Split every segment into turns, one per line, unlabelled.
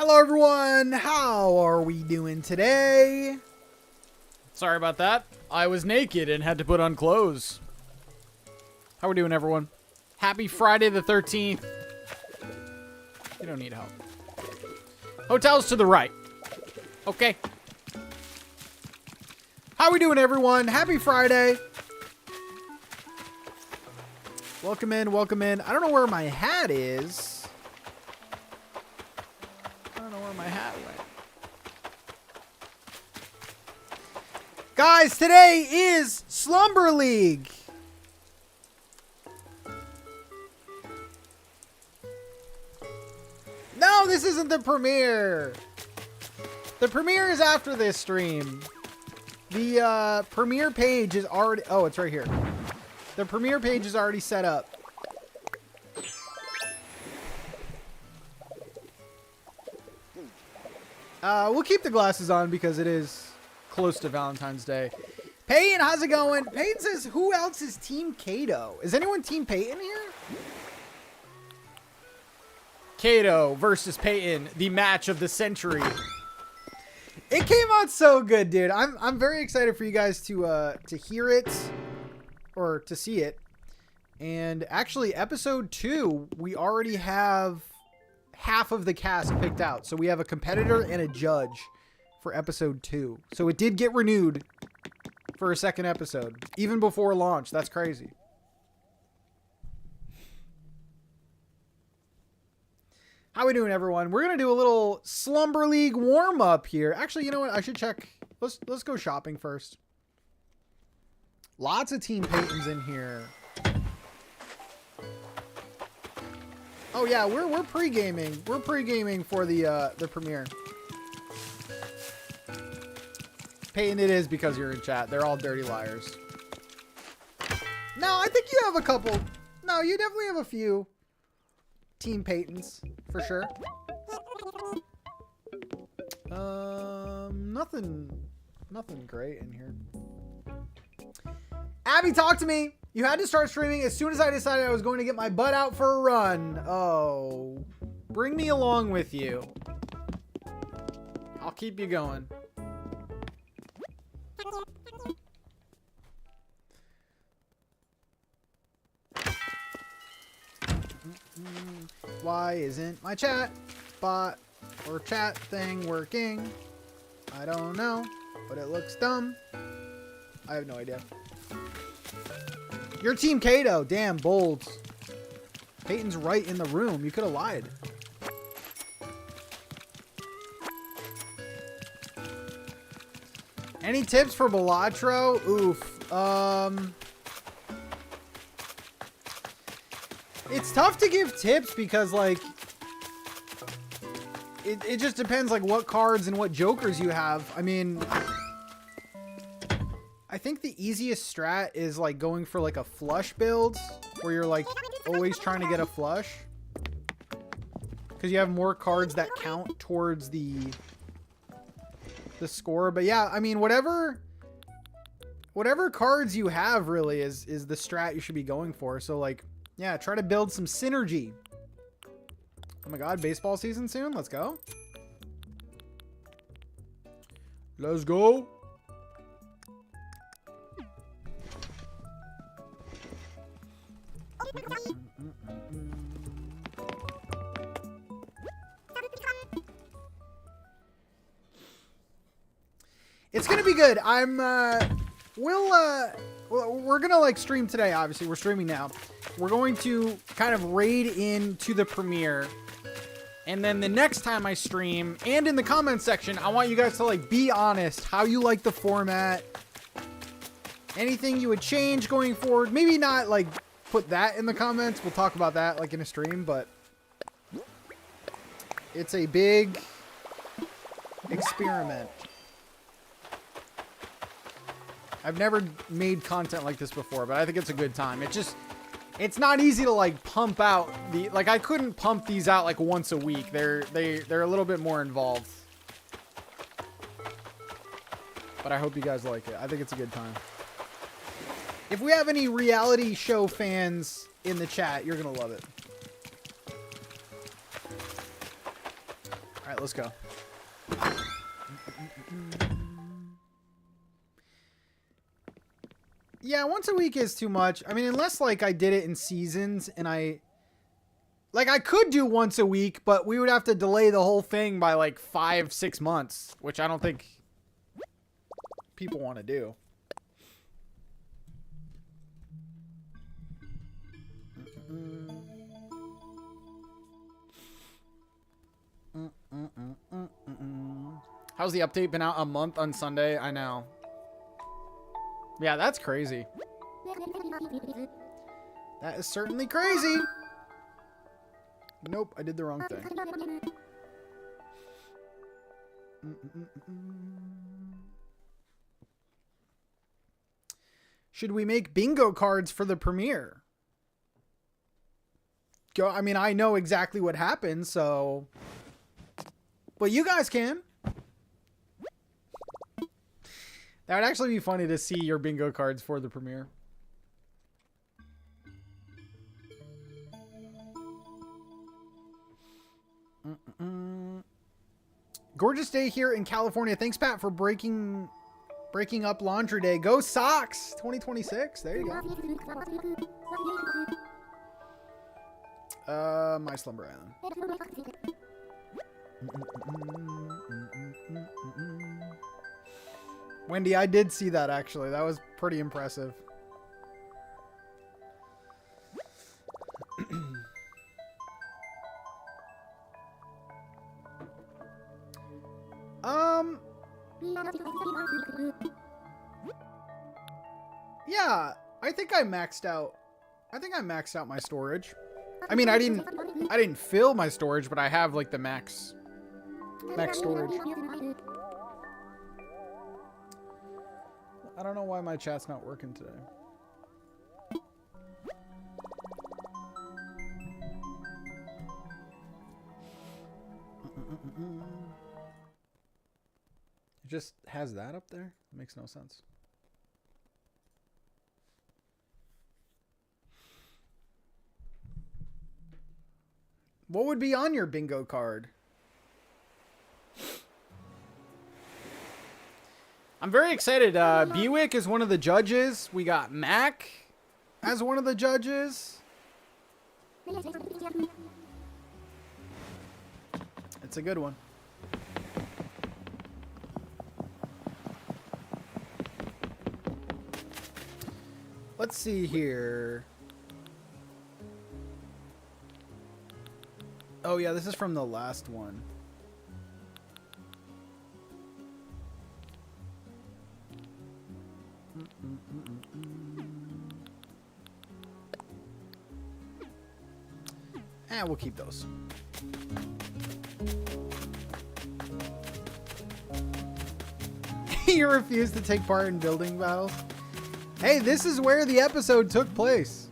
Hello everyone, how are we doing today?
Sorry about that. I was naked and had to put on clothes. How we doing, everyone? Happy Friday the 13th. You don't need help. Hotel's to the right. Okay.
How we doing, everyone? Happy Friday. Welcome in, welcome in. I don't know where my hat is. I don't know where my hat went. Guys, today is Slumber League. No, this isn't the premiere. The premiere is after this stream. The premiere page is already... Oh, it's right here. The premiere page is already set up. We'll keep the glasses on because it is close to Valentine's Day. Peyton, how's it going? Peyton says, who else is Team Kato? Is anyone Team Peyton here?
Kato versus Peyton, the match of the century.
It came out so good, dude. I'm very excited for you guys to hear it or to see it. And actually, episode 2, we already have half of the cast picked out. So we have a competitor and a judge for episode 2. So it did get renewed for a second episode, even before launch. That's crazy. How we doing, everyone? We're gonna do a little Slumber League warm up here. Actually, you know what? I should check. Let's go shopping first. Lots of Team Peytons in here. Oh yeah, we're pre-gaming. We're pre-gaming for the premiere. Peyton, it is because you're in chat. They're all dirty liars. No, I think you have a couple. No, you definitely have a few Team Peytons for sure. Nothing great in here. Abby, talk to me. You had to start streaming as soon as I decided I was going to get my butt out for a run. Oh, bring me along with you. I'll keep you going. Why isn't my chat bot or chat thing working? I don't know, but it looks dumb. I have no idea. You're Team Kato. Damn, bold. Peyton's right in the room. You could have lied. Any tips for Bellatro? Oof. It's tough to give tips because, like, it just depends, like, what cards and what jokers you have. I mean, I think the easiest strat is, like, going for, like, a flush build where you're, like, always trying to get a flush. Because you have more cards that count towards the score. But, yeah, I mean, whatever cards you have, really, is the strat you should be going for. So, like, yeah, try to build some synergy. Oh my god, baseball season soon? Let's go. Let's go. It's gonna be good. We're gonna, like, stream today. Obviously, we're streaming now. We're going to kind of raid into the premiere, and then the next time I stream, and in the comment section, I want you guys to, like, be honest how you like the format, anything you would change going forward. Maybe not, like, put that in the comments. We'll talk about that, like, in a stream, but it's a big experiment. I've never made content like this before, but I think it's a good time. It's not easy to, like, pump out the, like, I couldn't pump these out, like, once a week. They're a little bit more involved. But I hope you guys like it. I think it's a good time. If we have any reality show fans in the chat, you're gonna love it.
right, let's go.
Yeah, once a week is too much. I mean, unless like I did it in seasons and I could do once a week, but we would have to delay the whole thing by like 5-6 months, which I don't think people want to do.
How's the update been out? A month on Sunday? I know. Yeah, that's crazy.
That is certainly crazy. Nope, I did the wrong thing. Should we make bingo cards for the premiere? Go. I mean, I know exactly what happens, so... But you guys can. That would actually be funny to see your bingo cards for the premiere. Gorgeous day here in California. Thanks, Pat, for breaking up Laundry Day. Go Sox 2026. There you go. My Slumber Island. Wendy, I did see that actually. That was pretty impressive. Yeah, I think I maxed out. I think I maxed out my storage. I mean, I didn't fill my storage, but I have like the max storage. I don't know why my chat's not working today. It just has that up there? It makes no sense. What would be on your bingo card?
I'm very excited. Bewick is one of the judges. We got Mac
as one of the judges. It's a good one. Let's see here. Oh yeah, this is from the last one. And we'll keep those. You refuse to take part in building battles? Hey, this is where the episode took place.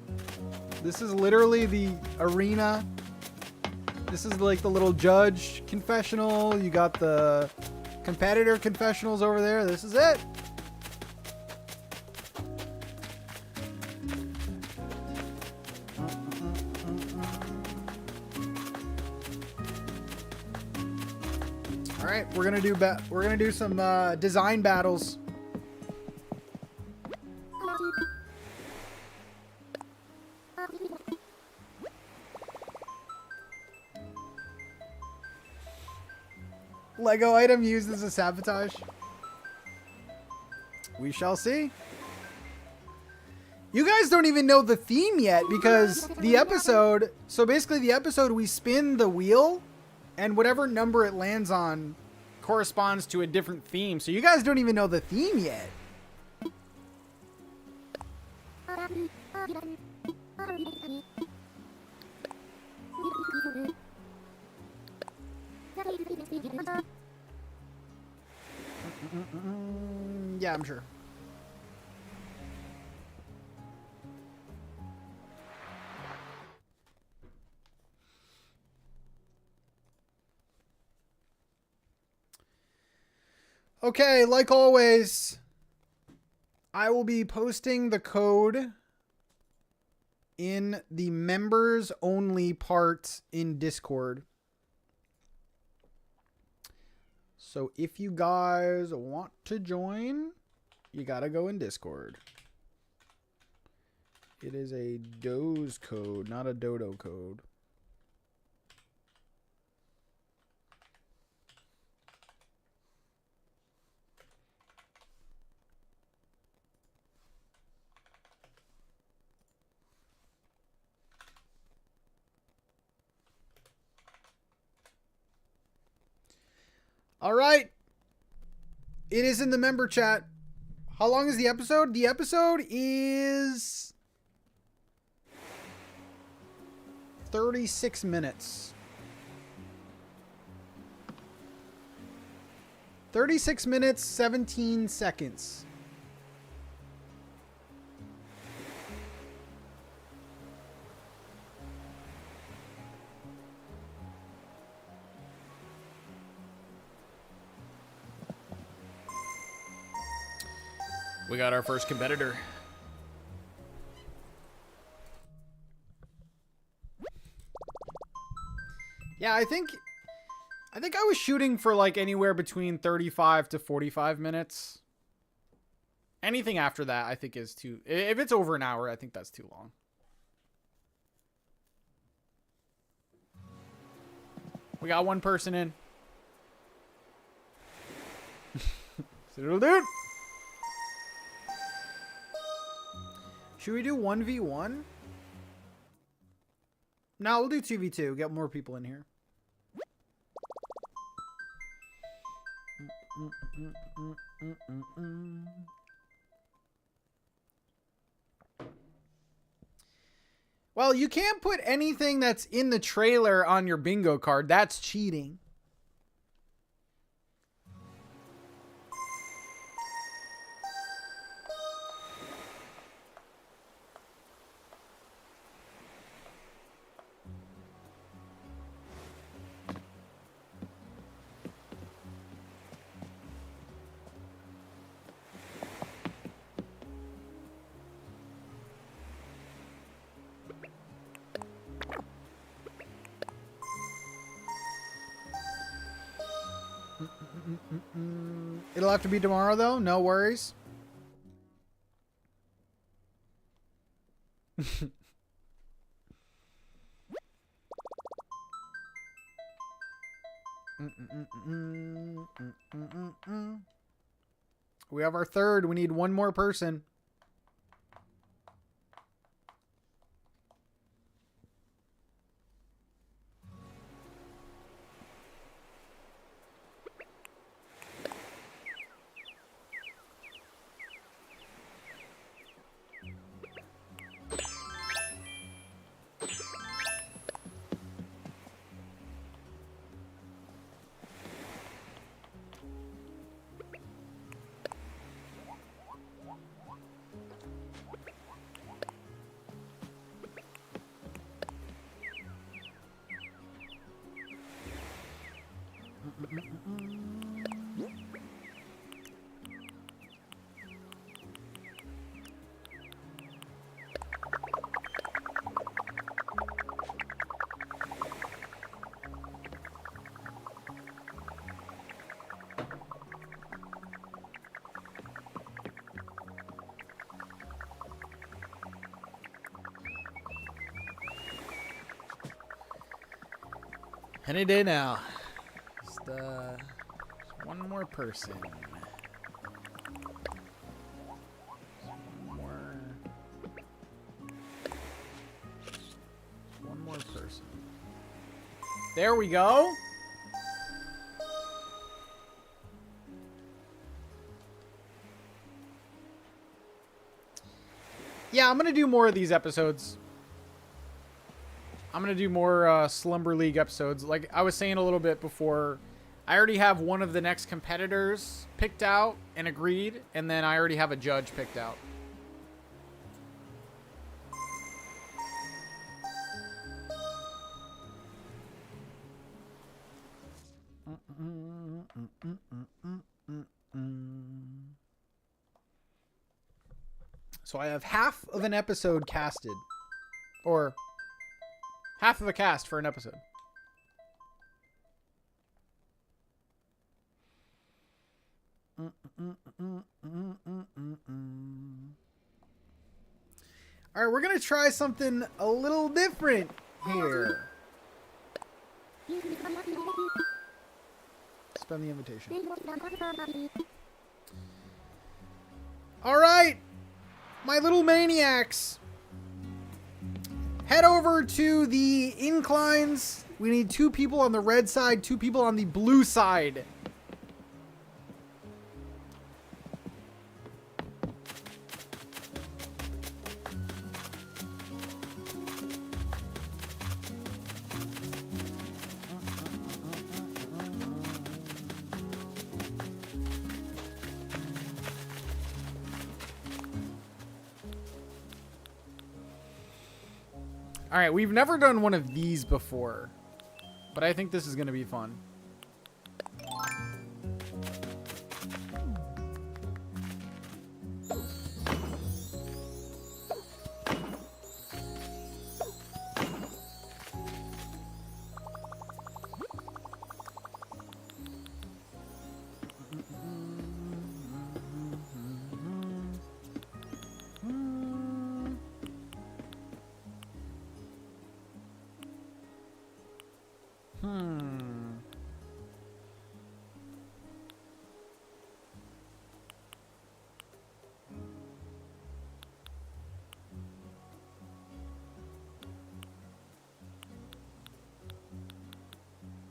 This is literally the arena. This is like the little judge confessional. You got the competitor confessionals over there. This is it. All right, we're gonna do some design battles. Lego item used as a sabotage. We shall see. You guys don't even know the theme yet because the episode... So basically the episode, we spin the wheel and whatever number it lands on
corresponds to a different theme.
So you guys don't even know the theme yet. Yeah, I'm sure. Okay, like always, I will be posting the code in the members only part in Discord. So if you guys want to join, you gotta go in Discord. It is a Doze code, not a Dodo code. All right. It is in the member chat. How long is the episode? The episode is 36 minutes. 36 minutes, 17 seconds.
We got our first competitor.
Yeah, I think I was shooting for like anywhere between 35 to 45 minutes. Anything after that, I think is too... If it's over an hour, I think that's too long. We got one person in. Dude. Should we do 1v1? No, we'll do 2v2. Get more people in here. Well, you can't put anything that's in the trailer on your bingo card. That's cheating. It'll have to be tomorrow, though. No worries. We have our third. We need one more person.
Any day now. Just one more person. One more person.
There we go. Yeah, I'm going to do more of these episodes. I'm going to do more Slumber League episodes. Like I was saying a little bit before, I already have one of the next competitors picked out and agreed, and then I already have a judge picked out. So I have half of an episode casted. Or half of a cast for an episode. All right, we're gonna try something a little different here. Spend the invitation. All right, my little maniacs. Head over to the inclines. We need 2 people on the red side, 2 people on the blue side.
All right, we've never done one of these before, but I think this is going to be fun.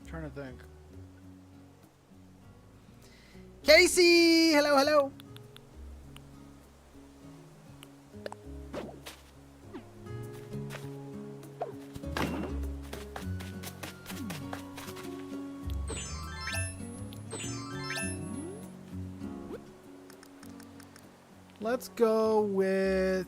Trying to think.
Casey, hello, hello. Let's go with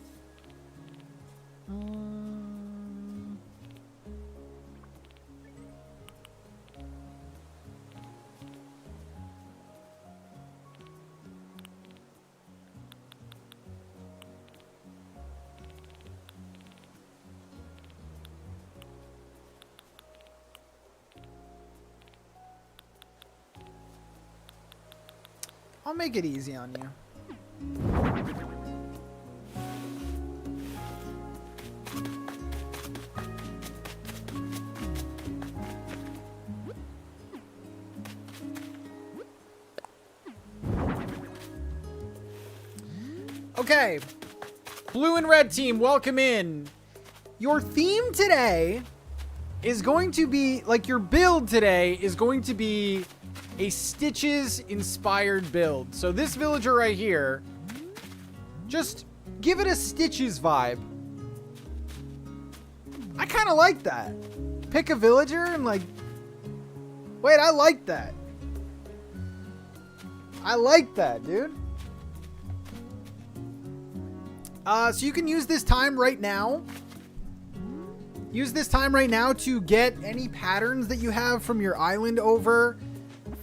I'll make it easy on you. Okay, blue and red team, welcome in. Your theme today is going to be, like, your build today is going to be a Stitches inspired build. So this villager right here, just give it a Stitches vibe. I kind of like that. Pick a villager and, like, wait, I like that. I like that, dude. So you can use this time right now. Use this time right now to get any patterns that you have from your island over.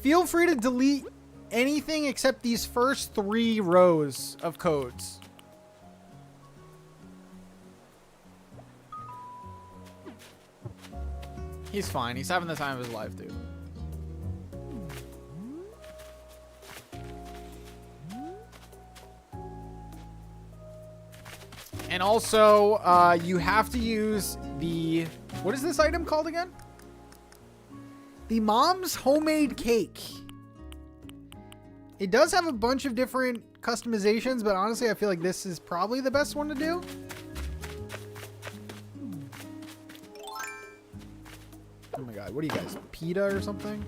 Feel free to delete anything except these first 3 rows of codes.
He's fine. He's having the time of his life, dude. And also, you have to use the... What is this item called again?
The Mom's Homemade Cake. It does have a bunch of different customizations, but honestly, I feel like this is probably the best one to do. Oh my god, what are you guys, PETA or something?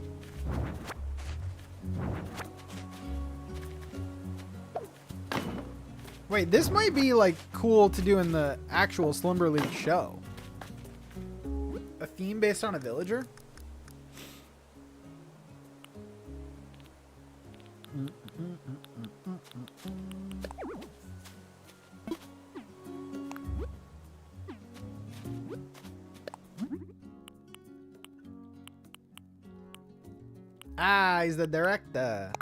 Wait, this might be, like, cool to do in the actual Slumber League show. A theme based on a villager? Ah, he's the director.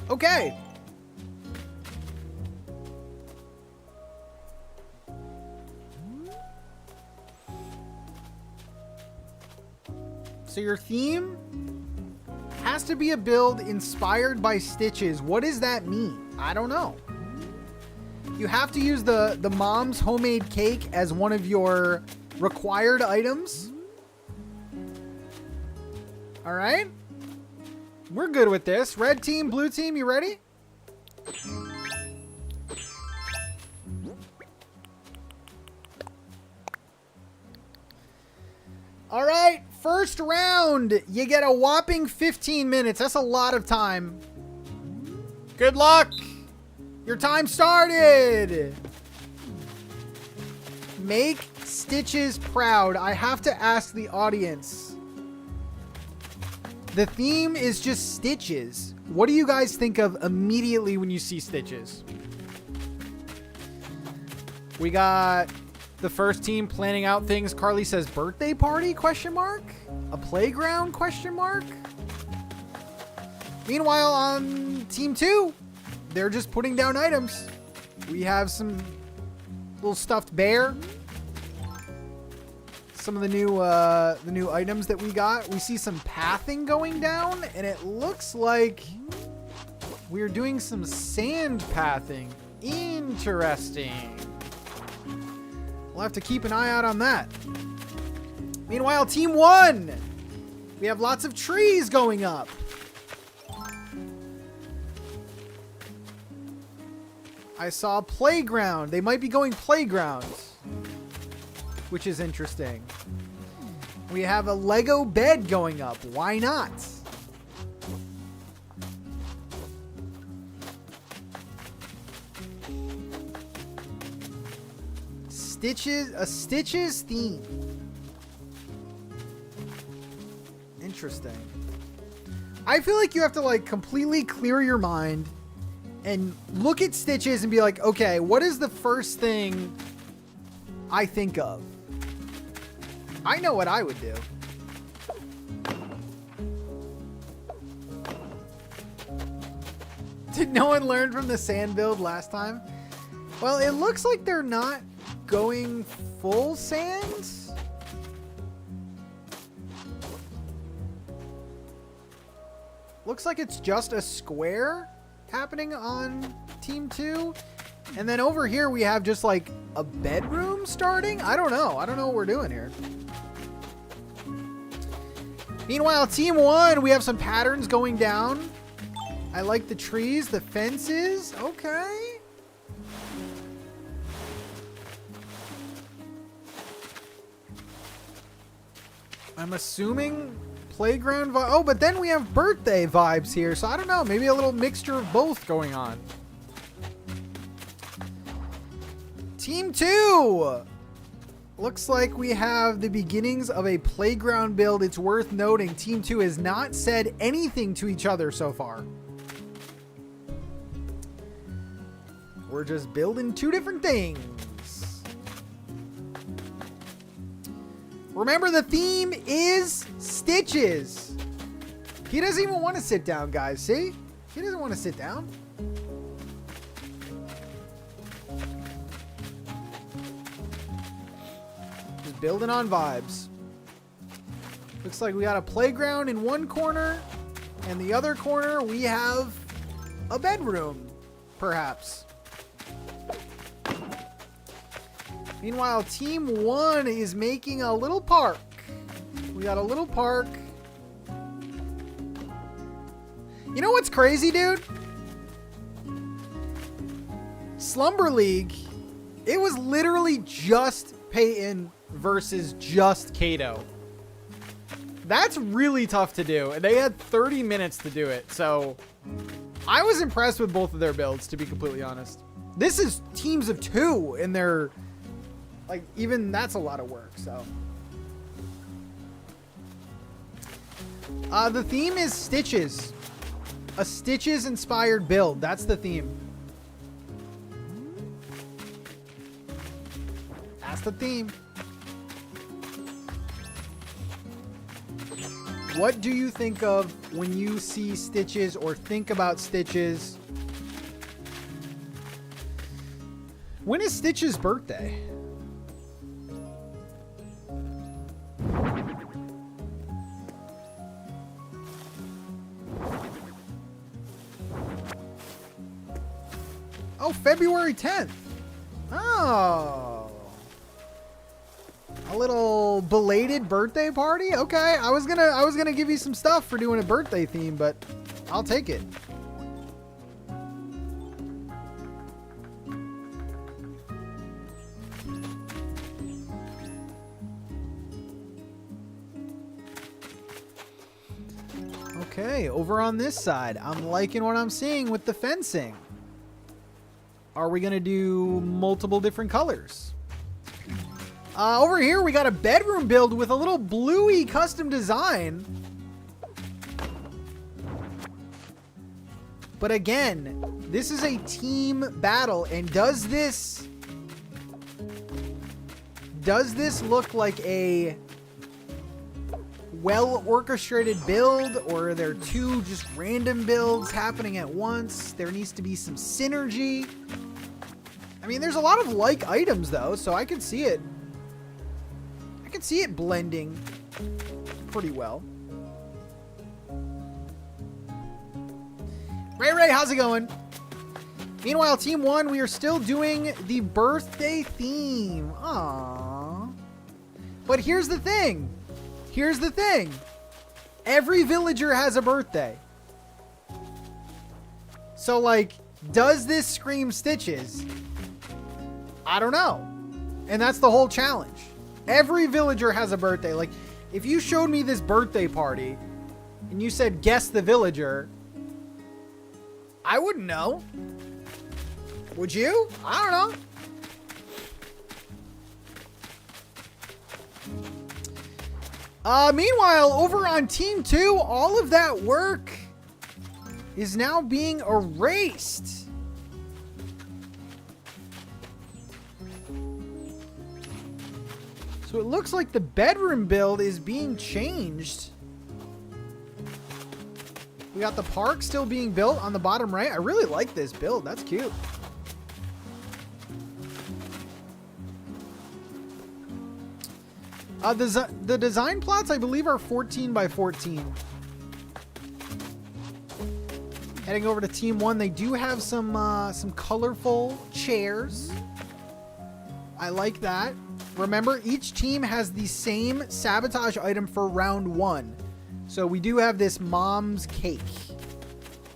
Okay. So your theme has to be a build inspired by Stitches. What does that mean? I don't know. You have to use the mom's homemade cake as one of your required items. All right. We're good with this. Red team, blue team, you ready? All right, first round. You get a whopping 15 minutes. That's a lot of time. Good luck. Your time started. Make Stitches proud. I have to ask the audience. The theme is just Stitches. What do you guys think of immediately when you see Stitches? We got the first team planning out things. Carly says birthday party, question mark? A playground, question mark? Meanwhile, on team 2, they're just putting down items. We have some little stuffed bear. Some of the new items that we got. We see some pathing going down, and it looks like we're doing some sand pathing. Interesting. We'll have to keep an eye out on that. Meanwhile, team 1, we have lots of trees going up. I saw playground. They might be going playgrounds, which is interesting. We have a Lego bed going up. Why not? A Stitches theme. Interesting. I feel like you have to like completely clear your mind and look at Stitches and be like, okay, what is the first thing I think of? I know what I would do. Did no one learn from the sand build last time? Well, it looks like they're not going full sands. Looks like it's just a square happening on team 2. And then over here we have just like a bedroom starting. I don't know what we're doing here. Meanwhile, team 1, we have some patterns going down. I like the trees, the fences. Okay. I'm assuming playground vibe. Oh, but then we have birthday vibes here. So I don't know. Maybe a little mixture of both going on. Team 2. Looks like we have the beginnings of a playground build. It's worth noting Team 2 has not said anything to each other so far. We're just building two different things. Remember, the theme is Stitches. He doesn't even want to sit down, guys. See? He doesn't want to sit down. Just building on vibes. Looks like we got a playground in one corner, and the other corner we have a bedroom, perhaps. Meanwhile, Team 1 is making a little park. We got a little park. You know what's crazy, dude? Slumber League, it was literally just Peyton versus just Kato. That's really tough to do. And they had 30 minutes to do it. So I was impressed with both of their builds, to be completely honest. This is teams of 2, and they're like, even that's a lot of work. So the theme is Stitches. A Stitches inspired build. That's the theme. That's the theme. What do you think of when you see Stitches or think about Stitches? When is Stitch's birthday? Oh, February 10th. Oh. A little belated birthday party? Okay, I was gonna give you some stuff for doing a birthday theme, but I'll take it. Okay, over on this side, I'm liking what I'm seeing with the fencing. Are we gonna do multiple different colors? Over here, we got a bedroom build with a little bluey custom design. But again, this is a team battle, and does this look like a well-orchestrated build, or are there two just random builds happening at once? There needs to be some synergy. I mean, there's a lot of like items though, so I can see it. I can see it blending pretty well. Ray, how's it going? Meanwhile, Team 1, we are still doing the birthday theme. Aww. But here's the thing. Here's the thing. Every villager has a birthday. So, like, does this scream Stitches? I don't know. And that's the whole challenge. Every villager has a birthday. Like, if you showed me this birthday party and you said, guess the villager, I wouldn't know. Would you? I don't know. Meanwhile, over on Team 2, all of that work is now being erased. So it looks like the bedroom build is being changed. We got the park still being built on the bottom right. I really like this build. That's cute. The design plots, I believe, are 14 by 14. Heading over to Team 1, they do have some colorful chairs. I like that. Remember, each team has the same sabotage item for round 1. So we do have this mom's cake.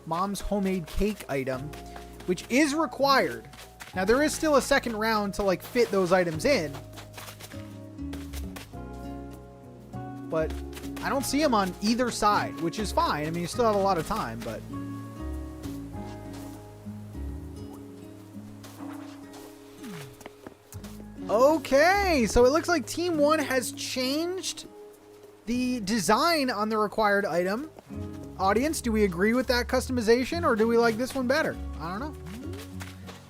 Mom's homemade cake item, which is required. Now, there is still a second round to, like, fit those items in. But I don't see them on either side, which is fine. I mean, you still have a lot of time, but... Okay, so it looks like Team 1 has changed the design on the required item. Audience, do we agree with that customization, or do we like this one better? I don't know.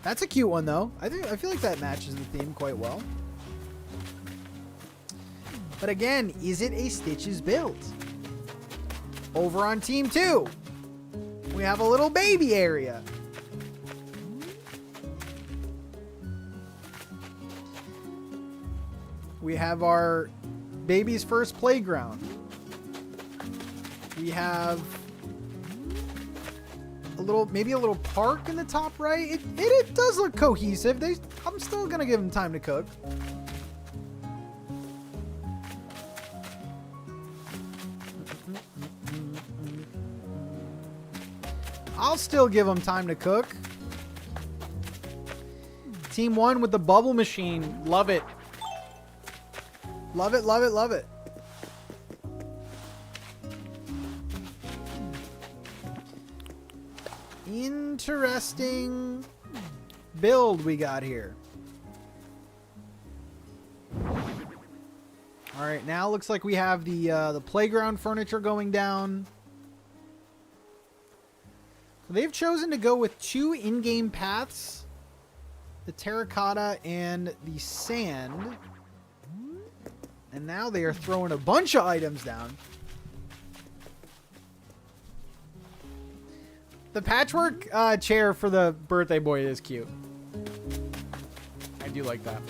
That's a cute one, though. I feel like that matches the theme quite well. But again, is it a Stitches build? Over on Team 2, we have a little baby area. We have our baby's first playground. We have a little, maybe a little park in the top right. It does look cohesive. I'm still gonna give them time to cook. I'll still give them time to cook. Team 1 with the bubble machine. Love it. Love it, love it, love it. Interesting build we got here. All right, now looks like we have the playground furniture going down. They've chosen to go with 2 in-game paths, the terracotta and the sand. And now they are throwing a bunch of items down. The patchwork chair for the birthday boy is cute. I do like that.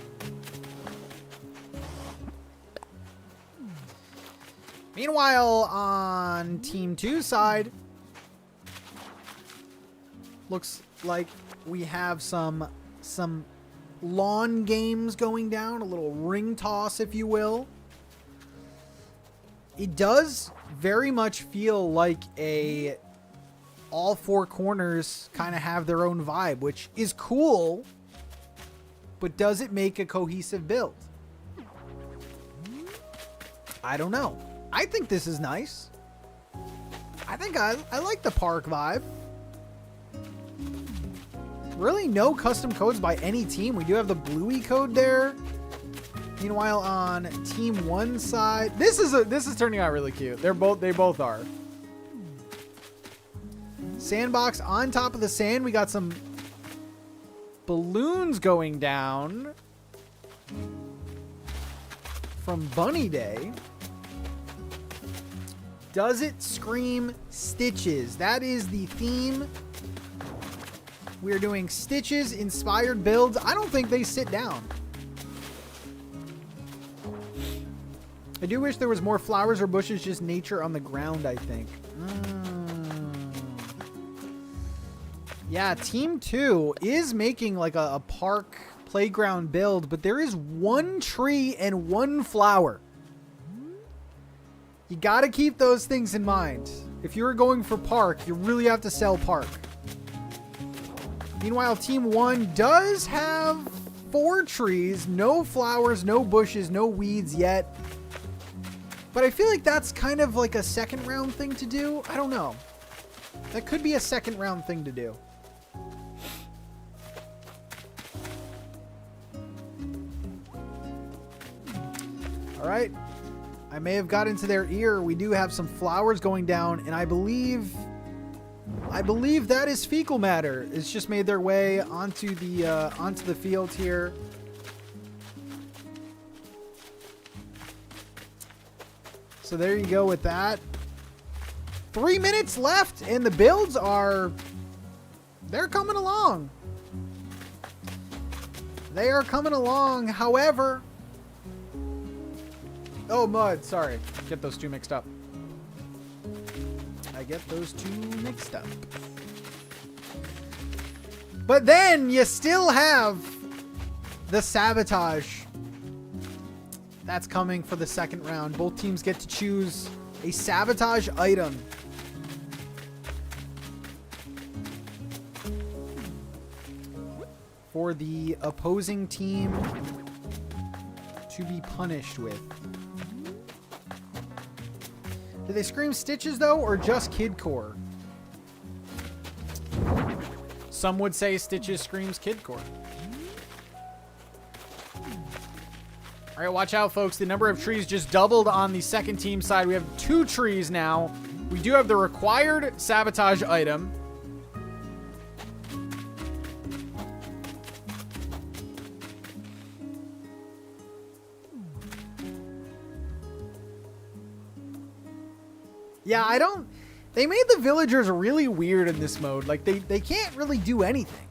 Meanwhile, on Team 2's side, Looks like we have some lawn games going down, a little ring toss, if you will. It does very much feel like all four corners kind of have their own vibe, which is cool, but does it make a cohesive build? I don't know. I think this is nice. I think I like the park vibe. Really no custom codes by any team. We do have the Bluey code there. Meanwhile, on Team 1 side, this is turning out really cute. They both are. Sandbox on top of the sand. We got some balloons going down from Bunny Day. Does it scream Stitches? That is the theme. We're doing Stitches inspired builds. I don't think they sit down. I do wish there was more flowers or bushes, just nature on the ground, I think. Yeah, Team 2 is making like a park playground build, but there is one tree and one flower. You got to keep those things in mind. If you're going for park, you really have to sell park. Meanwhile, Team 1 does have 4 trees, no flowers, no bushes, no weeds yet. But I feel like that's kind of like a second round thing to do. I don't know. That could be a second round thing to do. All right. I may have got into their ear. We do have some flowers going down, and I believe that is fecal matter. It's just made their way onto the field here. So there you go with that. 3 minutes left, and the builds they're coming along. They are coming along. However, oh, mud. Sorry. Get those two mixed up. I get those two mixed up. But then you still have the Sabotage. That's coming for the second round. Both teams get to choose a Sabotage item. For the opposing team to be punished with. Do they scream Stitches, though, or just Kidcore? Some would say Stitches screams Kidcore. All right, watch out, folks. The number of trees just doubled on the second team side. We have 2 trees now. We do have the required Sabotage item. Yeah, they made the villagers really weird in this mode. Like, they can't really do anything.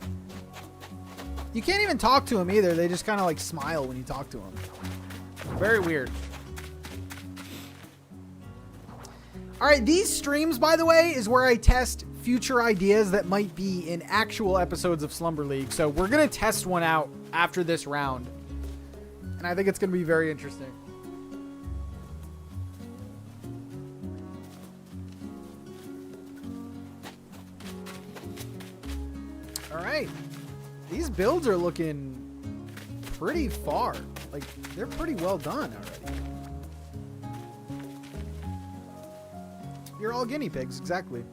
You can't even talk to them either. They just kind of like smile when you talk to them. Very weird. All right, these streams, by the way, is where I test future ideas that might be in actual episodes of Slumber League. So we're going to test one out after this round. And I think it's going to be very interesting. All right. These builds are looking pretty far. Like, they're pretty well done already. You're all guinea pigs, exactly.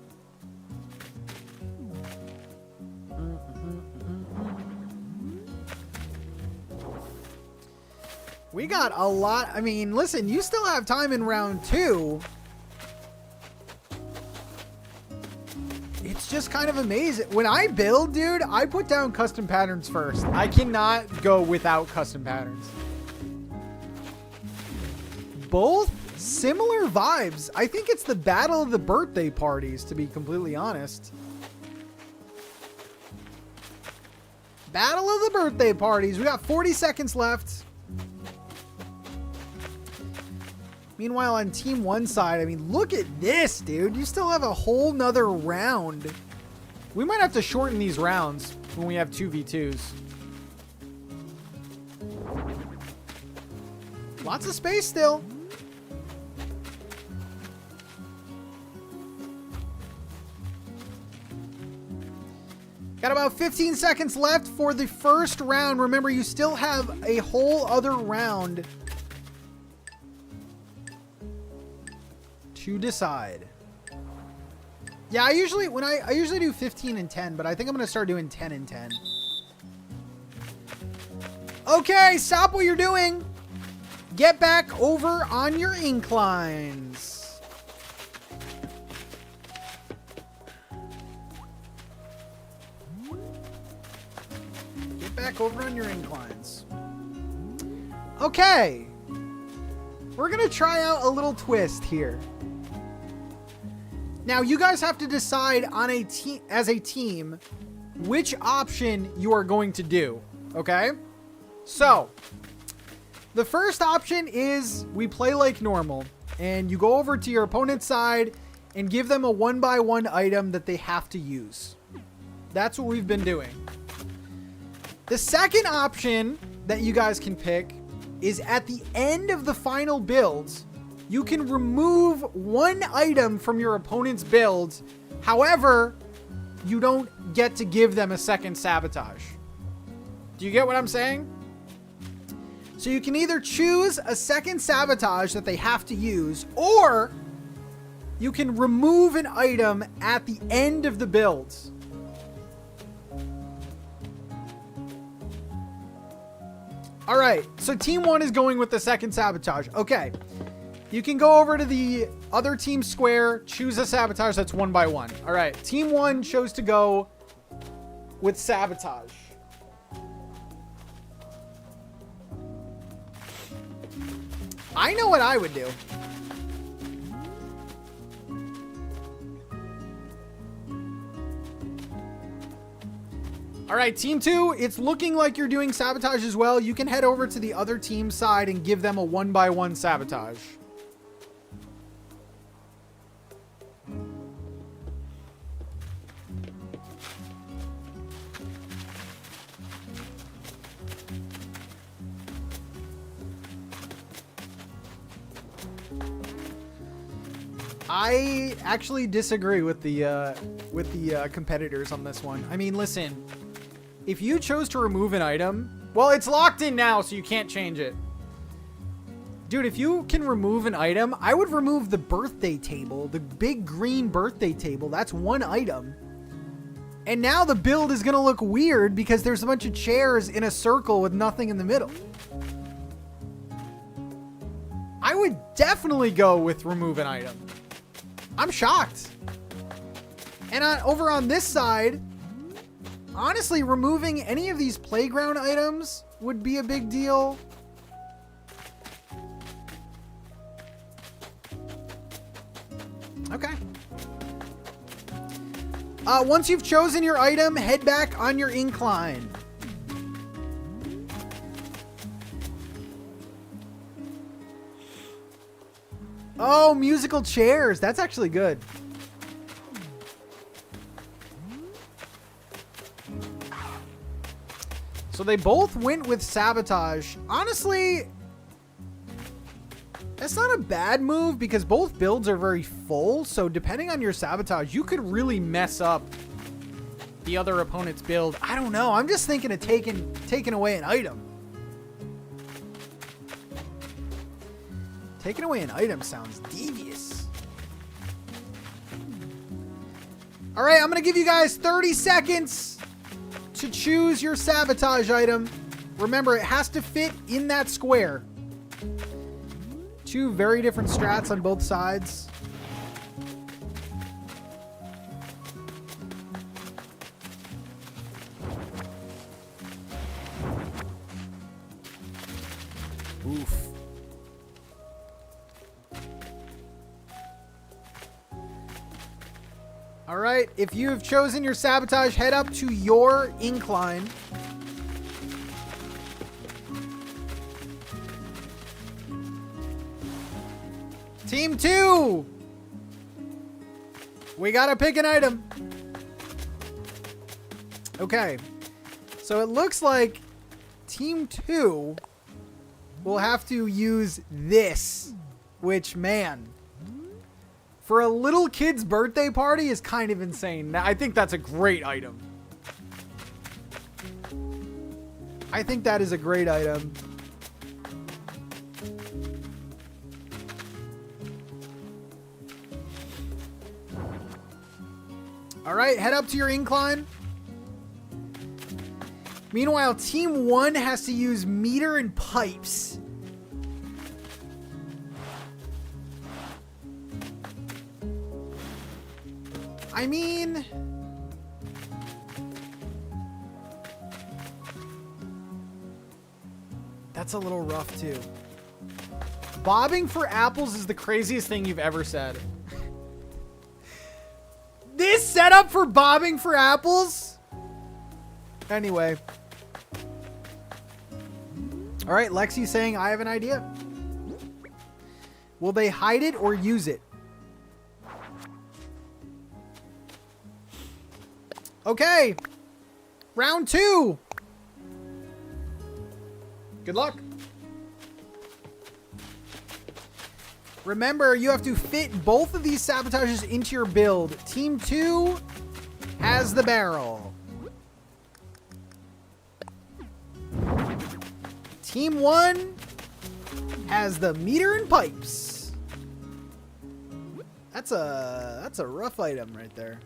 We got a lot. I mean, listen, you still have time in round 2. It's just kind of amazing. When I build, dude, I put down custom patterns first. I cannot go without custom patterns. Both similar vibes. I think it's the battle of the birthday parties, to be completely honest. Battle of the birthday parties. We got 40 seconds left. Meanwhile, on Team 1 side, I mean, look at this, dude. You still have a whole nother round
We might have to shorten these rounds when we have 2v2s.
Lots of space still. Got about 15 seconds left for the first round. Remember, you still have a whole other round to decide. Yeah, I usually do 15 and 10, but I think I'm going to start doing 10 and 10. Okay, stop what you're doing. Get back over on your inclines. Back over on your inclines. Okay. We're going to try out a little twist here. Now, you guys have to decide on as a team which option you are going to do. Okay? So, the first option is we play like normal. And you go over to your opponent's side and give them a 1x1 item that they have to use. That's what we've been doing. The second option that you guys can pick is at the end of the final builds, you can remove one item from your opponent's build. However, you don't get to give them a second sabotage. Do you get what I'm saying? So you can either choose a second sabotage that they have to use, or you can remove an item at the end of the builds. All right, so team 1 is going with the second sabotage. Okay, you can go over to the other team's square, choose a sabotage that's 1x1. All right, team 1 chose to go with sabotage. I know what I would do. All right, team 2, it's looking like you're doing sabotage as well. You can head over to the other team's side and give them a 1x1 sabotage. I actually disagree with the competitors on this one. I mean, listen. If you chose to remove an item, well, it's locked in now, so you can't change it. Dude, if you can remove an item, I would remove the birthday table, the big green birthday table. That's one item. And now the build is going to look weird because there's a bunch of chairs in a circle with nothing in the middle. I would definitely go with remove an item. I'm shocked. And over on this side, honestly, removing any of these playground items would be a big deal. Okay. Once you've chosen your item, head back on your incline. Oh, musical chairs. That's actually good. So they both went with sabotage. Honestly, that's not a bad move because both builds are very full. So depending on your sabotage, you could really mess up the other opponent's build. I don't know. I'm just thinking of taking away an item. Taking away an item sounds devious. All right, I'm going to give you guys 30 seconds to choose your sabotage item. Remember, it has to fit in that square. Two very different strats on both sides. Oof. All right, if you have chosen your sabotage, head up to your incline. Team 2, we gotta pick an item. Okay. So it looks like Team 2 will have to use this, which, man, for a little kid's birthday party is kind of insane. Now, I think that's a great item. I think that is a great item. All right, head up to your incline. Meanwhile, Team 1 has to use meter and pipes. I mean, that's a little rough too. Bobbing for apples is the craziest thing you've ever said. This setup for bobbing for apples? Anyway. All right, Lexi's saying, I have an idea. Will they hide it or use it? Okay. Round 2. Good luck. Remember, you have to fit both of these sabotages into your build. Team 2 has the barrel. Team 1 has the meter and pipes. That's a rough item right there.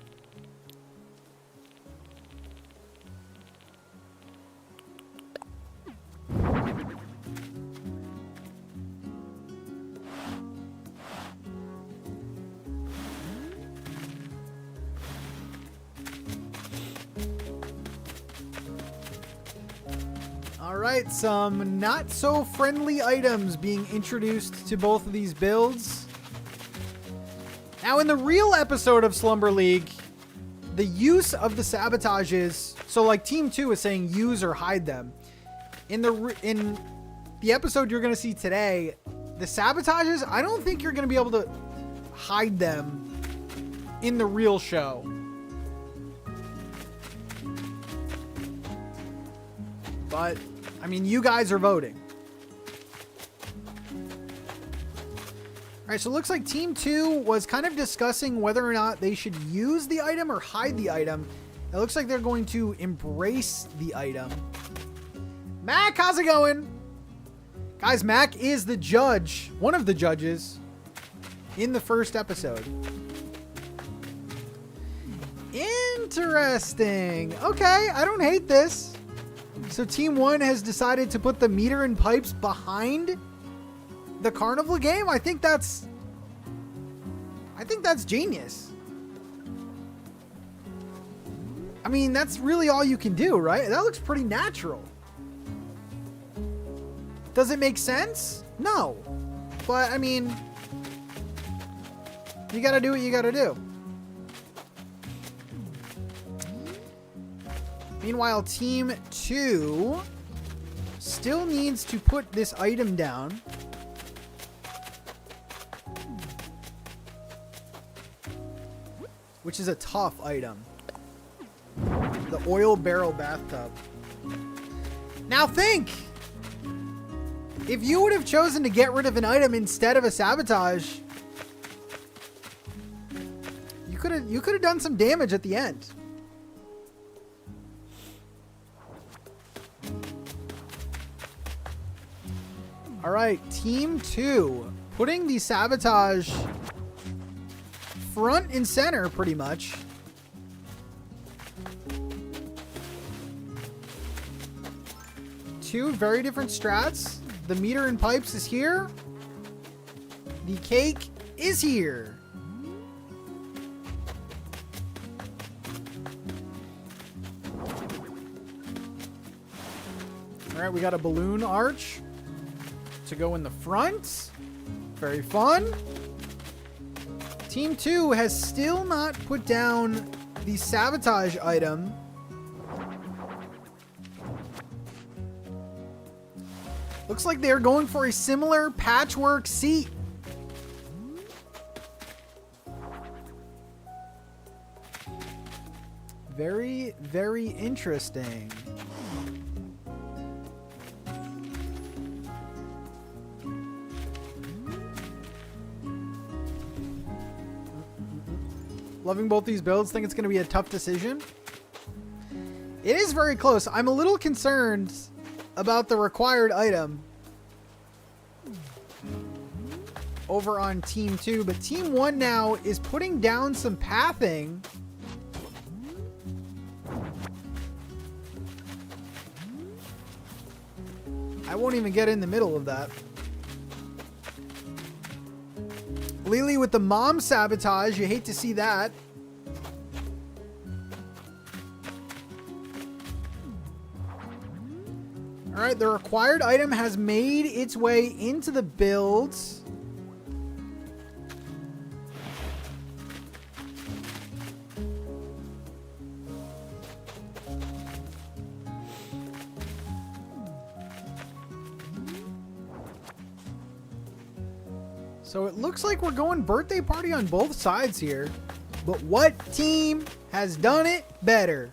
Alright, some not so friendly items being introduced to both of these builds. Now, in the real episode of Slumber League, the use of the sabotages, so like Team 2 is saying use or hide them. In the episode you're going to see today, the sabotages, I don't think you're going to be able to hide them in the real show. But, I mean, you guys are voting. Alright, so it looks like Team 2 was kind of discussing whether or not they should use the item or hide the item. It looks like they're going to embrace the item. Mac, how's it going? Guys, Mac is the judge, one of the judges, in the first episode. Interesting. Okay, I don't hate this. So Team 1 has decided to put the meter and pipes behind the carnival game. I think that's genius. I mean, that's really all you can do, right? That looks pretty natural. Does it make sense? No. But, I mean, you gotta do what you gotta do. Meanwhile, Team 2 still needs to put this item down. Which is a tough item. The oil barrel bathtub. Now think! If you would have chosen to get rid of an item instead of a sabotage, you could have done some damage at the end. All right, Team 2 putting the sabotage front and center pretty much. Two very different strats. The meter and pipes is here. The cake is here. All right, we got a balloon arch to go in the front. Very fun. Team 2 has still not put down the sabotage item. Looks like they're going for a similar patchwork seat. Very, very interesting. Loving both these builds. Think it's going to be a tough decision. It is very close. I'm a little concerned about the required item over on Team 2, but Team 1 now is putting down some pathing. I won't even get in the middle of that. Lily with the mom sabotage. You hate to see that. All right, the required item has made its way into the builds. So it looks like we're going birthday party on both sides here. But what team has done it better?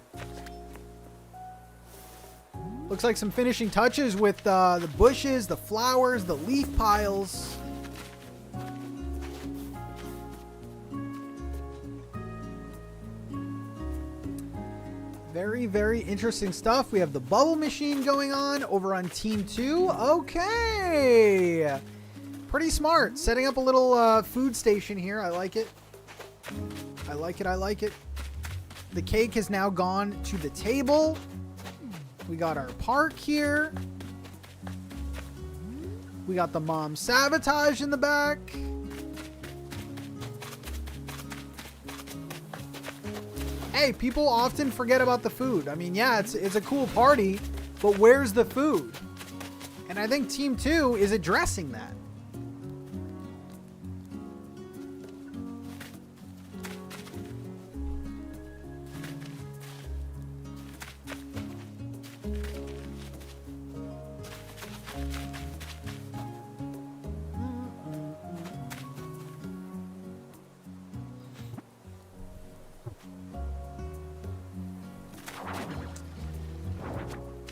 Looks like some finishing touches with the bushes, the flowers, the leaf piles. Very, very interesting stuff. We have the bubble machine going on over on Team 2. Okay. Pretty smart. Setting up a little food station here. I like it. I like it. I like it. The cake has now gone to the table. We got our park here. We got the mom sabotage in the back. Hey, people often forget about the food. I mean, yeah, it's a cool party, but where's the food? And I think Team 2 is addressing that.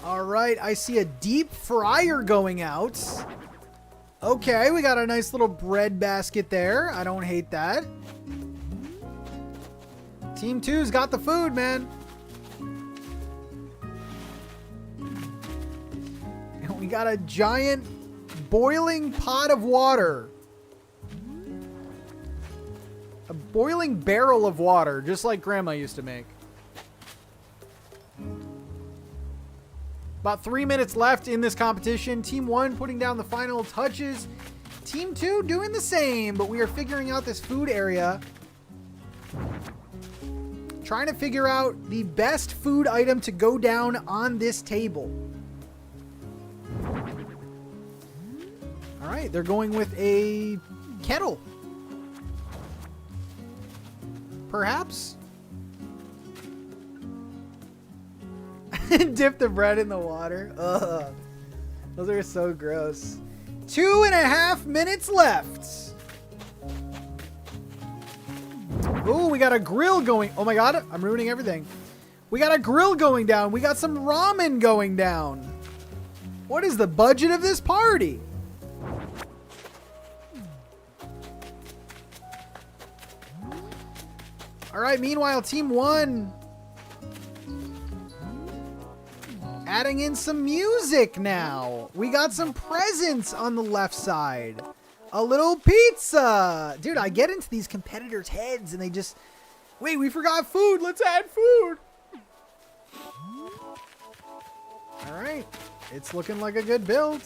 All right, I see a deep fryer going out. Okay, we got a nice little bread basket there. I don't hate that. Team 2's got the food, man. And we got a giant boiling pot of water. A boiling barrel of water, just like Grandma used to make. About 3 minutes left in this competition. Team 1 putting down the final touches. Team 2 doing the same, but we are figuring out this food area. Trying to figure out the best food item to go down on this table. All right, they're going with a kettle. Perhaps. Dip the bread in the water. Ugh. Those are so gross. 2.5 minutes left. Ooh, we got a grill going. Oh my god, I'm ruining everything. We got a grill going down. We got some ramen going down. What is the budget of this party? All right, meanwhile, Team 1 adding in some music now. We got some presents on the left side. A little pizza. Dude, I get into these competitors' heads and they just... Wait, we forgot food. Let's add food. All right. It's looking like a good build.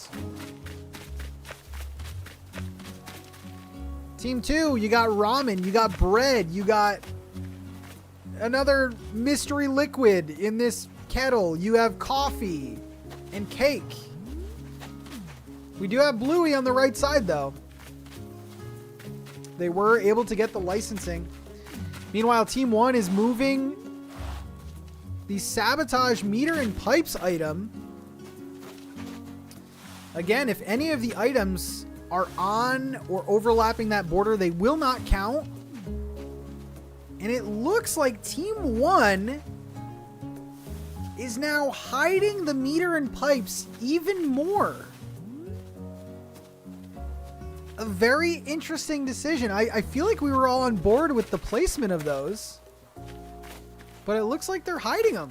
Team 2, you got ramen. You got bread. You got another mystery liquid in this kettle. You have coffee and cake. We do have Bluey on the right side though. They were able to get the licensing. Meanwhile, Team 1 is moving the sabotage meter and pipes item. Again, if any of the items are on or overlapping that border, they will not count. And it looks like Team 1 is now hiding the meter and pipes even more. A very interesting decision. I feel like we were all on board with the placement of those, but it looks like they're hiding them.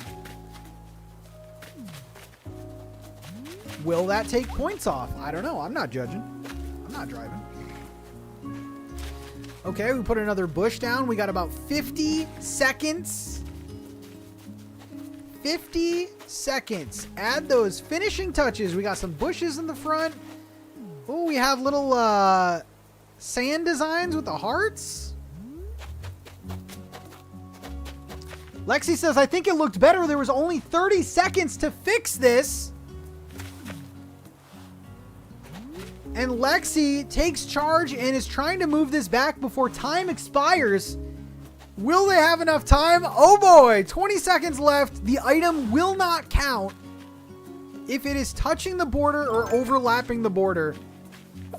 Will that take points off? I don't know. I'm not judging. I'm not driving. Okay, we put another bush down. We got about 50 seconds. 50 seconds. Add those finishing touches. We got some bushes in the front. Oh, we have little sand designs with the hearts. Lexi says, I think it looked better. There was only 30 seconds to fix this. And Lexi takes charge and is trying to move this back before time expires. Will they have enough time? Oh boy, 20 seconds left. The item will not count if it is touching the border or overlapping the border.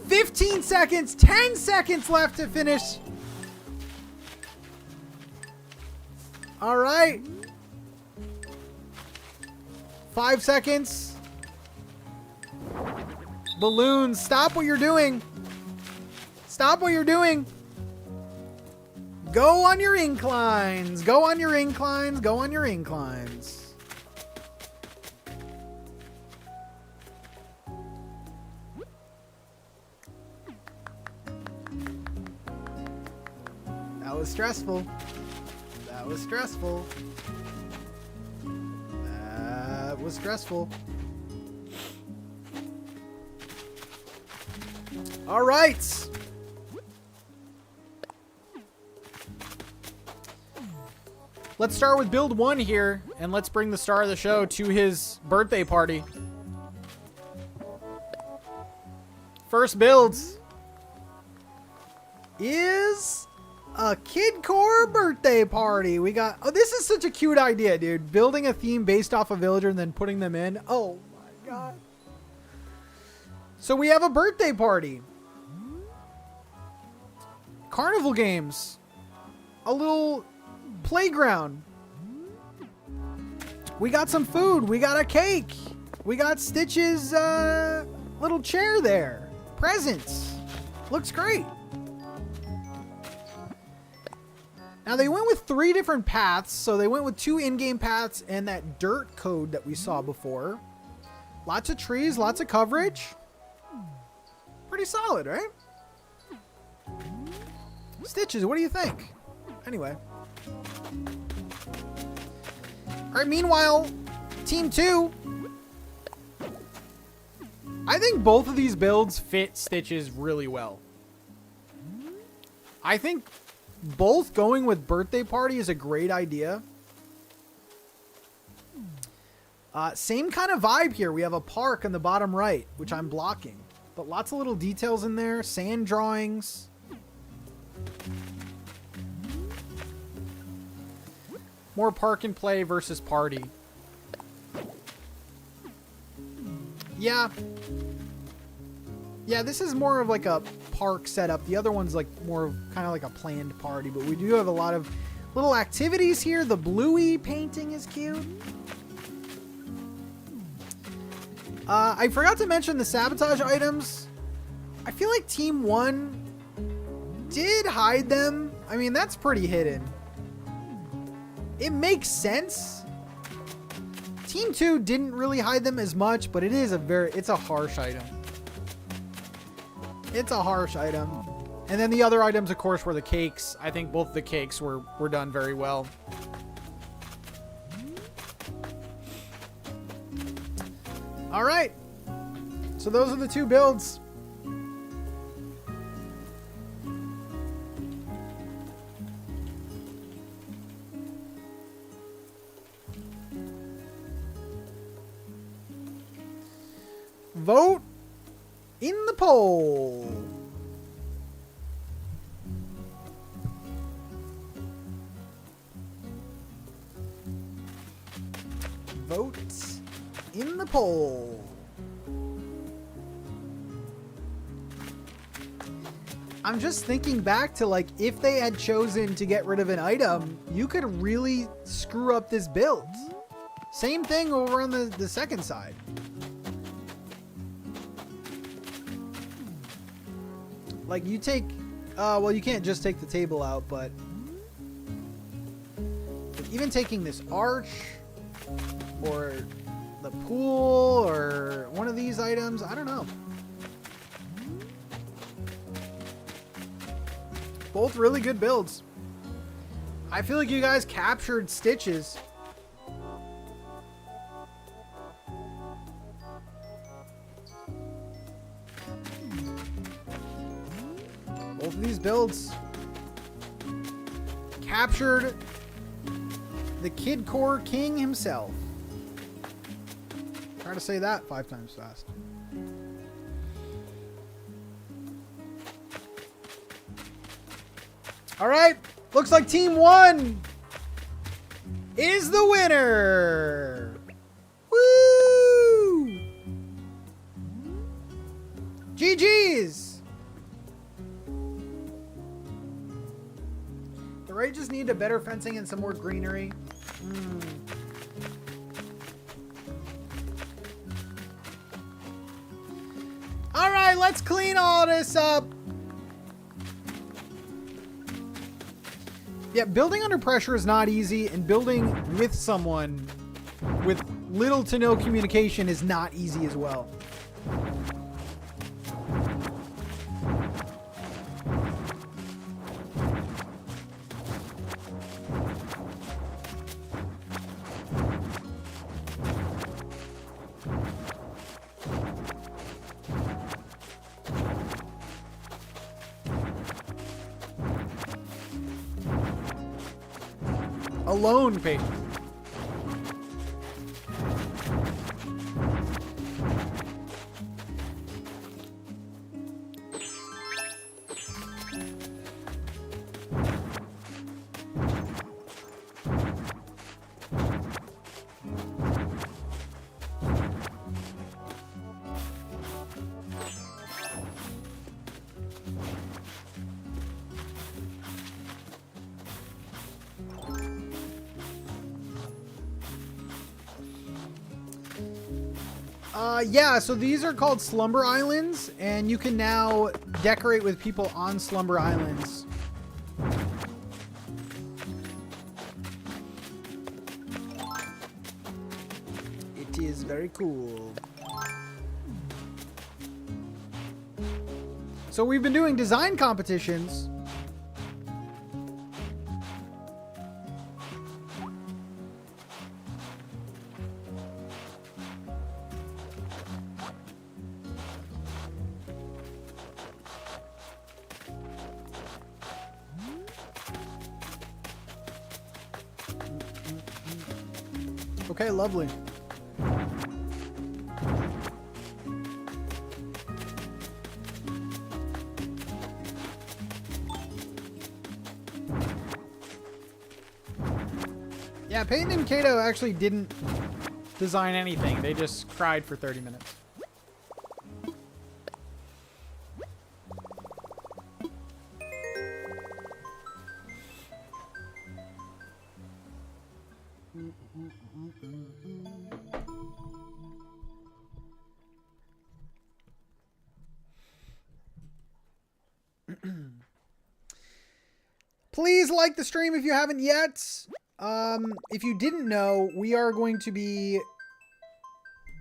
15 seconds, 10 seconds left to finish. All right. 5 seconds. Balloons, stop what you're doing. Stop what you're doing. Go on your inclines. Go on your inclines. Go on your inclines. That was stressful. That was stressful. That was stressful. All right. Let's start with build 1 here, and let's bring the star of the show to his birthday party. First build is a Kidcore birthday party. We got, oh, this is such a cute idea, dude. Building a theme based off a villager and then putting them in. Oh my God. So we have a birthday party. Carnival games. A little playground. We got some food. We got a cake. We got Stitch's little chair there. Presents. Looks great. Now they went with 3 different paths. So they went with 2 in-game paths and that dirt code that we saw before. Lots of trees, lots of coverage. Pretty solid, right? Stitches, what do you think? Anyway. Alright, meanwhile, Team 2. I think both of these builds fit Stitches really well. I think both going with birthday party is a great idea. Same kind of vibe here. We have a park on the bottom right, which I'm blocking. But lots of little details in there. Sand drawings. More park and play versus party. Yeah. Yeah, this is more of like a park setup. The other one's like more of kind of like a planned party. But we do have a lot of little activities here. The bluey painting is cute. I forgot to mention the sabotage items. I feel like Team 1 did hide them. I mean, that's pretty hidden. It makes sense. Team 2 didn't really hide them as much, but it is it's a harsh item. It's a harsh item. And then the other items, of course, were the cakes. I think both the cakes were done very well. All right. So those are the 2 builds. Vote in the poll. Vote in the poll. I'm just thinking back to like if they had chosen to get rid of an item, you could really screw up this build. Same thing over on the second side. Like you take, well, you can't just take the table out, but even taking this arch or the pool or one of these items, I don't know. Both really good builds. I feel like you guys captured stitches. Both of these builds captured the Kid Core King himself. Try to say that 5 times fast. All right, looks like Team 1 is the winner. Woo! GG's. The raid just need a better fencing and some more greenery. All right, let's clean all this up. Yeah, building under pressure is not easy, and building with someone with little to no communication is not easy as well. Alone page. Yeah, so these are called Slumber Islands, and you can now decorate with people on Slumber Islands. It is very cool. So we've been doing design competitions. Okay, lovely. Yeah, Peyton and Kato actually didn't design anything. They just cried for 30 minutes. Please like the stream if you haven't yet. If you didn't know, we are going to be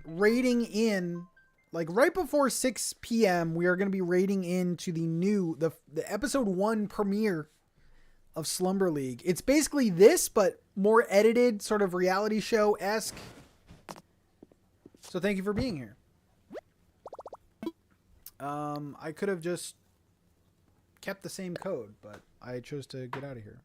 raiding in, like right before 6 p.m. We are going to be raiding into the episode 1 premiere of Slumber League. It's basically this, but more edited, sort of reality show-esque. So thank you for being here. I could have just kept the same code, but I chose to get out of here.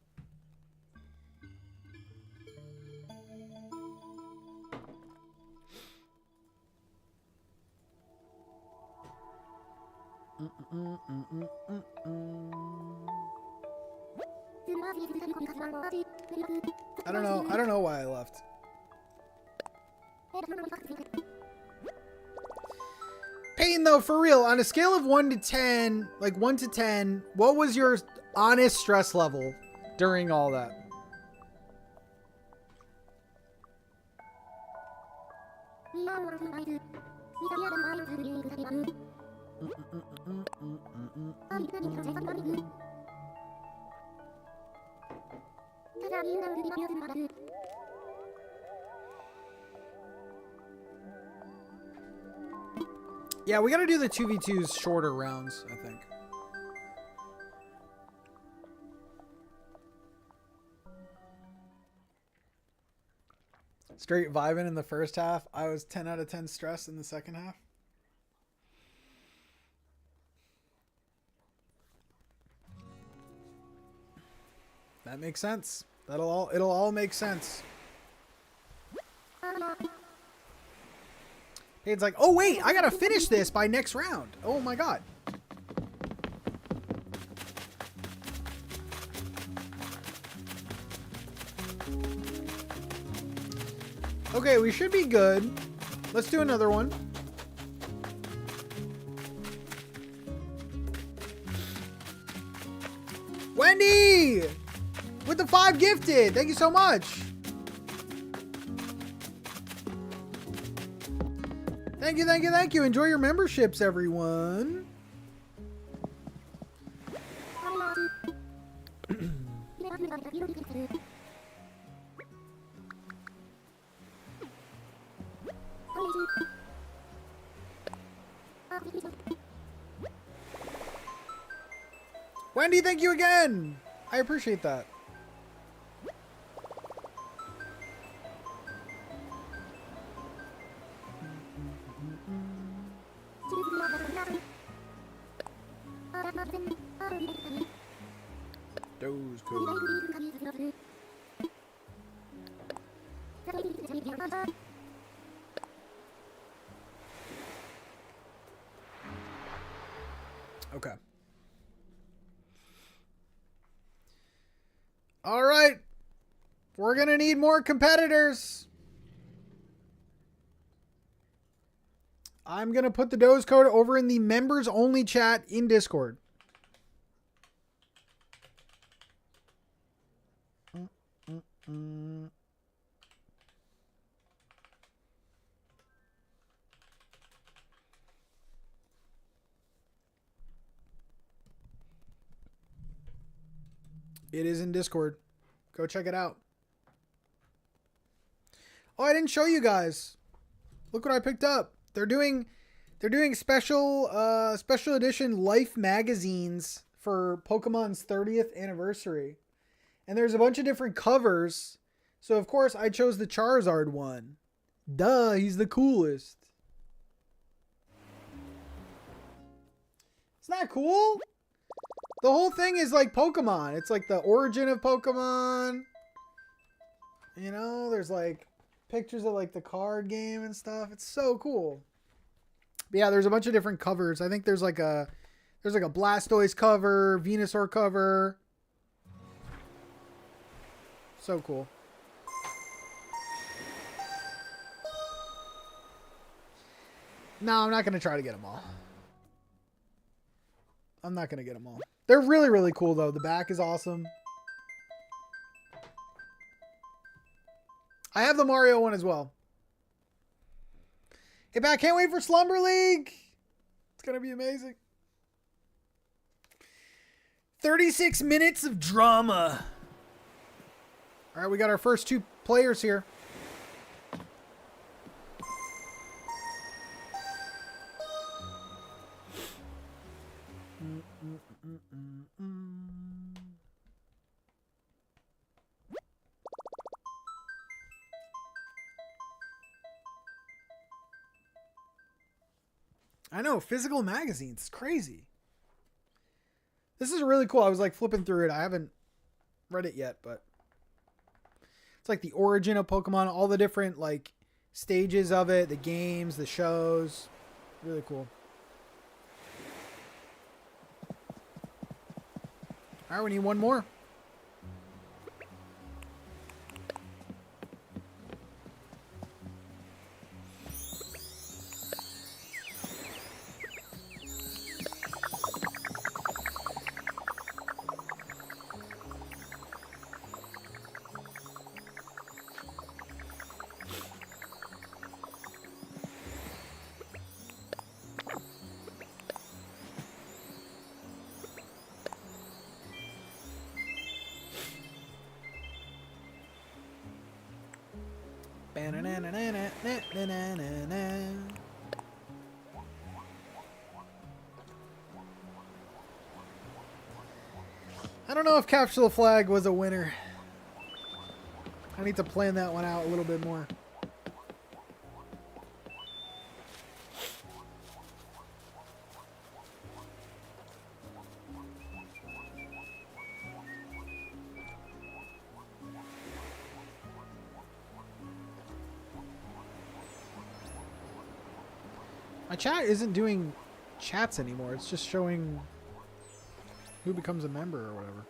I don't know why I left. Peyton, though, for real, on a scale of 1 to 10, like 1 to 10, what was your honest stress level during all that? Yeah, we gotta do the 2v2s shorter rounds, I think. Straight vibing in the first half. I was 10 out of 10 stressed in the second half. That makes sense. It'll all make sense. It's like, oh wait, I gotta finish this by next round. Oh my god. Okay, we should be good. Let's do another one. Wendy! With the 5 gifted. Thank you so much. Thank you, thank you, thank you. Enjoy your memberships, everyone. Wendy, thank you again. I appreciate that. Those cool. Okay. All right. We're going to need more competitors. I'm going to put the Doze code over in the members only chat in Discord. It is in Discord. Go check it out. Oh, I didn't show you guys. Look what I picked up. They're doing special edition Life magazines for Pokemon's 30th anniversary. And there's a bunch of different covers. So of course I chose the Charizard one. Duh, he's the coolest. Isn't that cool? The whole thing is like Pokemon. It's like the origin of Pokemon. You know, there's like pictures of like the card game and stuff. It's so cool. But yeah, there's a bunch of different covers. I think there's like a Blastoise cover, Venusaur cover. So cool. No, I'm not going to try to get them all. I'm not going to get them all. They're really, really cool, though. The back is awesome. I have the Mario one as well. Hey, Pat, can't wait for Slumber League. It's going to be amazing. 36 minutes of drama. All right, we got our first 2 players here. I know, physical magazines. It's crazy. This is really cool. I was like flipping through it. I haven't read it yet, but it's like the origin of Pokemon, all the different like stages of it, the games, the shows. Really cool. All right, we need one more. I don't know if Capture the Flag was a winner. I need to plan that one out a little bit more. My chat isn't doing chats anymore. It's just showing who becomes a member or whatever.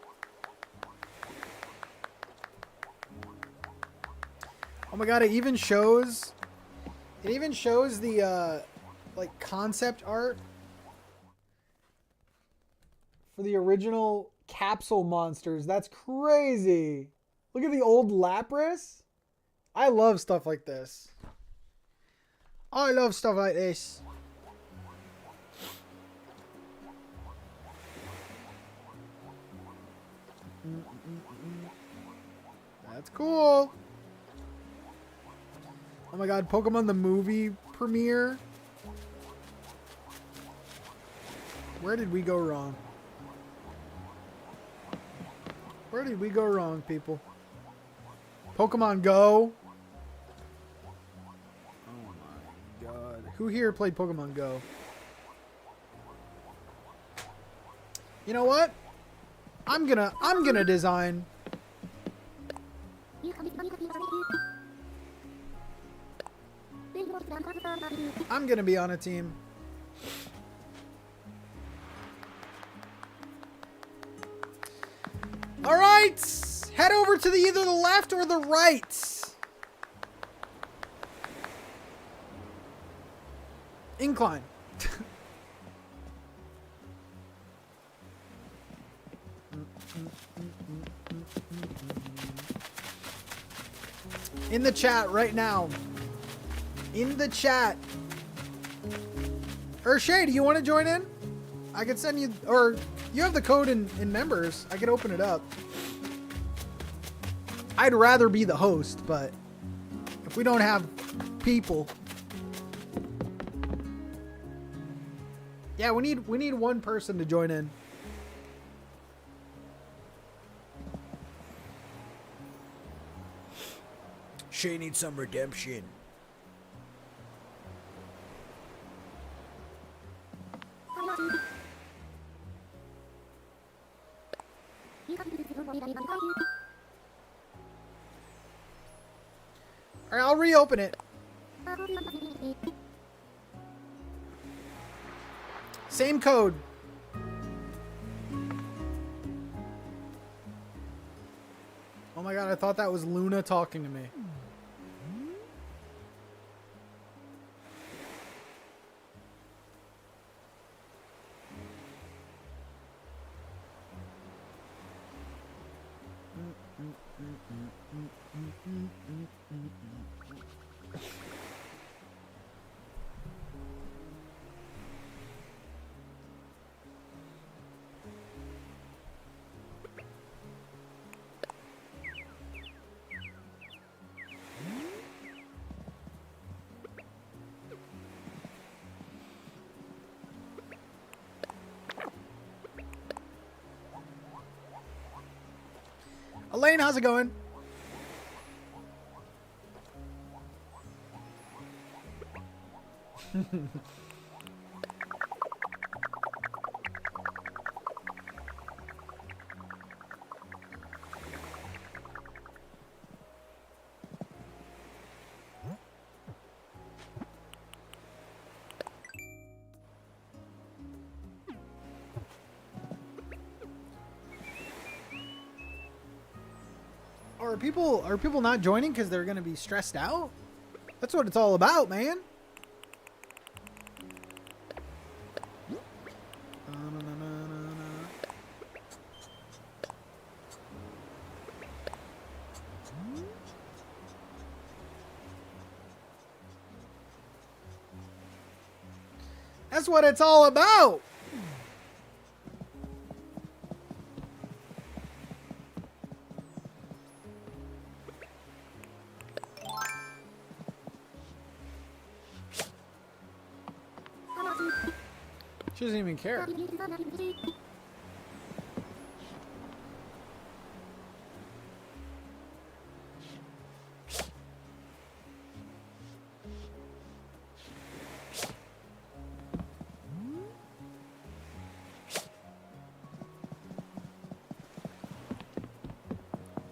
Oh my god, it even shows the like concept art for the original capsule monsters. That's crazy. Look at the old Lapras. I love stuff like this. I love stuff like this. That's cool. Oh my god, Pokemon the movie premiere. Where did we go wrong? Where did we go wrong, people? Pokemon Go. Oh my god. Who here played Pokemon Go? You know what? I'm gonna design. I'm gonna be on a team. All right, head over to either the left or the right. Incline. In the chat right now. In the chat. Or Shay, do you want to join in? I could send you, or you have the code in members. I could open it up. I'd rather be the host, but if we don't have people. Yeah, we need one person to join in. Shay needs some redemption. Alright, I'll reopen it. Same code. Oh my god, I thought that was Luna talking to me. Elaine, how's it going? Are people not joining because they're gonna be stressed out? That's what it's all about, man. That's what it's all about.
She doesn't even care.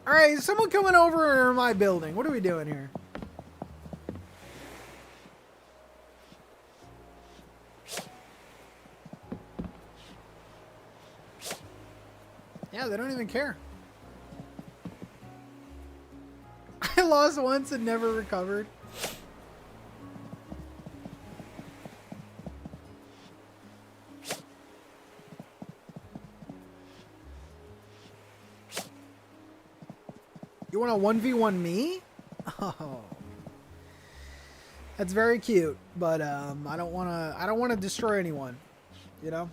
All right, is someone coming over my building? What are we doing here? Yeah, they don't even care. I lost once and never recovered. You want to 1v1 me? Oh. That's very cute, but I don't want to destroy anyone, you know?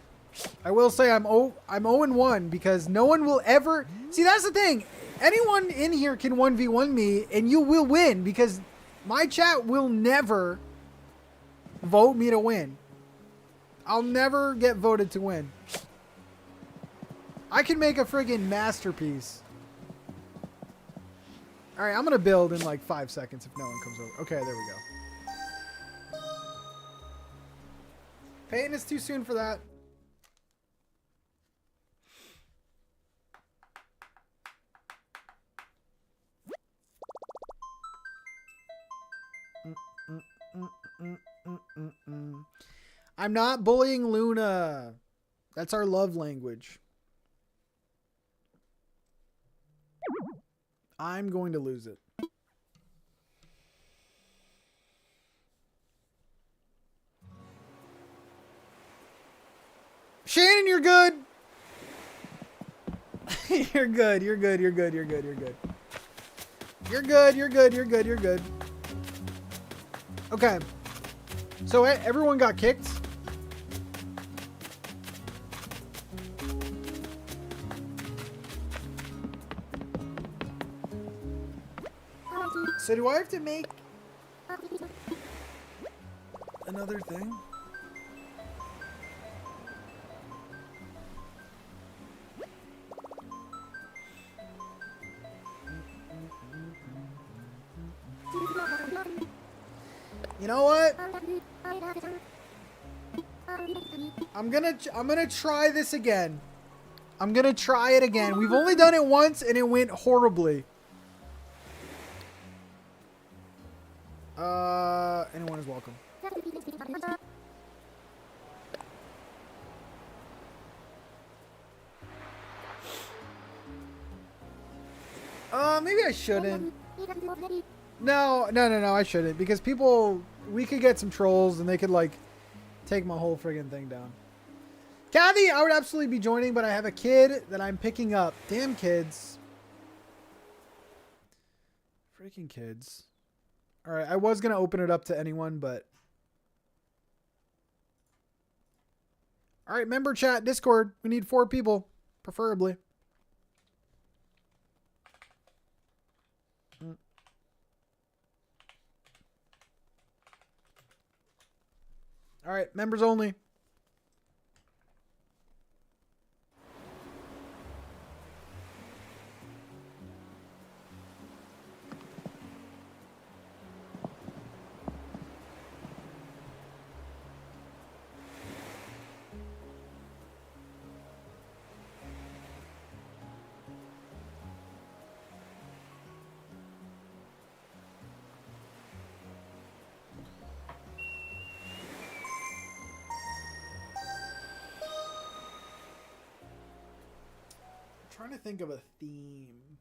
I will say I'm 0-1 because no one will ever... See, that's the thing. Anyone in here can 1v1 me and you will win because my chat will never vote me to win. I'll never get voted to win. I can make a friggin' masterpiece. All right, I'm going to build in like 5 seconds if no one comes over. Okay, there we go. Peyton, it's too soon for that. I'm not bullying Luna. That's our love language. I'm going to lose it. Shannon, you're good. You're good. You're good. You're good. You're good. You're good. You're good. You're good. You're good. You're good. Okay. So everyone got kicked. So do I have to make another thing? You know what? I'm gonna try this again. I'm gonna try it again. We've only done it once and it went horribly. Anyone is welcome. Maybe I shouldn't. No, I shouldn't because we could get some trolls and they could like take my whole friggin' thing down. Kathy, I would absolutely be joining, but I have a kid that I'm picking up. Damn kids. Freaking kids. All right, I was going to open it up to anyone, but... All right, member chat, Discord. We need 4 people, preferably. All right, members only. Trying to think of a theme.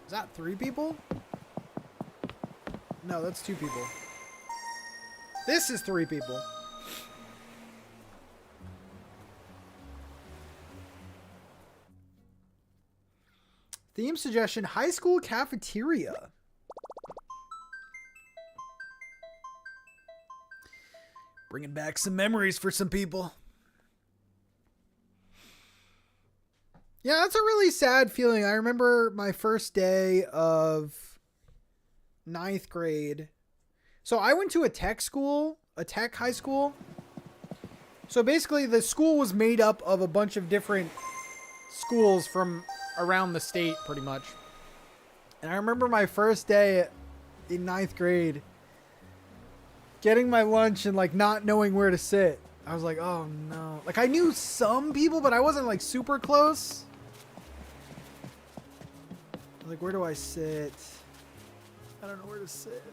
Is that 3 people? No, that's 2 people. This is 3 people. Theme suggestion, high school cafeteria. Bringing back some memories for some people. Yeah, that's a really sad feeling. I remember my first day of 9th grade. So I went to a tech school, a tech high school. So basically the school was made up of a bunch of different schools from around the state pretty much. And I remember my first day in 9th grade getting my lunch and like not knowing where to sit. I was like, oh no. Like I knew some people, but I wasn't like super close. Like, where do I sit? I don't know where to sit.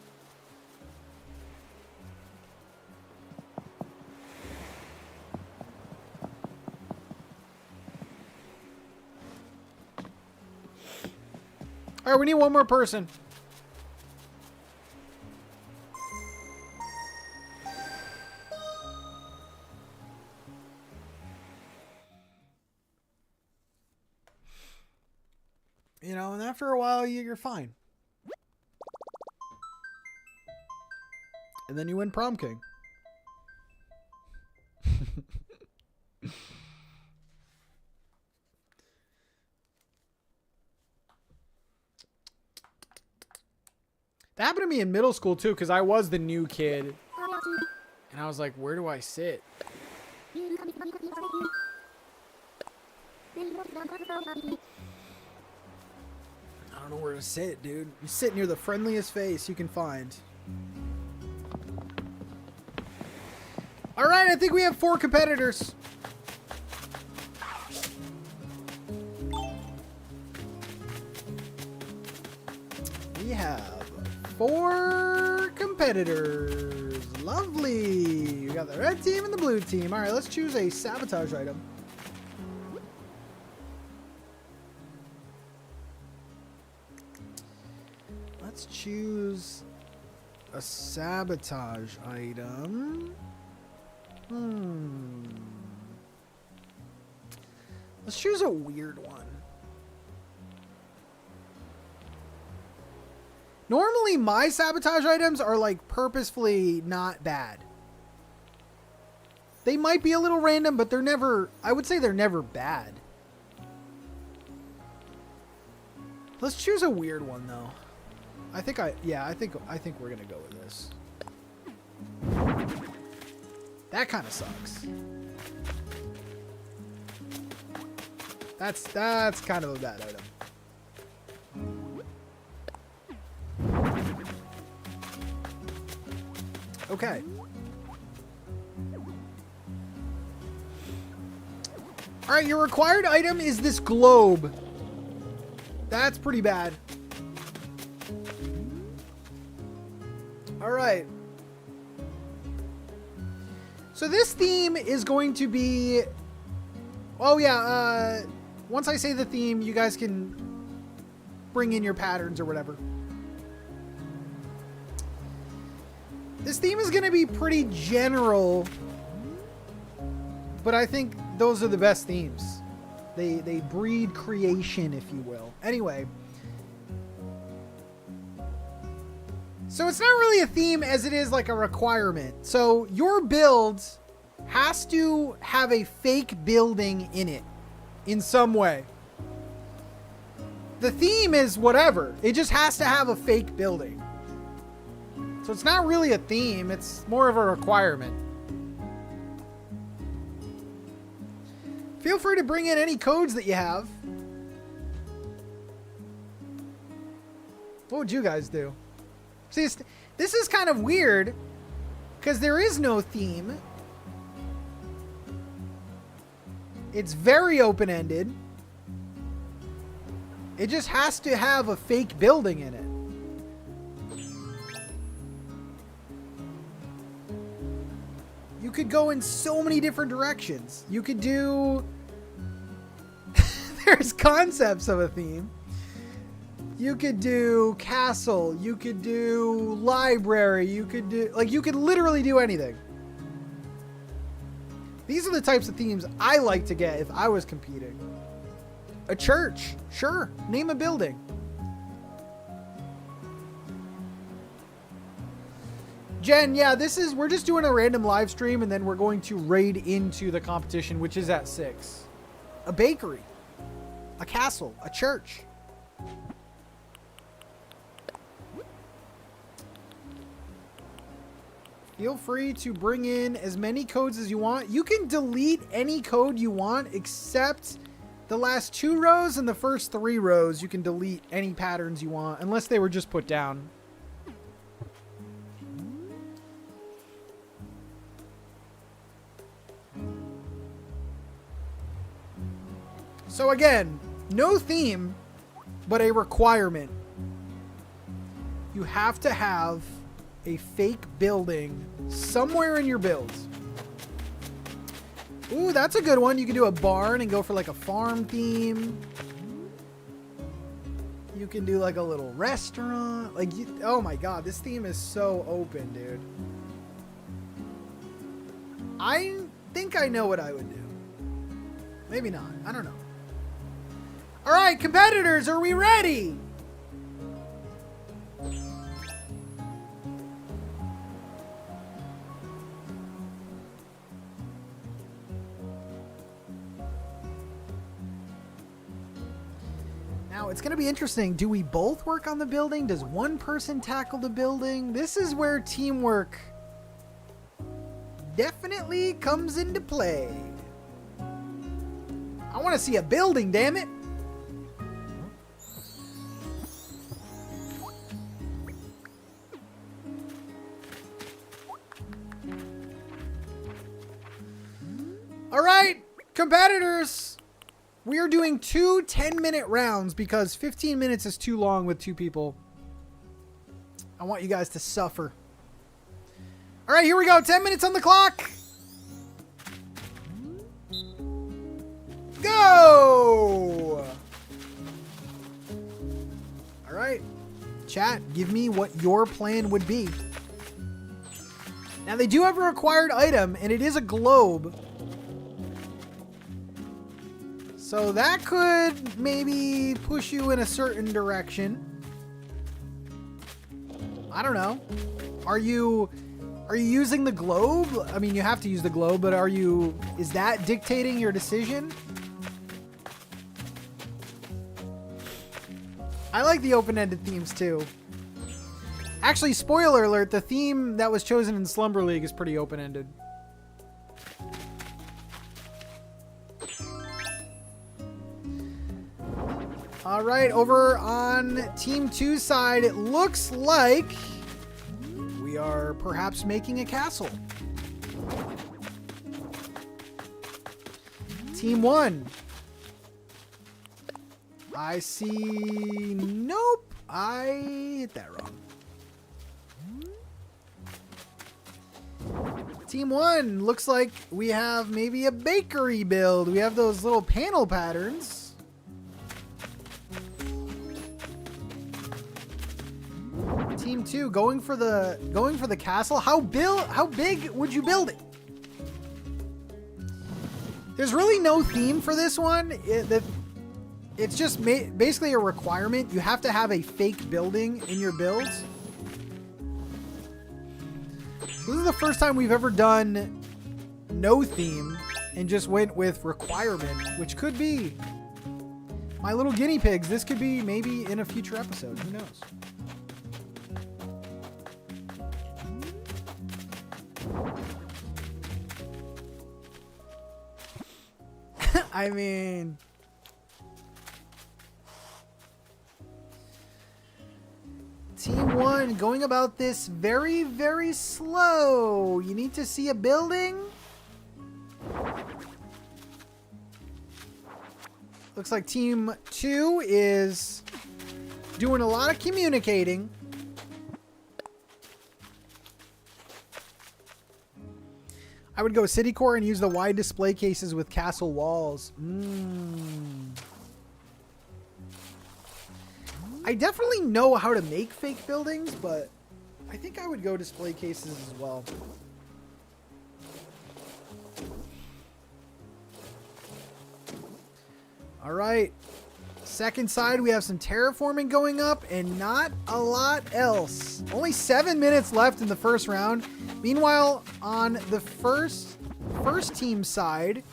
All right, we need one more person. You know, and after a while, you're fine. And then you win prom king. That happened to me in middle school, too, because I was the new kid. And I was like, where do I sit? I don't know where to sit, dude. You sit near the friendliest face you can find. All right, I think we have 4 competitors. We have 4 competitors. Lovely. We got the red team and the blue team. All right, let's choose a sabotage item. Let's choose a sabotage item. Let's choose a weird one. Normally, my sabotage items are like purposefully not bad. They might be a little random, but they're never, I would say they're never bad. Let's choose a weird one though. I think we're gonna go with this. That kind of sucks. That's kind of a bad item. Okay. All right, your required item is this globe. That's pretty bad. All right. So this theme is going to be... Oh, yeah. Once I say the theme, you guys can bring in your patterns or whatever. This theme is going to be pretty general, but I think those are the best themes. They breed creation, if you will. Anyway. So it's not really a theme as it is like a requirement. So your build has to have a fake building in it in some way. The theme is whatever. It just has to have a fake building. So it's not really a theme. It's more of a requirement. Feel free to bring in any codes that you have. What would you guys do? See, this is kind of weird because there is no theme. It's very open-ended. It just has to have a fake building in it. You could go in so many different directions. You could do... There's concepts of a theme. You could do castle. You could do library. You could do, like, you could literally do anything. These are the types of themes I like to get if I was competing. A church. Sure. Name a building. Jen, yeah, we're just doing a random live stream and then we're going to raid into the competition, which is at 6. A bakery. A castle. A church. Feel free to bring in as many codes as you want. You can delete any code you want except the last 2 rows and the first 3 rows. You can delete any patterns you want unless they were just put down. So again, no theme, but a requirement. You have to have a fake building somewhere in your builds. Ooh, that's a good one. You can do a barn and go for like a farm theme. You can do like a little restaurant. Like, oh my god, this theme is so open, dude. I think I know what I would do. Maybe not. I don't know. All right, competitors, are we ready? Now, it's going to be interesting. Do we both work on the building? Does one person tackle the building? This is where teamwork definitely comes into play. I want to see a building, damn it. All right, competitors, we are doing 2 10-minute rounds because 15 minutes is too long with 2 people. I want you guys to suffer. All right, here we go. 10 minutes on the clock. Go! All right, chat, give me what your plan would be. Now, they do have a required item, and it is a globe. So that could maybe push you in a certain direction. I don't know. Are you using the globe? I mean, you have to use the globe, but is that dictating your decision? I like the open-ended themes too. Actually, spoiler alert, the theme that was chosen in Slumber League is pretty open-ended. All right, over on Team 2's side, it looks like we are perhaps making a castle. Team 1. I see... Nope, I hit that wrong. Team 1, looks like we have maybe a bakery build. We have those little panel patterns. Team 2 going for the castle. How big would you build it? There's really no theme for this one. It's just basically a requirement. You have to have a fake building in your builds. This is the first time we've ever done no theme and just went with requirement, which could be my little guinea pigs. This could be maybe in a future episode. Who knows? I mean, Team 1 going about this very, very slow. You need to see a building. Looks like Team 2 is doing a lot of communicating. I would go city core and use the wide display cases with castle walls. I definitely know how to make fake buildings, but I think I would go display cases as well. All right. Second side, we have some terraforming going up and not a lot else. Only 7 minutes left in the first round. Meanwhile, on the first team side,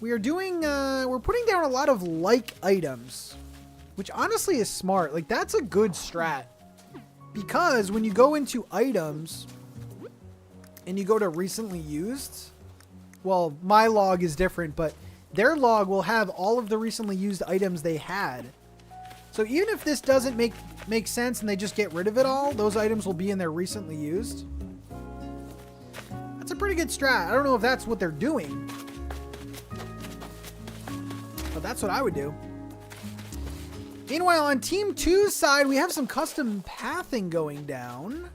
we are doing, we're putting down a lot of like items, which honestly is smart. Like, that's a good strat, because when you go into items and you go to recently used, well, my log is different, but their log will have all of the recently used items they had. So even if this doesn't make sense and they just get rid of it all, those items will be in their recently used. That's a pretty good strat. I don't know if that's what they're doing, but that's what I would do. Meanwhile, on Team 2's side, we have some custom pathing going down.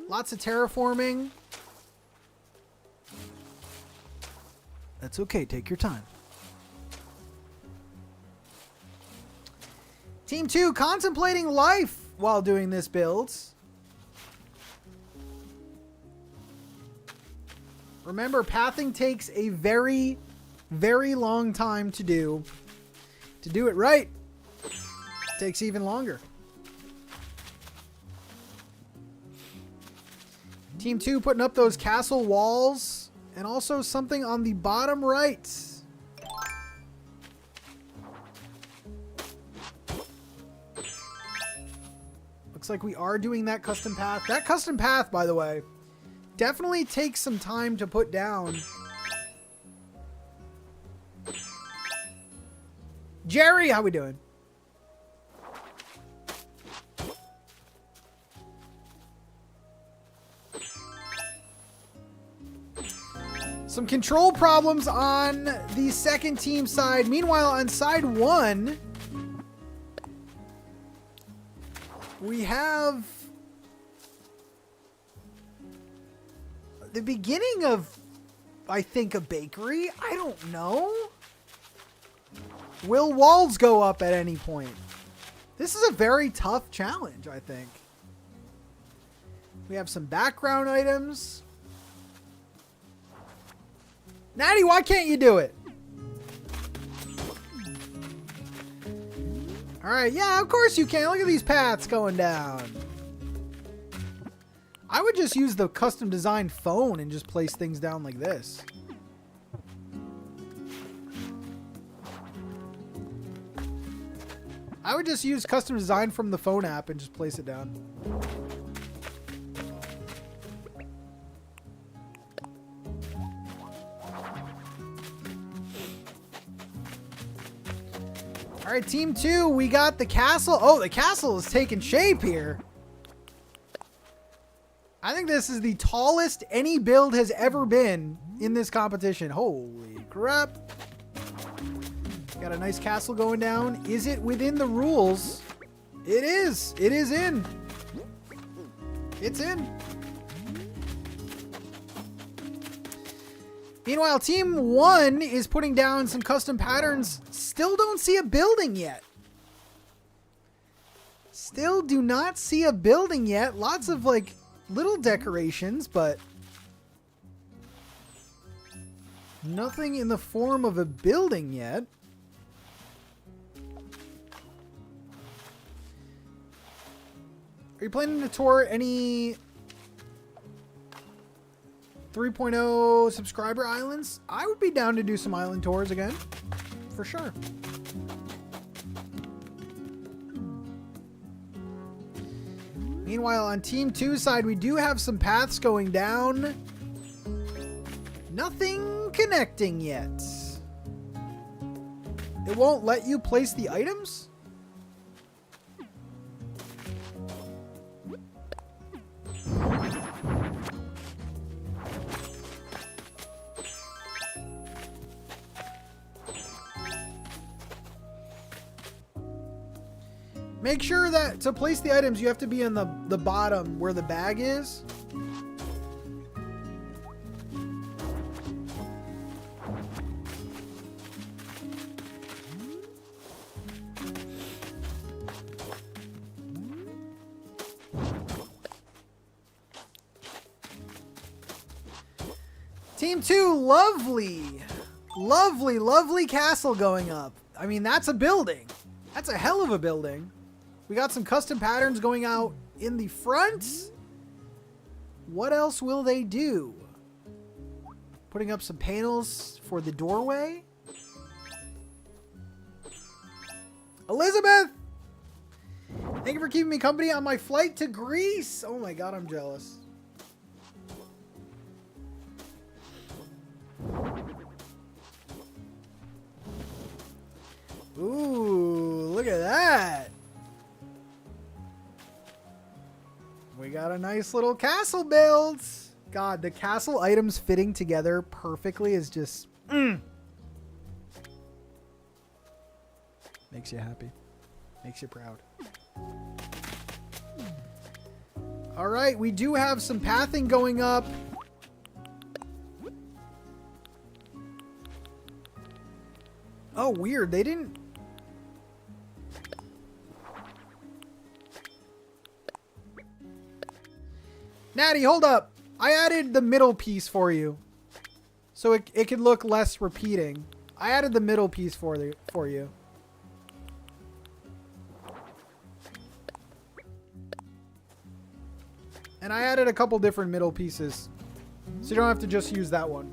Lots of terraforming. That's okay. Take your time. Team 2 contemplating life while doing this build. Remember, pathing takes a very, very long time to do. To do it right, it takes even longer. Team 2 putting up those castle walls. And also something on the bottom right. Looks like we are doing that custom path. That custom path, by the way, definitely takes some time to put down. Jerry, how we doing? Some control problems on the second team side. Meanwhile, on side 1, we have the beginning of, I think, a bakery. I don't know. Will walls go up at any point? This is a very tough challenge, I think. We have some background items. Natty, why can't you do it? Alright, yeah, of course you can. Look at these paths going down. I would just use the custom designed phone and just place things down like this. I would just use custom design from the phone app and just place it down. All right, Team 2, we got the castle. Oh, the castle is taking shape here. I think this is the tallest any build has ever been in this competition. Holy crap. Got a nice castle going down. Is it within the rules? It is. It is in. It's in. Meanwhile, Team 1 is putting down some custom patterns. Still don't see a building yet. Still do not see a building yet. Lots of, like, little decorations, but nothing in the form of a building yet. Are you planning to tour any 3.0 subscriber islands? I would be down to do some island tours again, for sure. Meanwhile, on Team 2's side, we do have some paths going down. Nothing connecting yet. It won't let you place the items? Make sure that to place the items, you have to be in the bottom where the bag is. Team 2, lovely. Lovely, lovely castle going up. I mean, that's a building. That's a hell of a building. We got some custom patterns going out in the front. What else will they do? Putting up some panels for the doorway. Elizabeth! Thank you for keeping me company on my flight to Greece. Oh my god, I'm jealous. Ooh, look at that. We got a nice little castle build. God, the castle items fitting together perfectly is just... Makes you happy. Makes you proud. All right, we do have some pathing going up. Oh, weird. They didn't... Natty, hold up. I added the middle piece for you. So it could look less repeating. I added the middle piece for you. And I added a couple different middle pieces. So you don't have to just use that one.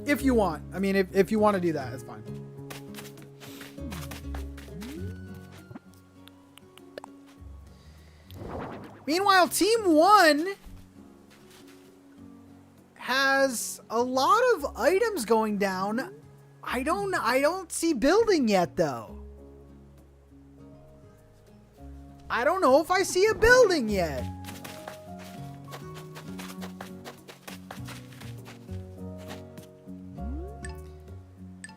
If you want. I mean, if you want to do that, it's fine. Meanwhile, Team 1 has a lot of items going down. I don't see building yet, though. I don't know if I see a building yet.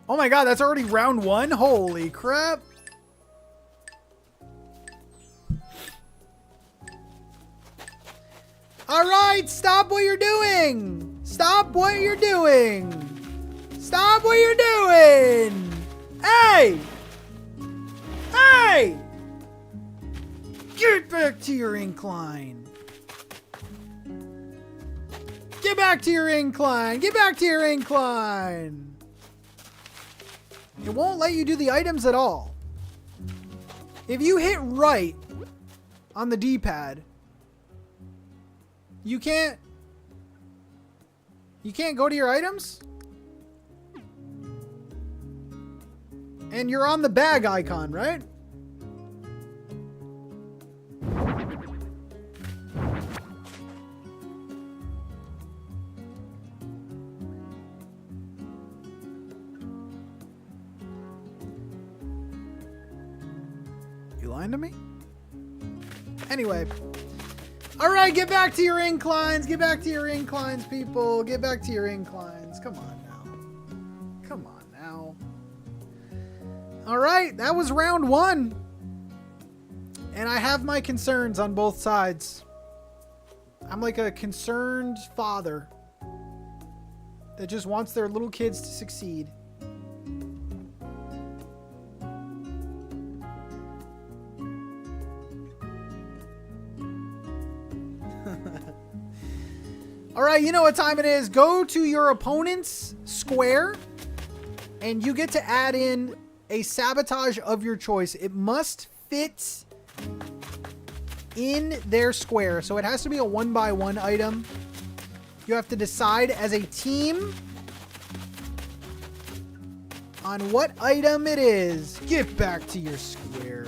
Oh my god, that's already round 1? Holy crap. Alright, stop what you're doing! Stop what you're doing! Stop what you're doing! Hey! Hey! Get back to your incline! Get back to your incline! Get back to your incline! It won't let you do the items at all. If you hit right on the D-pad, you can't go to your items? And you're on the bag icon, right? You lying to me? Anyway. Alright, get back to your inclines. Get back to your inclines, people. Get back to your inclines. Come on now. Come on now. Alright, that was round 1. And I have my concerns on both sides. I'm like a concerned father that just wants their little kids to succeed. Alright, you know what time it is. Go to your opponent's square and you get to add in a sabotage of your choice. It must fit in their square. So it has to be a 1x1 item. You have to decide as a team on what item it is. Get back to your square.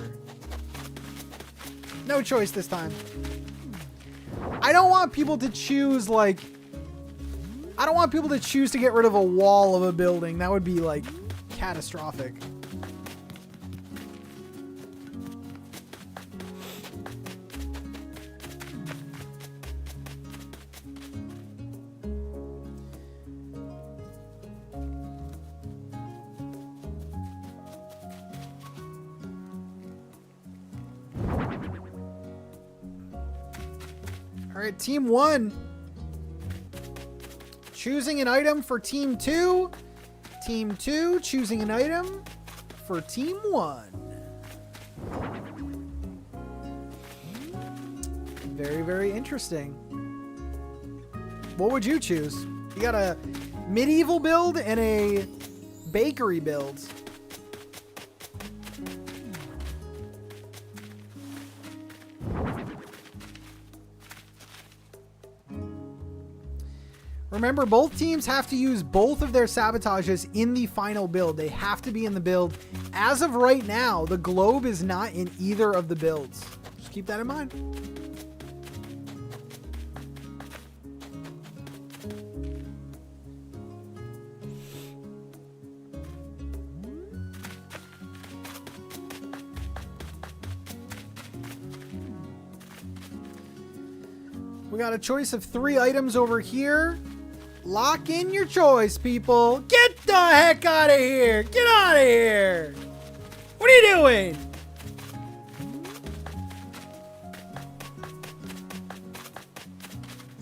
No choice this time. I don't want people to choose, like... I don't want people to choose to get rid of a wall of a building. That would be, like, catastrophic. Alright, Team 1. Choosing an item for Team 2. Team 2 choosing an item for Team 1. Very, very interesting. What would you choose? You got a medieval build and a bakery build. Remember, both teams have to use both of their sabotages in the final build. They have to be in the build. As of right now, the globe is not in either of the builds. Just keep that in mind. We got a choice of 3 items over here. Lock in your choice, people. Get the heck out of here. Get out of here. What are you doing?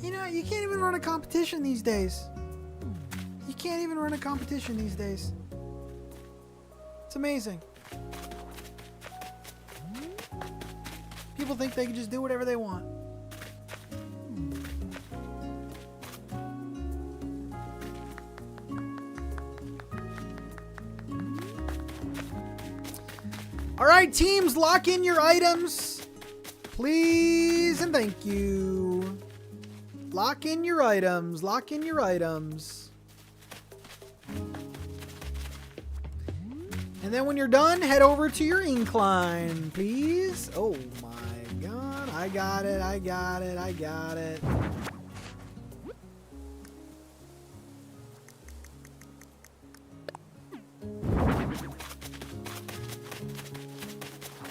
You know, you can't even run a competition these days. You can't even run a competition these days. It's amazing. People think they can just do whatever they want. All right, teams, lock in your items. Please and thank you. Lock in your items. Lock in your items. And then when you're done, head over to your incline, please. Oh my God. I got it. I got it. I got it.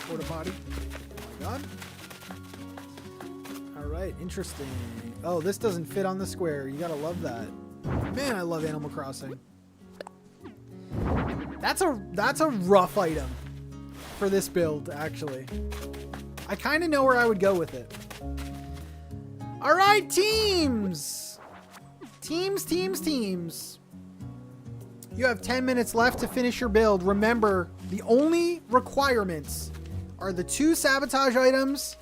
Porta potty. Oh my God. All right, interesting. Oh, this doesn't fit on the square. You gotta love that. Man, I love Animal Crossing. That's a rough item for this build, actually. I kind of know where I would go with it. All right, teams. Teams. You have 10 minutes left to finish your build. Remember, the only requirements are the 2 sabotage items,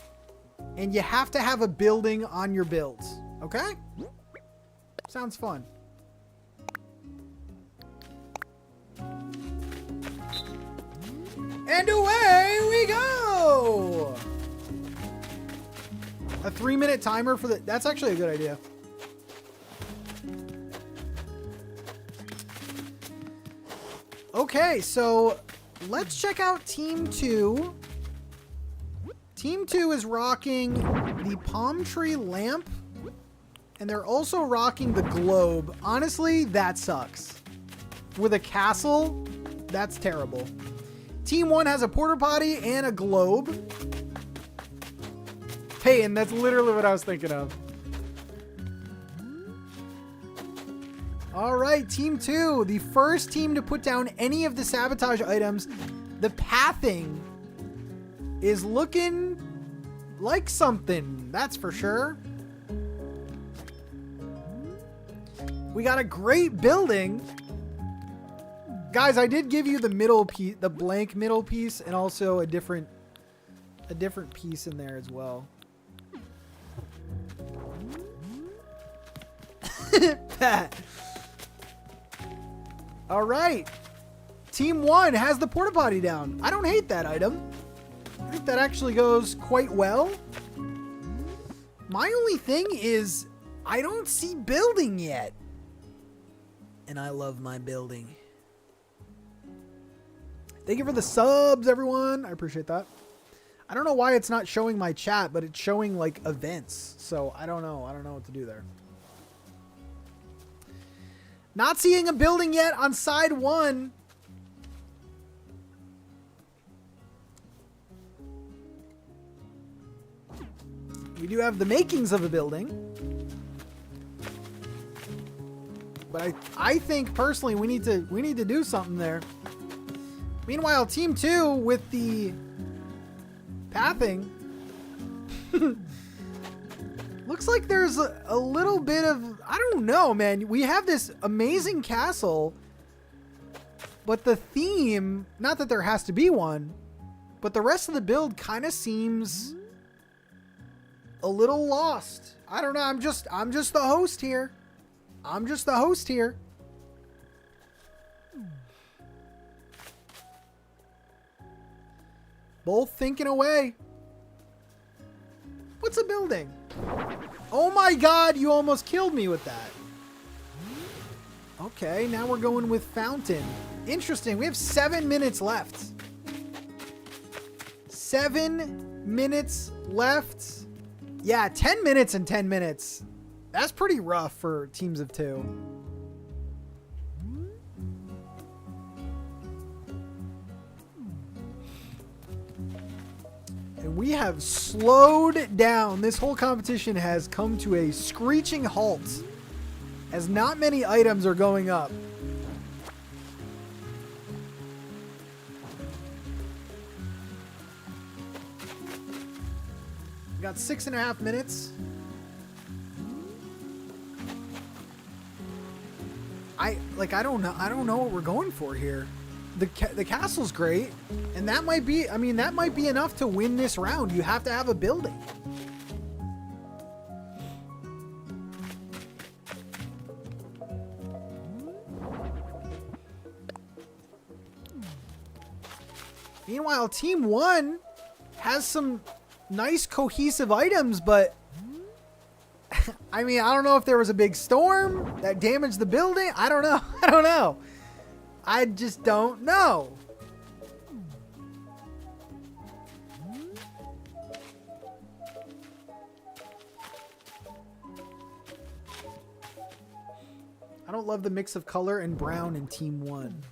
and you have to have a building on your build. Okay? Sounds fun. And away we go! A 3-minute timer for the... That's actually a good idea. Okay, so let's check out Team 2. Team 2 is rocking the palm tree lamp, and they're also rocking the globe. Honestly, that sucks. With a castle, that's terrible. Team 1 has a porta potty and a globe. Hey, and that's literally what I was thinking of. All right, Team 2, the first team to put down any of the sabotage items. The pathing is looking like something, that's for sure. We got a great building. Guys, I did give you the middle piece, the blank middle piece, and also a different piece in there as well. Pat. All right. Team 1 has the porta potty down. I don't hate that item. I think that actually goes quite well. My only thing is I don't see building yet. And I love my building. Thank you for the subs, everyone. I appreciate that. I don't know why it's not showing my chat, but it's showing like events. So I don't know. I don't know what to do there. Not seeing a building yet on side 1. We do have the makings of a building. But I think personally we need to do something there. Meanwhile, Team 2 with the pathing looks like there's a little bit of, I don't know, man. We have this amazing castle, but the theme, not that there has to be one, but the rest of the build kind of seems a little lost. I don't know. I'm just the host here. I'm just the host here. Both thinking away. What's a building? Oh my god, you almost killed me with that. Okay, now we're going with fountain. Interesting. We have 7 minutes left. 7 minutes left. Yeah, 10 minutes and 10 minutes. That's pretty rough for teams of 2. And we have slowed down. This whole competition has come to a screeching halt, as not many items are going up. We got 6.5 minutes. I don't know what we're going for here. The castle's great, and that might be, I mean, that might be enough to win this round. You have to have a building. Meanwhile, Team 1 has some nice cohesive items, but I mean, I don't know if there was a big storm that damaged the building. I don't know. I don't know. I just don't know. I don't love the mix of color and brown in Team 1.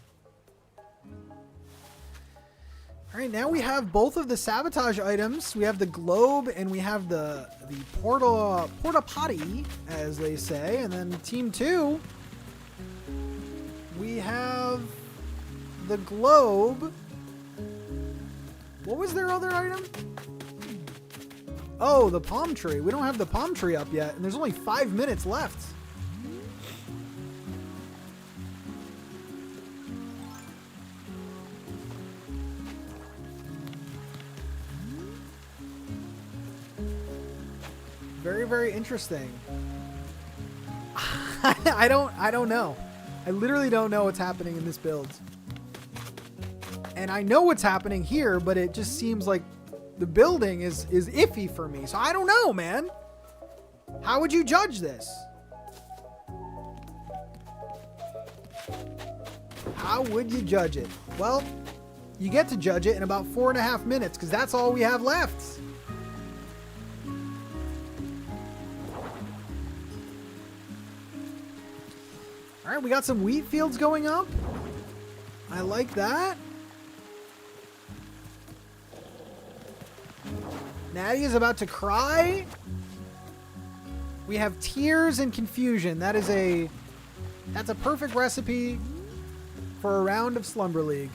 All right, now we have both of the sabotage items. We have the globe and we have the porta potty, as they say. And then Team 2, we have the globe. What was their other item? Oh, the palm tree. We don't have the palm tree up yet, and there's only 5 minutes left. Very, very interesting. I don't know. I literally don't know what's happening in this build. And I know what's happening here, but it just seems like the building is iffy for me. So I don't know, man. How would you judge this? How would you judge it? Well, you get to judge it in about 4.5 minutes, because that's all we have left. All right, we got some wheat fields going up. I like that. Natty is about to cry. We have tears and confusion. That's a perfect recipe for a round of Slumber League.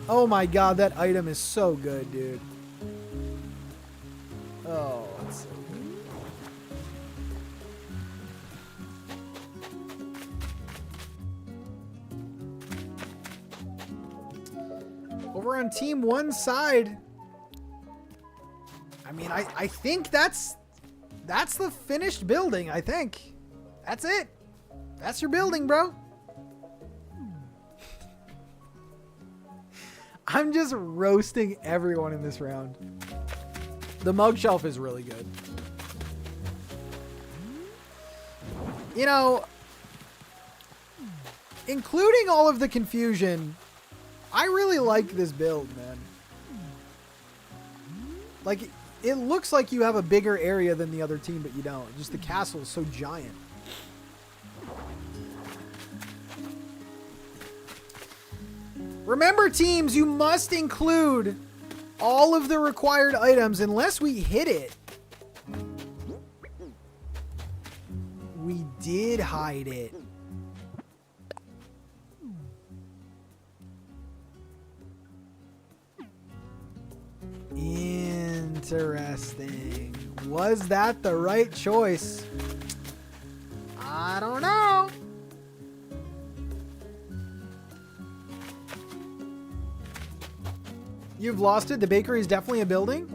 Oh my god, that item is so good, dude. Oh, that's so good. Over on Team 1's side, I mean, I think that's the finished building, I think. That's it. That's your building, bro. I'm just roasting everyone in this round. The mug shelf is really good. You know, including all of the confusion, I really like this build, man. Like, it looks like you have a bigger area than the other team, but you don't. Just the castle is so giant. Remember, teams, you must include all of the required items unless we hit it. We did hide it. Interesting. Was that the right choice? I don't know. You've lost it. The bakery is definitely a building.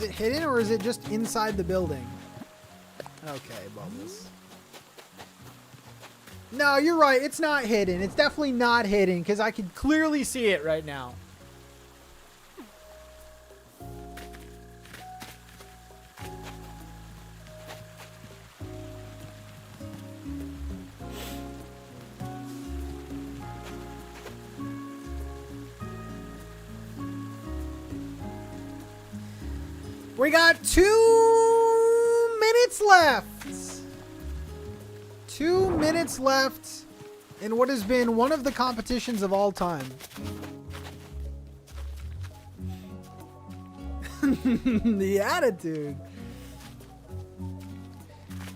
Is it hidden or is it just inside the building? Okay, Bubbles. No, you're right. It's not hidden. It's definitely not hidden because I can clearly see it right now. We got 2 minutes left. 2 minutes left in what has been one of the competitions of all time. The attitude.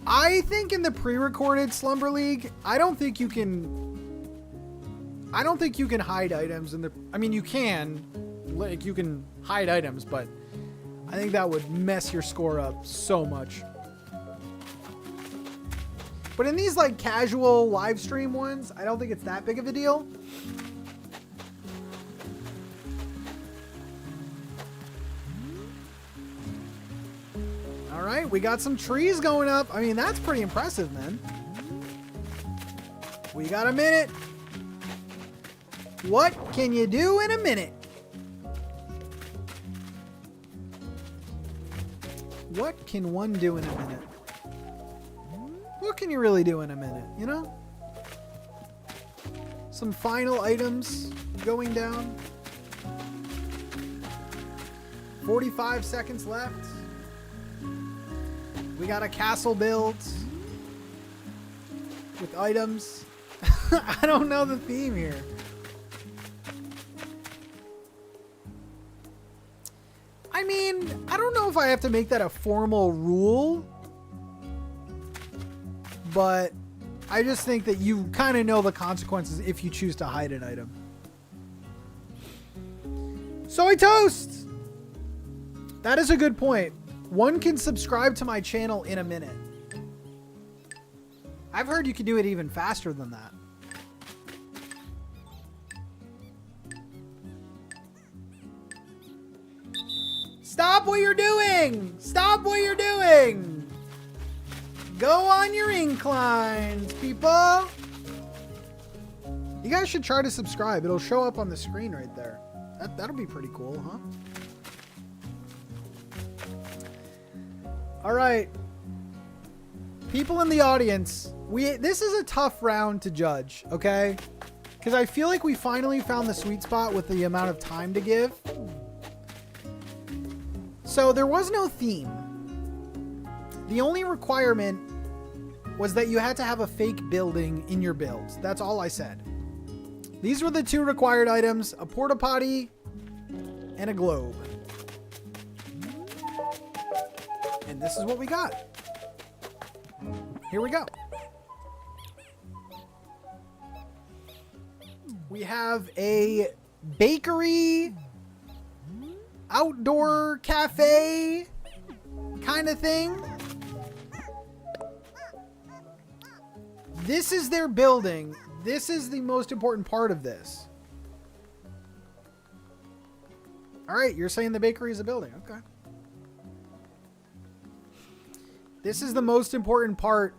I think in the pre-recorded Slumber League, I don't think you can hide items in the, I mean, you can, like, you can hide items, but I think that would mess your score up so much. But in these like casual live stream ones, I don't think it's that big of a deal. All right, we got some trees going up. I mean, that's pretty impressive, man. We got a minute. What can you do in a minute? What can one do in a minute? What can you really do in a minute, you know? Some final items going down. 45 seconds left. We got a castle built with items. I don't know the theme here. I mean, I don't know if I have to make that a formal rule, but I just think that you kind of know the consequences if you choose to hide an item. Soy toast! That is a good point. One can subscribe to my channel in a minute. I've heard you can do it even faster than that. Stop what you're doing! Stop what you're doing! Go on your inclines, people! You guys should try to subscribe. It'll show up on the screen right there. That'll be pretty cool, huh? Alright. People in the audience, this is a tough round to judge, okay? Because I feel like we finally found the sweet spot with the amount of time to give. So there was no theme. The only requirement was that you had to have a fake building in your builds. That's all I said. These were the two required items, a porta potty and a globe. And this is what we got. Here we go. We have a bakery, outdoor cafe kind of thing. This is their building. This is the most important part of this. All right, you're saying the bakery is a building. Okay. This is the most important part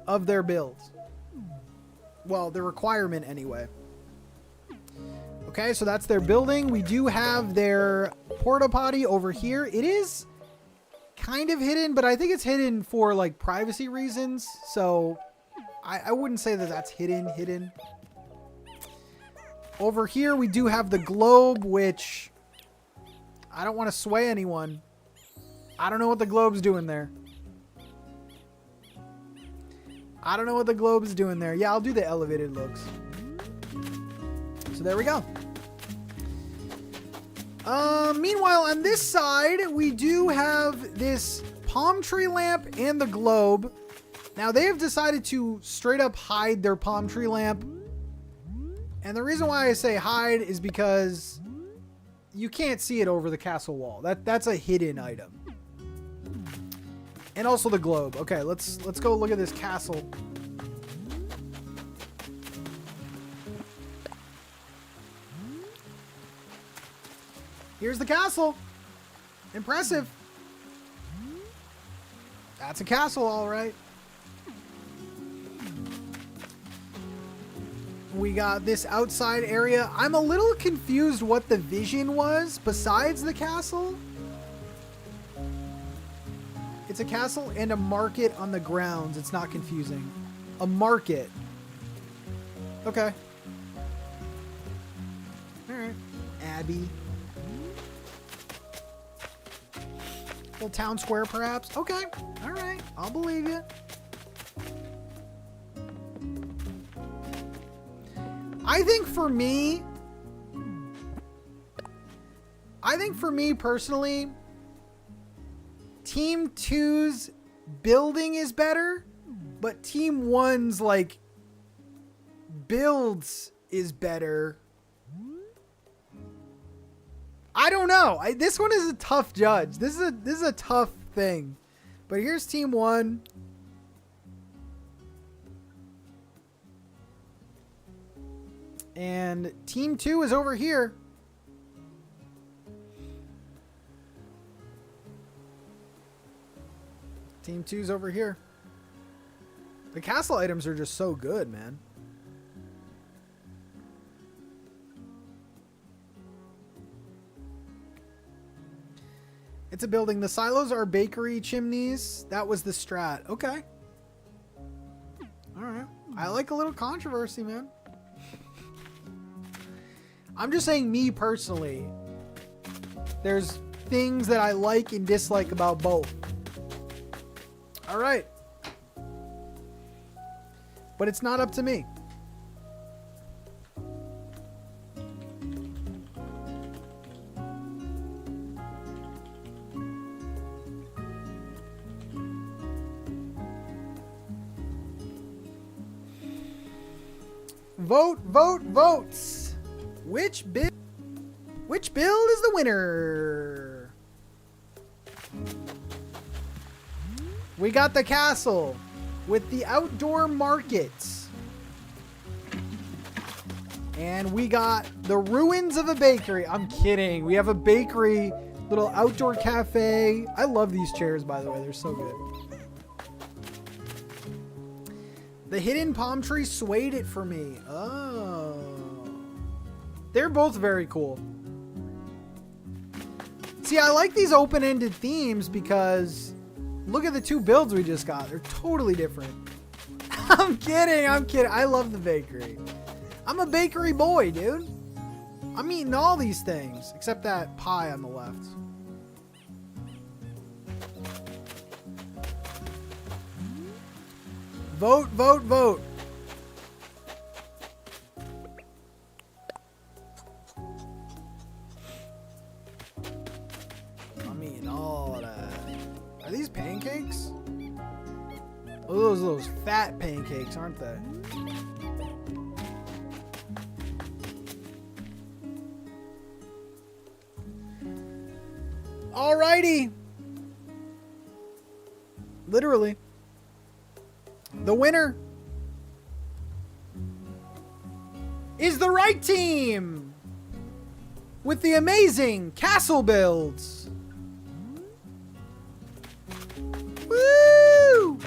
of their build. Well, the requirement anyway. Okay, so that's their building. We do have their porta potty over here. It is kind of hidden, but I think it's hidden for like privacy reasons. So I wouldn't say that that's hidden. Over here, we do have the globe, which I don't want to sway anyone. I don't know what the globe's doing there. I don't know what the globe's doing there. Yeah, I'll do the elevated looks. So there we go. Meanwhile, on this side, we do have this palm tree lamp and the globe. Now, they have decided to straight up hide their palm tree lamp. And the reason why I say hide is because you can't see it over the castle wall. That's a hidden item. And also the globe. Okay, let's go look at this castle. Here's the castle. Impressive. That's a castle, all right. We got this outside area. I'm a little confused what the vision was besides the castle. It's a castle and a market on the grounds. It's not confusing. A market. Okay. All right. Abbey. Little town square, perhaps. Okay. All right. I'll believe you. I think for me personally, Team 2's building is better, but Team 1's like builds is better. I don't know. This one is a tough judge. This is a tough thing. But here's Team 1. And Team 2 is over here. Team 2's over here. The castle items are just so good, man. It's a building. The silos are bakery chimneys. That was the strat. Okay. All right. I like a little controversy, man. I'm just saying, me personally, there's things that I like and dislike about both. All right. But it's not up to me. Vote, vote, votes. Which build is the winner? We got the castle with the outdoor markets. And we got the ruins of a bakery. I'm kidding. We have a bakery, little outdoor cafe. I love these chairs, by the way. They're so good. The hidden palm tree swayed it for me. Oh. They're both very cool. See, I like these open-ended themes because look at the two builds we just got. They're totally different. I'm kidding. I'm kidding. I love the bakery. I'm a bakery boy, dude. I'm eating all these things except that pie on the left. Vote, vote, vote. I'm eating all that. Are these pancakes? Oh, those fat pancakes, aren't they? Alrighty. Literally. The winner is the right team with the amazing castle builds. Woo!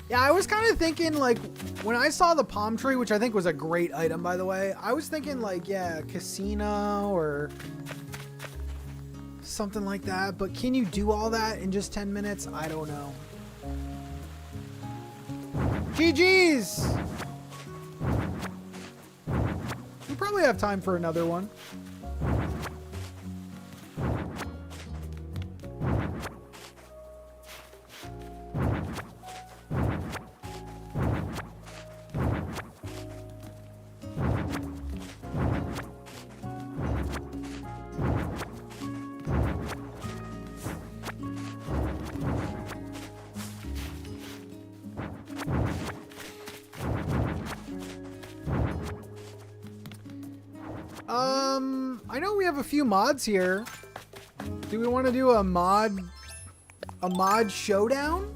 Yeah, I was kind of thinking, like, when I saw the palm tree, which I think was a great item, by the way, I was thinking, like, yeah, casino or something like that. But can you do all that in just 10 minutes? I don't know. GG's! We probably have time for another one. I know we have a few mods here. Do we want to do a mod showdown?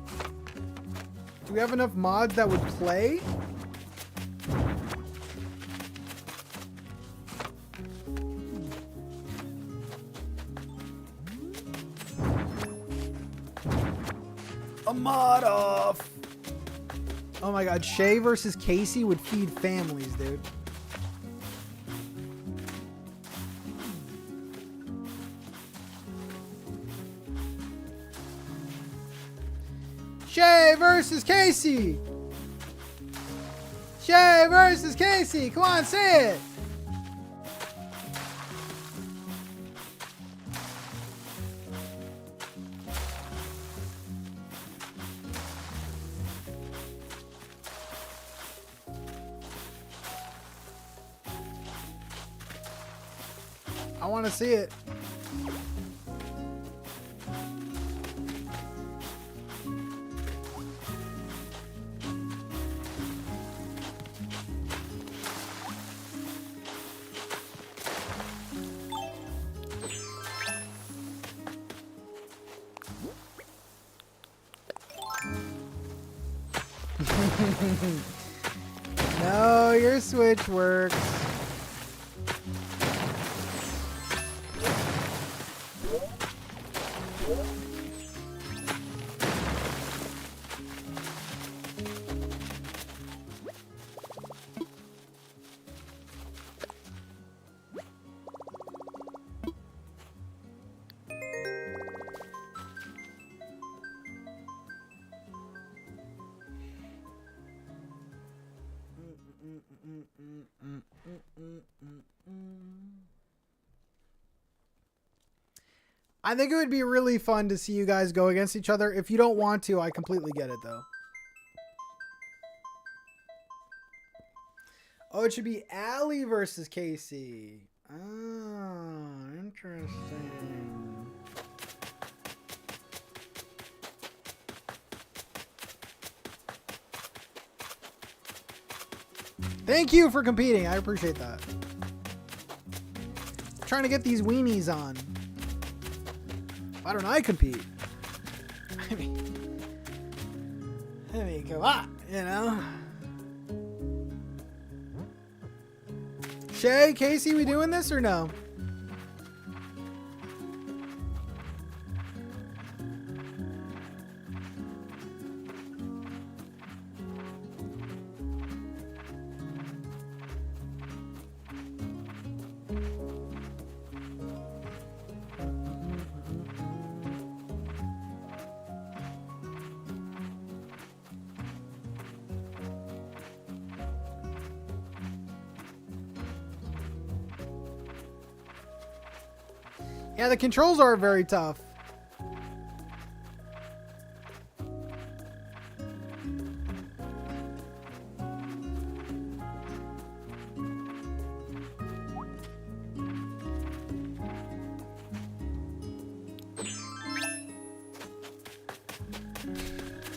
Do we have enough mods that would play? A mod off. Oh my god, Shay versus Casey would feed families, dude. Shay versus Casey. Shay versus Casey. Come on, say it. I want to see it. No, your Switch works. I think it would be really fun to see you guys go against each other. If you don't want to, I completely get it, though. Oh, it should be Allie versus Casey. Oh, interesting. Thank you for competing. I appreciate that. I'm trying to get these weenies on. Why don't I compete? I mean, come on, you know? Shay, Casey, we doing this or no? Yeah, the controls are very tough.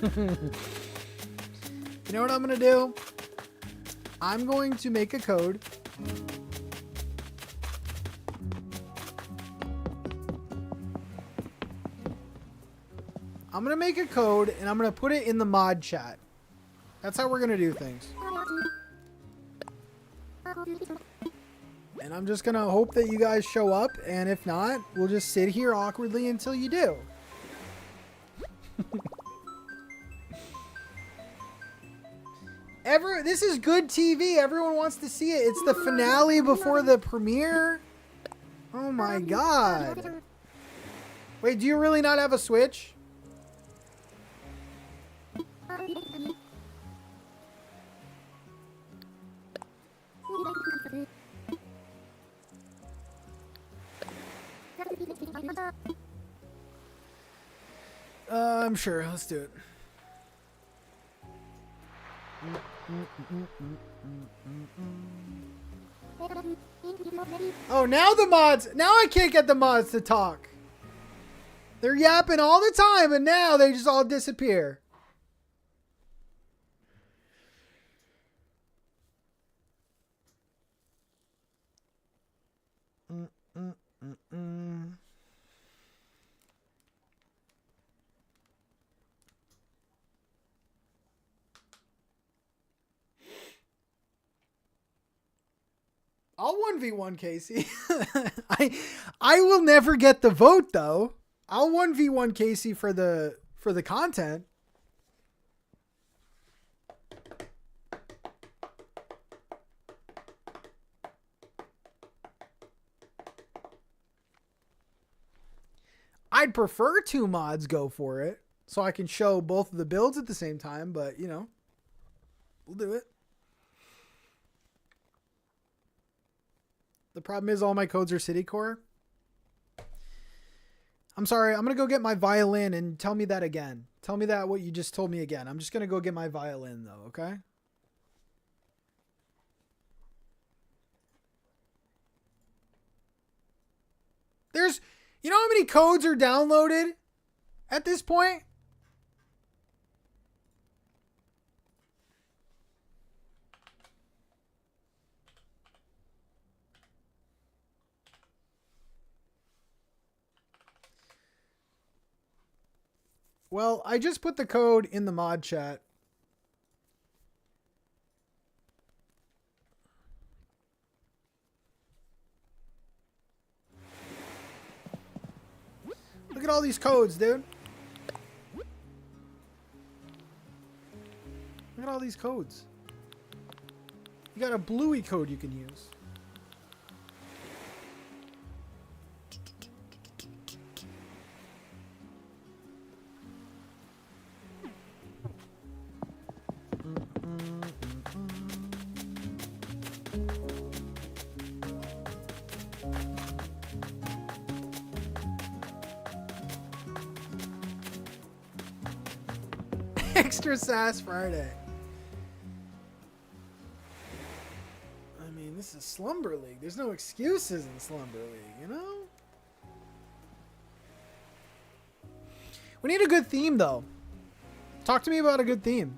You know what I'm going to do? I'm going to make a code. I'm going to make a code and I'm going to put it in the mod chat. That's how we're going to do things. And I'm just going to hope that you guys show up. And if not, we'll just sit here awkwardly until you do. This is good TV. Everyone wants to see it. It's the finale before the premiere. Oh my god. Wait, do you really not have a Switch? I'm sure. Let's do it. Oh, now the mods. Now I can't get the mods to talk. They're yapping all the time, and now they just all disappear. I'll 1v1 Casey. I will never get the vote though. I'll 1v1 Casey for the content. I'd prefer 2 mods go for it so I can show both of the builds at the same time, but you know, we'll do it. The problem is all my codes are city core. I'm sorry. I'm going to go get my violin and tell me that again. Tell me that what you just told me again. I'm just going to go get my violin though. Okay. There's, you know how many codes are downloaded at this point? Well, I just put the code in the mod chat. Look at all these codes, dude. Look at all these codes. You got a bluey code you can use. Extra Sass Friday. I mean, this is Slumber League. There's no excuses in Slumber League, you know? We need a good theme, though. Talk to me about a good theme.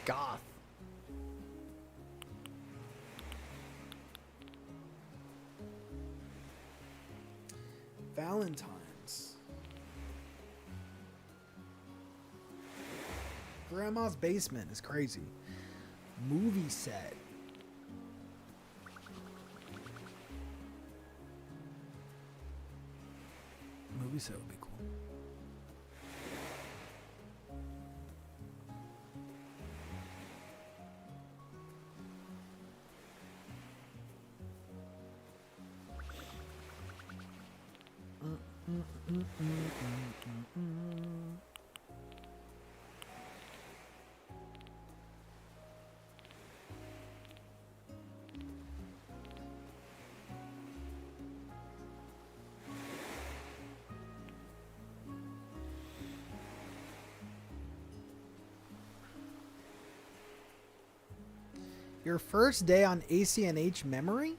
Goth. Valentine's. Grandma's basement is crazy. Movie set. Movie set would be cool. Your first day on ACNH memory?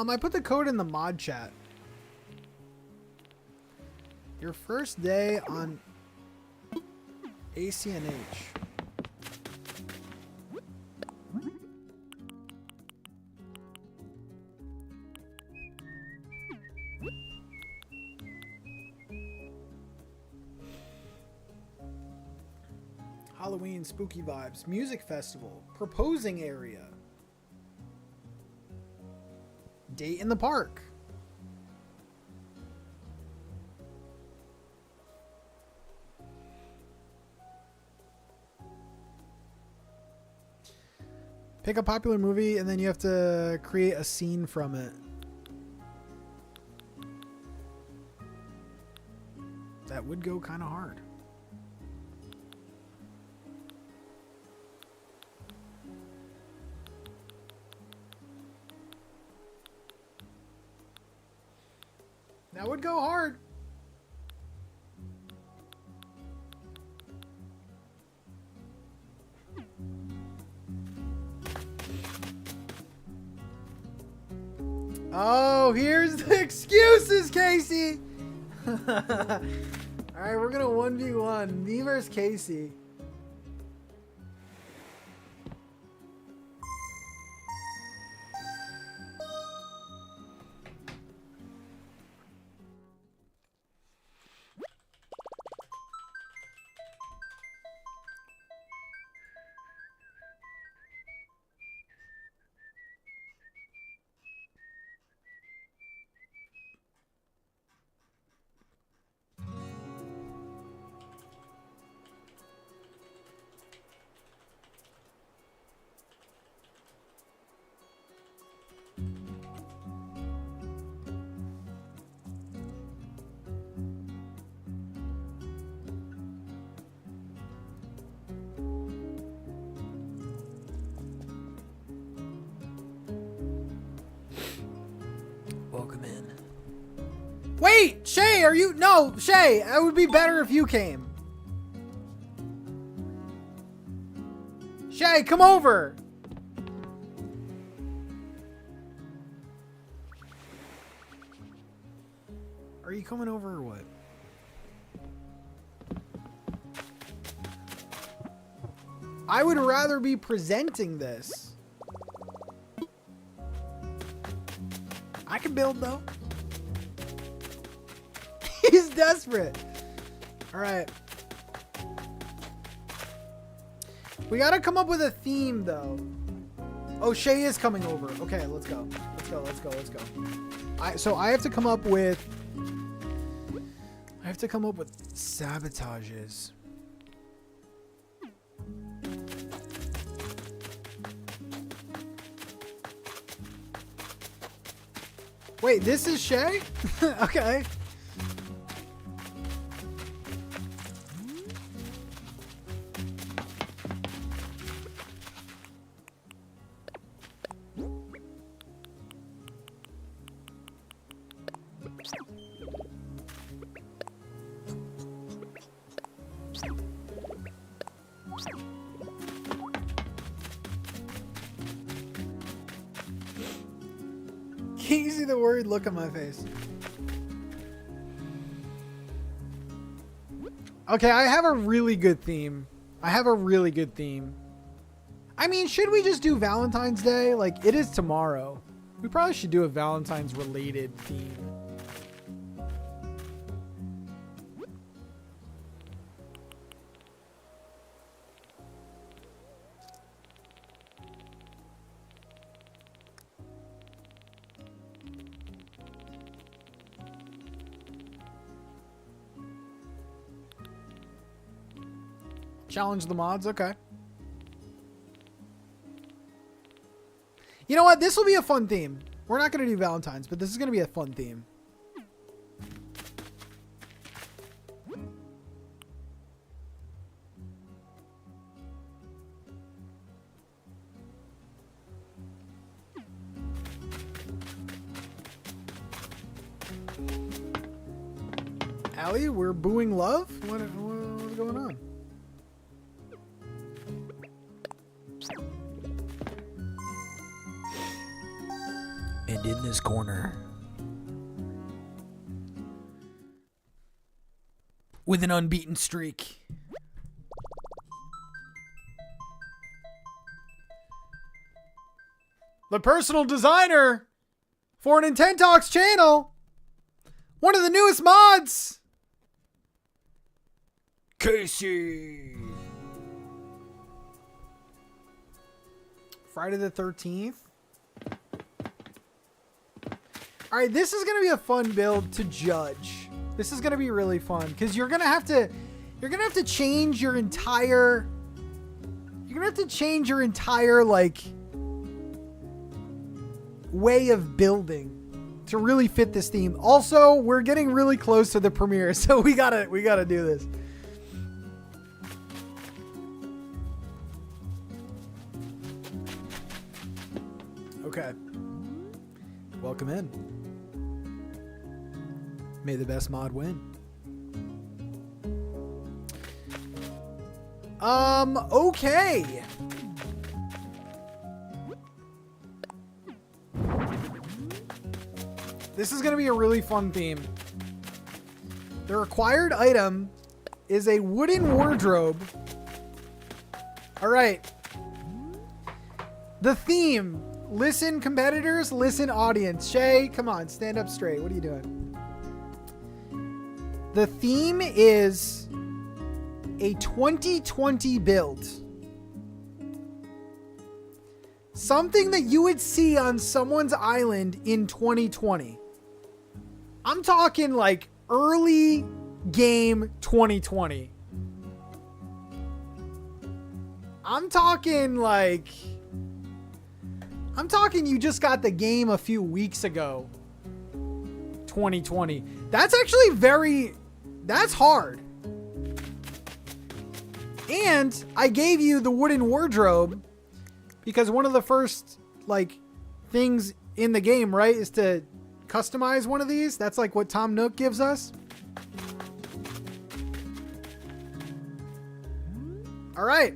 I put the code in the mod chat. Your first day on ACNH. Halloween spooky vibes, music festival, proposing area, date in the park. Pick a popular movie and then you have to create a scene from it. That would go kind of hard. That would go hard. Oh, here's the excuses, Casey. All right, we're gonna 1v1 me versus Casey. Welcome in. Wait, Shay, are you? No, Shay, it would be better if you came. Shay, come over. Are you coming over or what? I would rather be presenting this. I can build though. He's desperate. All right. We got to come up with a theme though. Oh, Shay is coming over. Okay, let's go. So I have to come up with sabotages. Wait, this is Shay? Okay. Can you see the worried look on my face? Okay, I have a really good theme. I mean, should we just do Valentine's Day? Like, it is tomorrow. We probably should do a Valentine's related theme. Challenge the mods, okay. You know what? This will be a fun theme. We're not going to do Valentine's, but this is going to be a fun theme. Allie, we're booing love? What's going on? And in this corner, with an unbeaten streak, the personal designer for NintenTalk's channel, one of the newest mods, Casey. Friday the 13th. All right, this is going to be a fun build to judge. This is going to be really fun because you're going to have to change your entire like way of building to really fit this theme. Also, we're getting really close to the premiere, so we got to do this. Okay. Welcome in. May the best mod win. Okay. This is going to be a really fun theme. The required item is a wooden wardrobe. All right. The theme. Listen, competitors. Listen, audience. Shay, come on. Stand up straight. What are you doing? The theme is a 2020 build. Something that you would see on someone's island in 2020. I'm talking like early game 2020. I'm talking you just got the game a few weeks ago. 2020. That's actually that's hard. And I gave you the wooden wardrobe because one of the first things in the game, right, is to customize one of these. That's like what Tom Nook gives us. All right.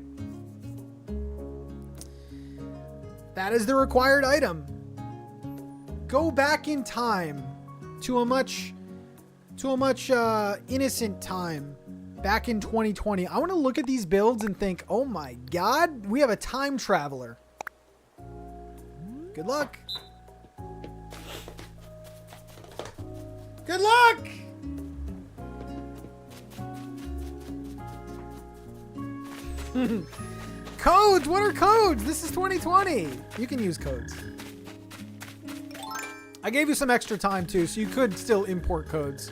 That is the required item. Go back in time to a much innocent time back in 2020. I want to look at these builds and think, oh my God, we have a time traveler. Good luck. Good luck. Codes. What are codes? This is 2020. You can use codes. I gave you some extra time too, so you could still import codes.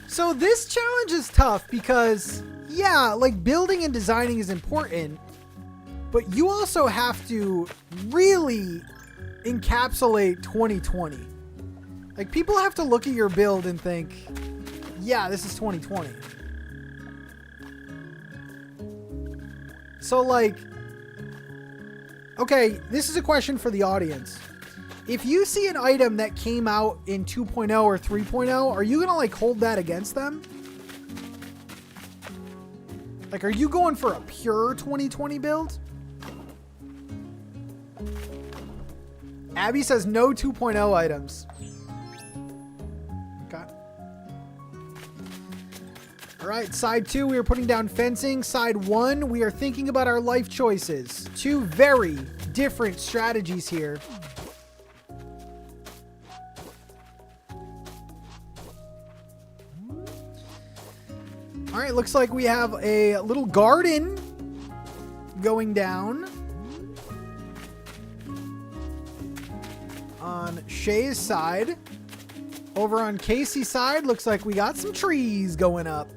So this challenge is tough because, yeah, building and designing is important, but you also have to really encapsulate 2020. People have to look at your build and think, yeah, this is 2020. So okay, this is a question for the audience. If you see an item that came out in 2.0 or 3.0, are you going to hold that against them? Are you going for a pure 2020 build? Abby says no 2.0 items. Okay. All right, side 2, we are putting down fencing. Side 1, we are thinking about our life choices. Two very different strategies here. All right, looks like we have a little garden going down on Shay's side. Over on Casey's side, looks like we got some trees going up.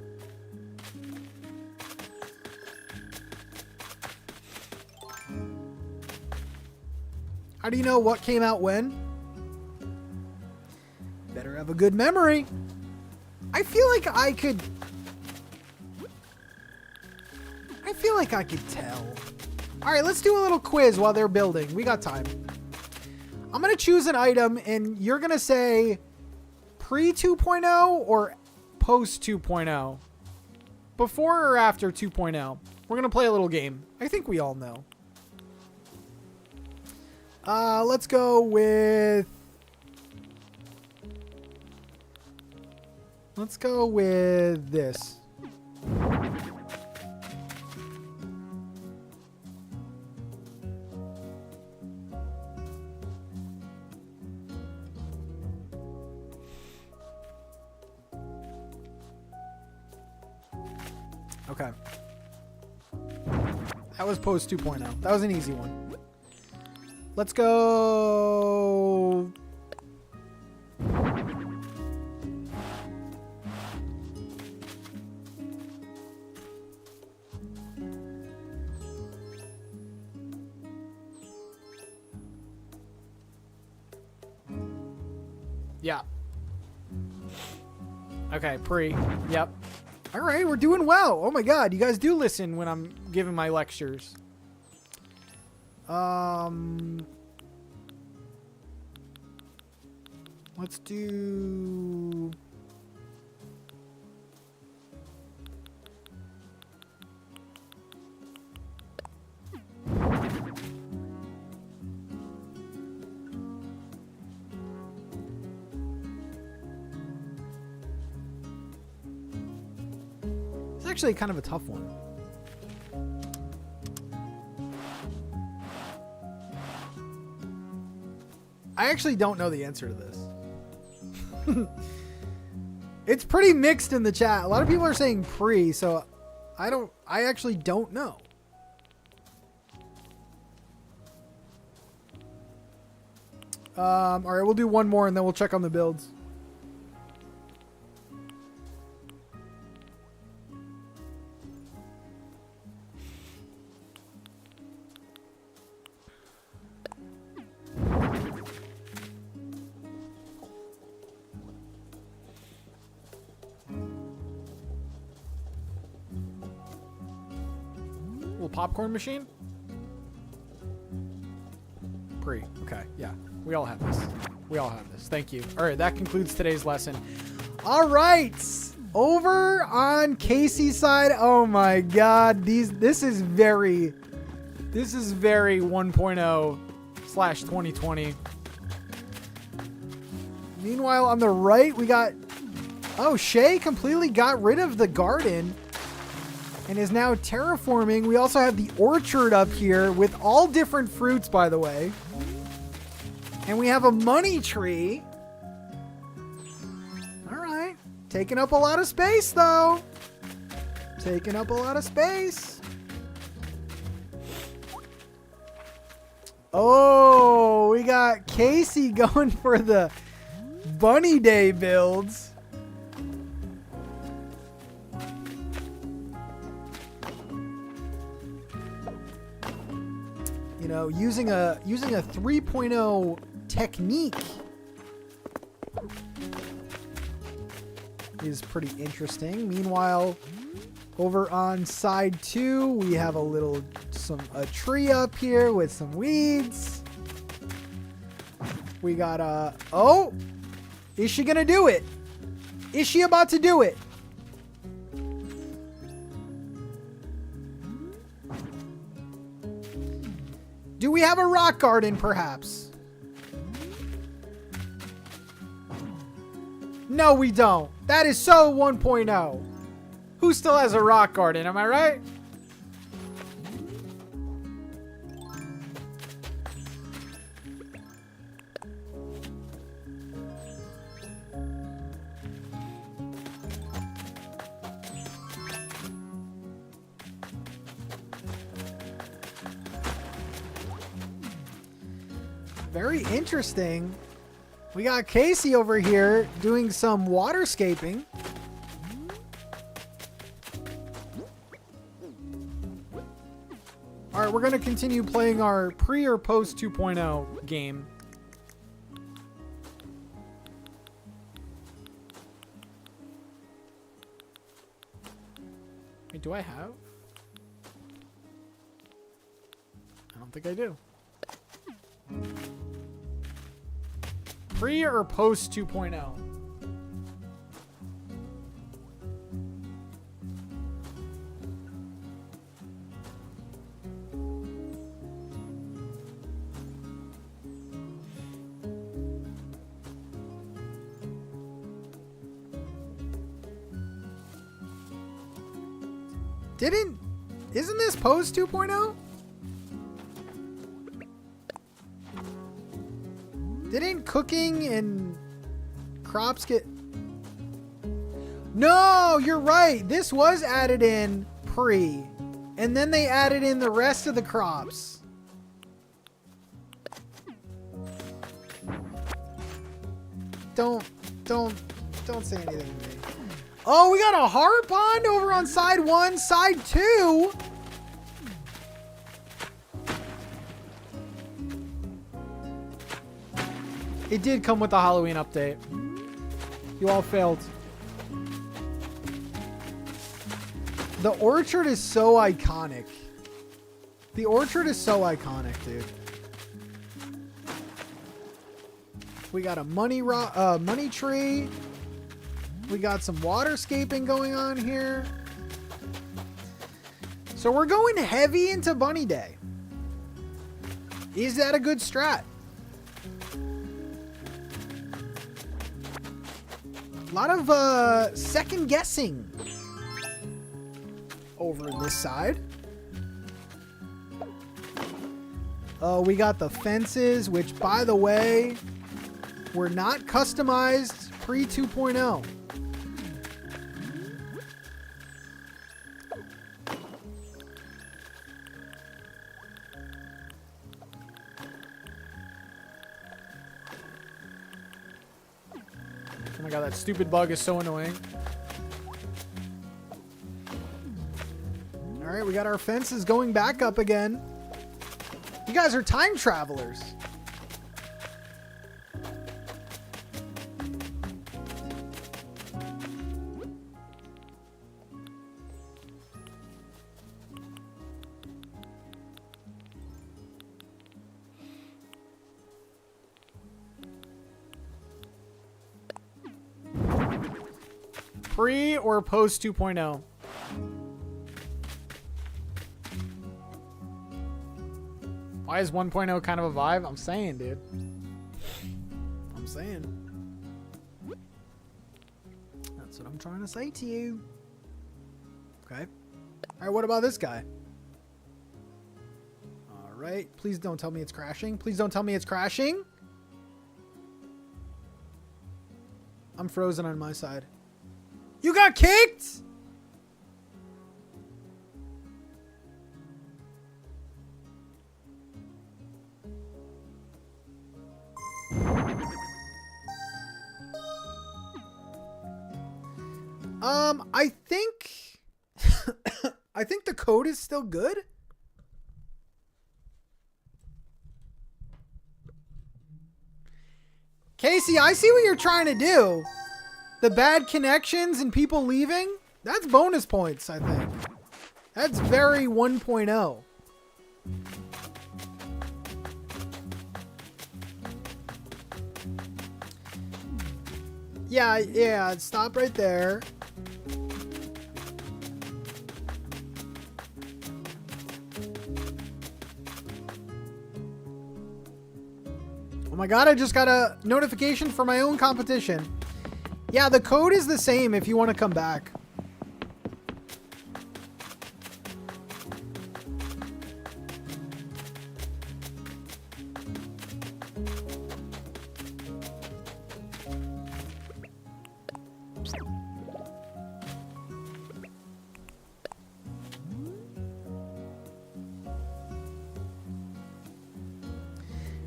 How do you know what came out when? Better have a good memory. I feel like I could tell. All right, let's do a little quiz while they're building. We got time. I'm going to choose an item, and you're going to say pre 2.0 or post 2.0. Before or after 2.0. We're going to play a little game. I think we all know. Let's go with this. Okay. That was post 2.0. That was an easy one. Let's go. Yeah. Okay, pre. Yep. All right, we're doing well. Oh my God, you guys do listen when I'm giving my lectures. Let's do... It's actually kind of a tough one. I actually don't know the answer to this. It's pretty mixed in the chat. A lot of people are saying pre, so I actually don't know. All right, we'll do one more and then we'll check on the builds.
Popcorn machine? Pre. Okay, yeah. We all have this. We all have this. Thank you. All right, that concludes today's lesson.
All right. Over on Casey's side. Oh my god. This is very
1.0/2020.
Meanwhile, on the right, we got... Oh, Shay completely got rid of the garden and is now terraforming. We also have the orchard up here with all different fruits, by the way. And we have a money tree. All right. Taking up a lot of space, though. Taking up a lot of space. Oh, we got Casey going for the Bunny Day builds. You know, using a 3.0 technique is pretty interesting. Meanwhile, over on side 2, we have a tree up here with some weeds. We got oh, is she gonna do it? Is she about to do it? Do we have a rock garden, perhaps? No, we don't. That is so 1.0. Who still has a rock garden? Am I right? Very interesting. We got Casey over here doing some waterscaping. All right, we're going to continue playing our pre or post 2.0 game. Wait, do I have? I don't think I do. Pre or post 2.0? Isn't this post 2.0? Didn't cooking and crops get... No, you're right. This was added in pre. And then they added in the rest of the crops. Don't say anything to me. Oh, we got a heart pond over on side 1, side 2. It did come with the Halloween update. You all failed. The orchard is so iconic. The orchard is so iconic, dude. We got a money tree. We got some waterscaping going on here. So we're going heavy into Bunny Day. Is that a good strat? A lot of second guessing over this side. Oh, we got the fences, which, by the way, were not customized pre 2.0. Oh my god, that stupid bug is so annoying. Alright, we got our fences going back up again. You guys are time travelers. Pre or post 2.0? Why is 1.0 kind of a vibe? I'm saying, dude. I'm saying. That's what I'm trying to say to you. Okay. Alright, what about this guy? Alright. Please don't tell me it's crashing. Please don't tell me it's crashing. I'm frozen on my side. You got kicked? I think I think the code is still good. Casey, I see what you're trying to do. The bad connections and people leaving, that's bonus points, I think. That's very 1.0. Yeah, stop right there. Oh my god, I just got a notification for my own competition. Yeah, the code is the same if you want to come back.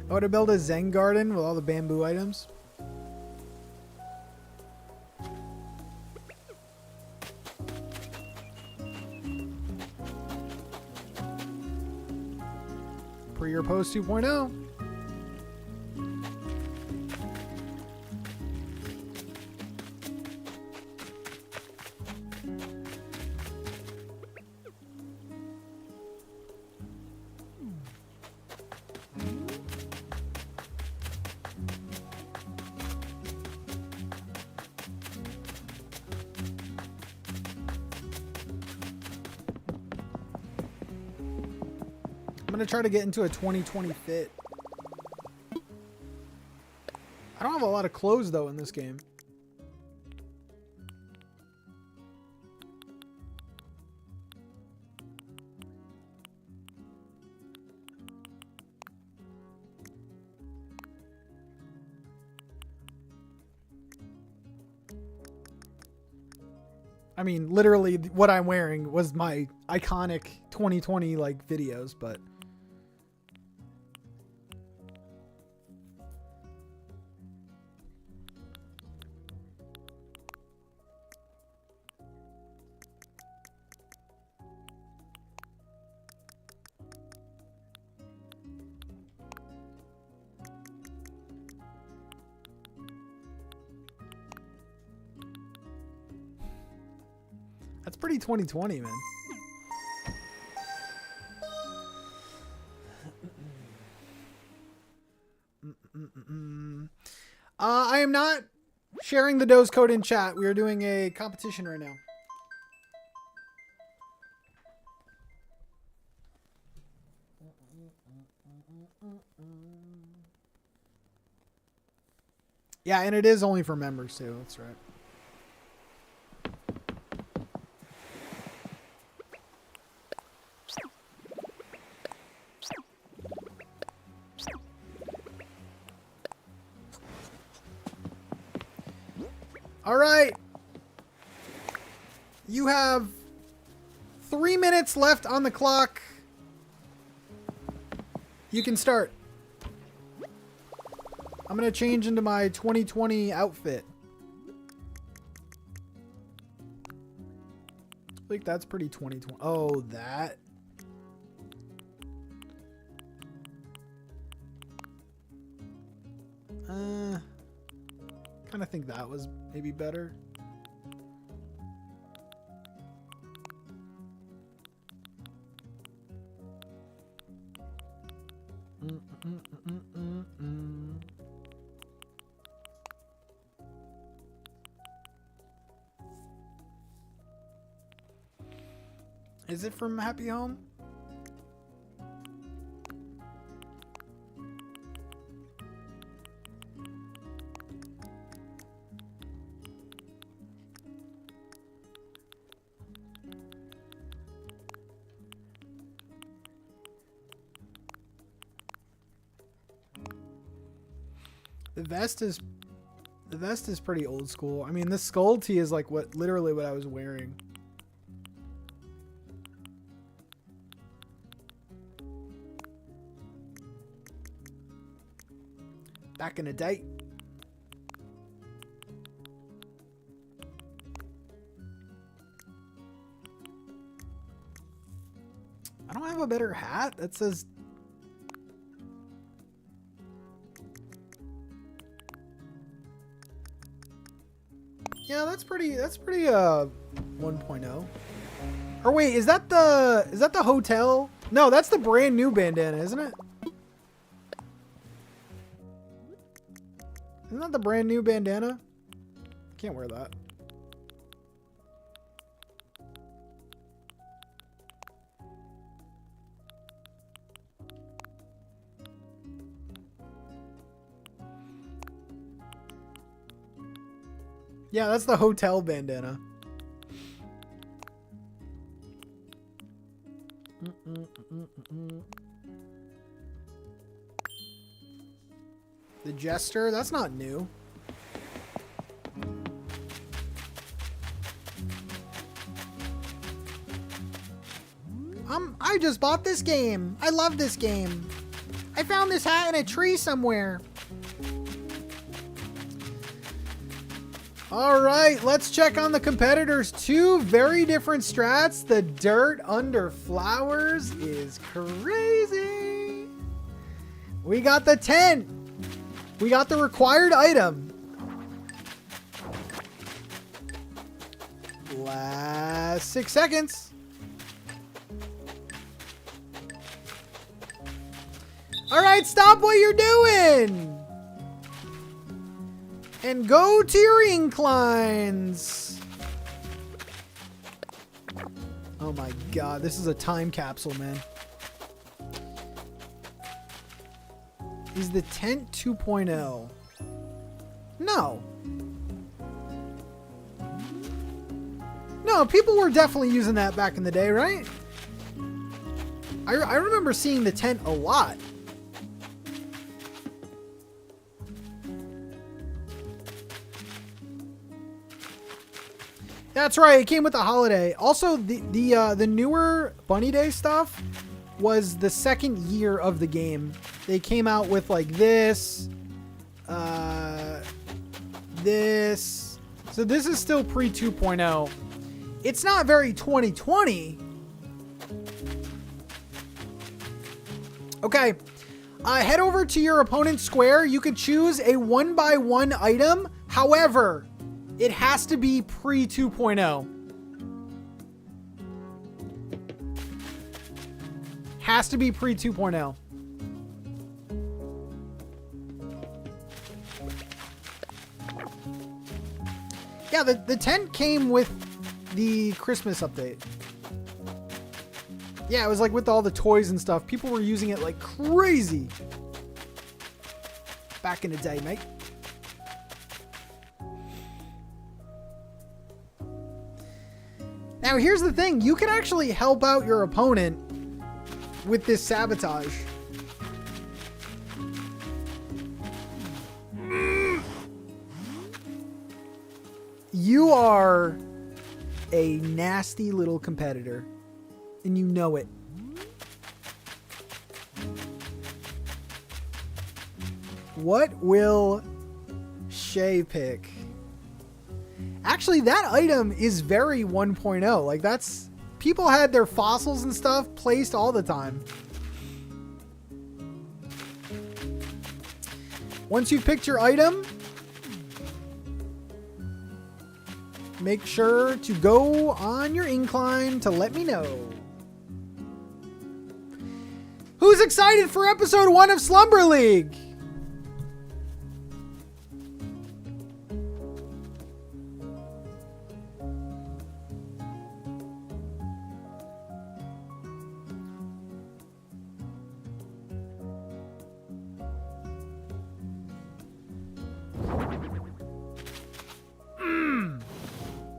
I want to build a Zen garden with all the bamboo items. Pre or post 2.0. I'm gonna try to get into a 2020 fit. I don't have a lot of clothes though in this game. I mean, literally what I'm wearing was my iconic 2020 like videos, but that's pretty 2020, man. am not sharing the dose code in chat. We are doing a competition right now. Yeah, and it is only for members too. That's right. All right. You have 3 minutes left on the clock. You can start. I'm going to change into my 2020 outfit. I think that's pretty 2020. Oh, that. Kind of think that was maybe better. Is it from Happy Home? The vest is pretty old school. I mean, this skull tee is like literally what I was wearing. Back in the day. I don't have a better hat that says. Yeah, that's pretty 1.0. Or wait, is that the hotel? No, that's the brand new bandana, isn't it? Isn't that the brand new bandana? Can't wear that. Yeah, that's the hotel bandana. The Jester, that's not new. I just bought this game. I love this game. I found this hat in a tree somewhere. All right, let's check on the competitors. Two very different strats. The dirt under flowers is crazy. We got the tent. We got the required item. Last 6 seconds. All right, stop what you're doing. And go to your inclines. Oh my god, this is a time capsule, man. Is the tent 2.0? No. No, people were definitely using that back in the day, right? I remember seeing the tent a lot. That's right. It came with the holiday. Also, the newer Bunny Day stuff was the second year of the game. They came out with like this, this. So this is still pre 2.0. It's not very 2020. Okay. Head over to your opponent's square. You can choose a 1x1 item. However, it has to be pre 2.0. Has to be pre 2.0. Yeah, the tent came with the Christmas update. Yeah, it was like with all the toys and stuff. People were using it like crazy. Back in the day, mate. Now, here's the thing. You can actually help out your opponent with this sabotage. You are a nasty little competitor, and you know it. What will Shay pick? Actually, that item is very 1.0. Like, that's... People had their fossils and stuff placed all the time. Once you've picked your item, make sure to go on your incline to let me know. Who's excited for episode 1 of Slumber League?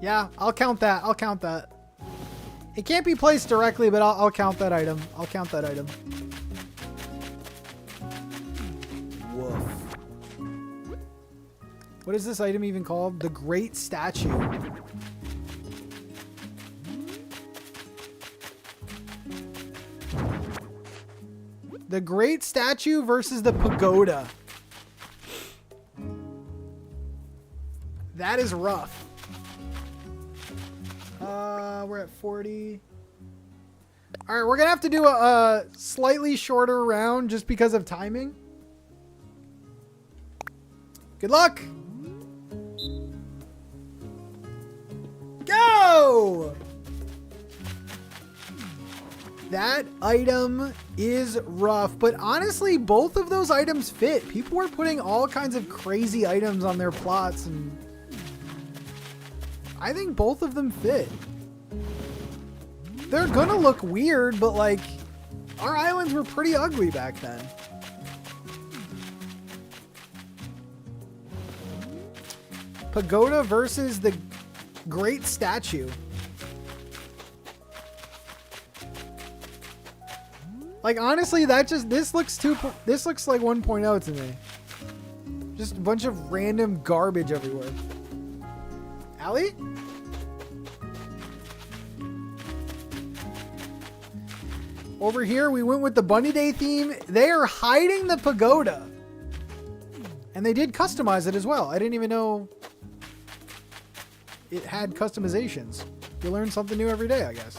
Yeah, I'll count that. I'll count that. It can't be placed directly, but I'll count that item. I'll count that item. Woof. What is this item even called? The Great Statue. The Great Statue versus the Pagoda. That is rough. We're at 40. All right, we're gonna have to do a slightly shorter round just because of timing. Good luck. Go! That item is rough, but honestly, both of those items fit. People were putting all kinds of crazy items on their plots, and I think both of them fit. They're gonna look weird, but like, our islands were pretty ugly back then. Pagoda versus the Great Statue. Like, honestly, this looks like 1.0 to me. Just a bunch of random garbage everywhere. Allie? Over here, we went with the Bunny Day theme. They are hiding the pagoda. And they did customize it as well. I didn't even know it had customizations. You learn something new every day, I guess.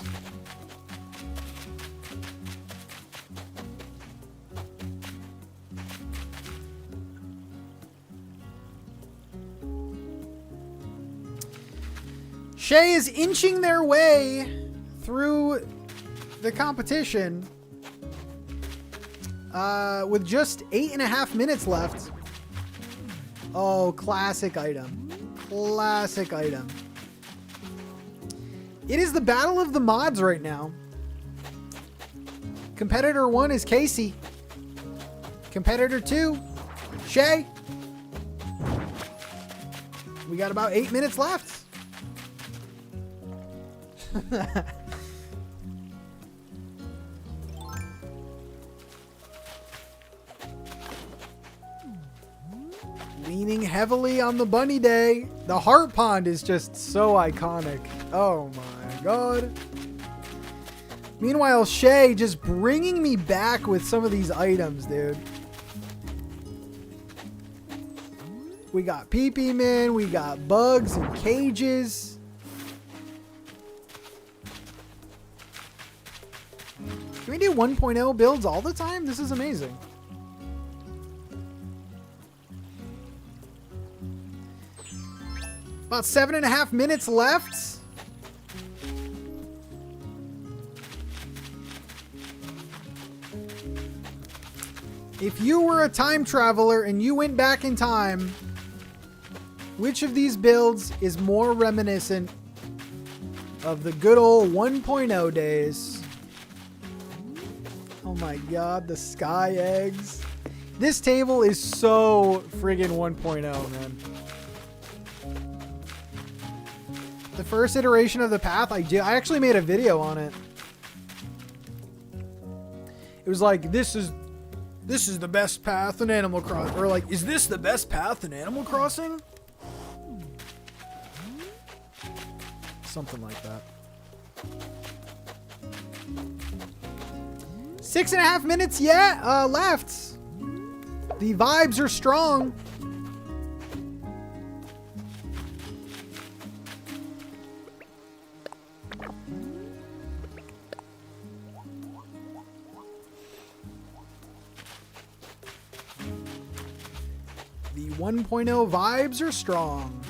Shay is inching their way through the competition with just 8.5 minutes left. Oh, classic item. Classic item. It is the battle of the mods right now. Competitor 1 is Casey. Competitor 2, Shay. We got about 8 minutes left. Leaning heavily on the Bunny Day. The Heart Pond is just so iconic. Oh my god. Meanwhile, Shay just bringing me back with some of these items, dude. We got Pee-Pee Men. We got bugs and cages. Can we do 1.0 builds all the time? This is amazing. About 7.5 minutes left. If you were a time traveler and you went back in time Which of these builds is more reminiscent of the good old 1.0 days? Oh my god, the sky eggs. This table is so friggin' 1.0, man. The first iteration of the path, I actually made a video on it. It was like, this is the best path in Animal Crossing. Or like, is this the best path in Animal Crossing? Something like that. 6.5 minutes yet left. The vibes are strong. The 1.0 vibes are strong.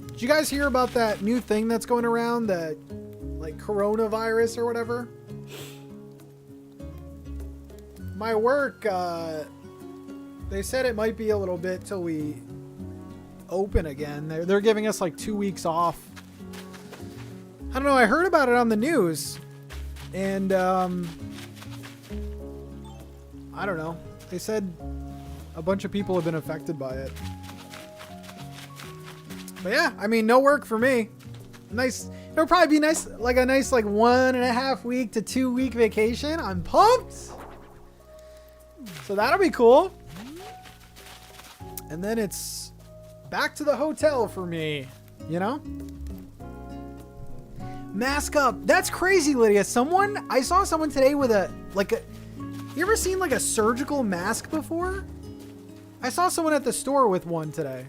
Did you guys hear about that new thing that's going around, that like coronavirus or whatever? My work, they said it might be a little bit till we open again. They're giving us like 2 weeks off. I don't know. I heard about it on the news, and I don't know. They said a bunch of people have been affected by it. But yeah, I mean, no work for me. Nice. It'll probably be nice, like a nice, like 1.5 week to 2 week vacation. I'm pumped. So that'll be cool. And then it's back to the hotel for me, you know? Mask up. That's crazy, Lydia. I saw someone today with you ever seen like a surgical mask before? I saw someone at the store with one today.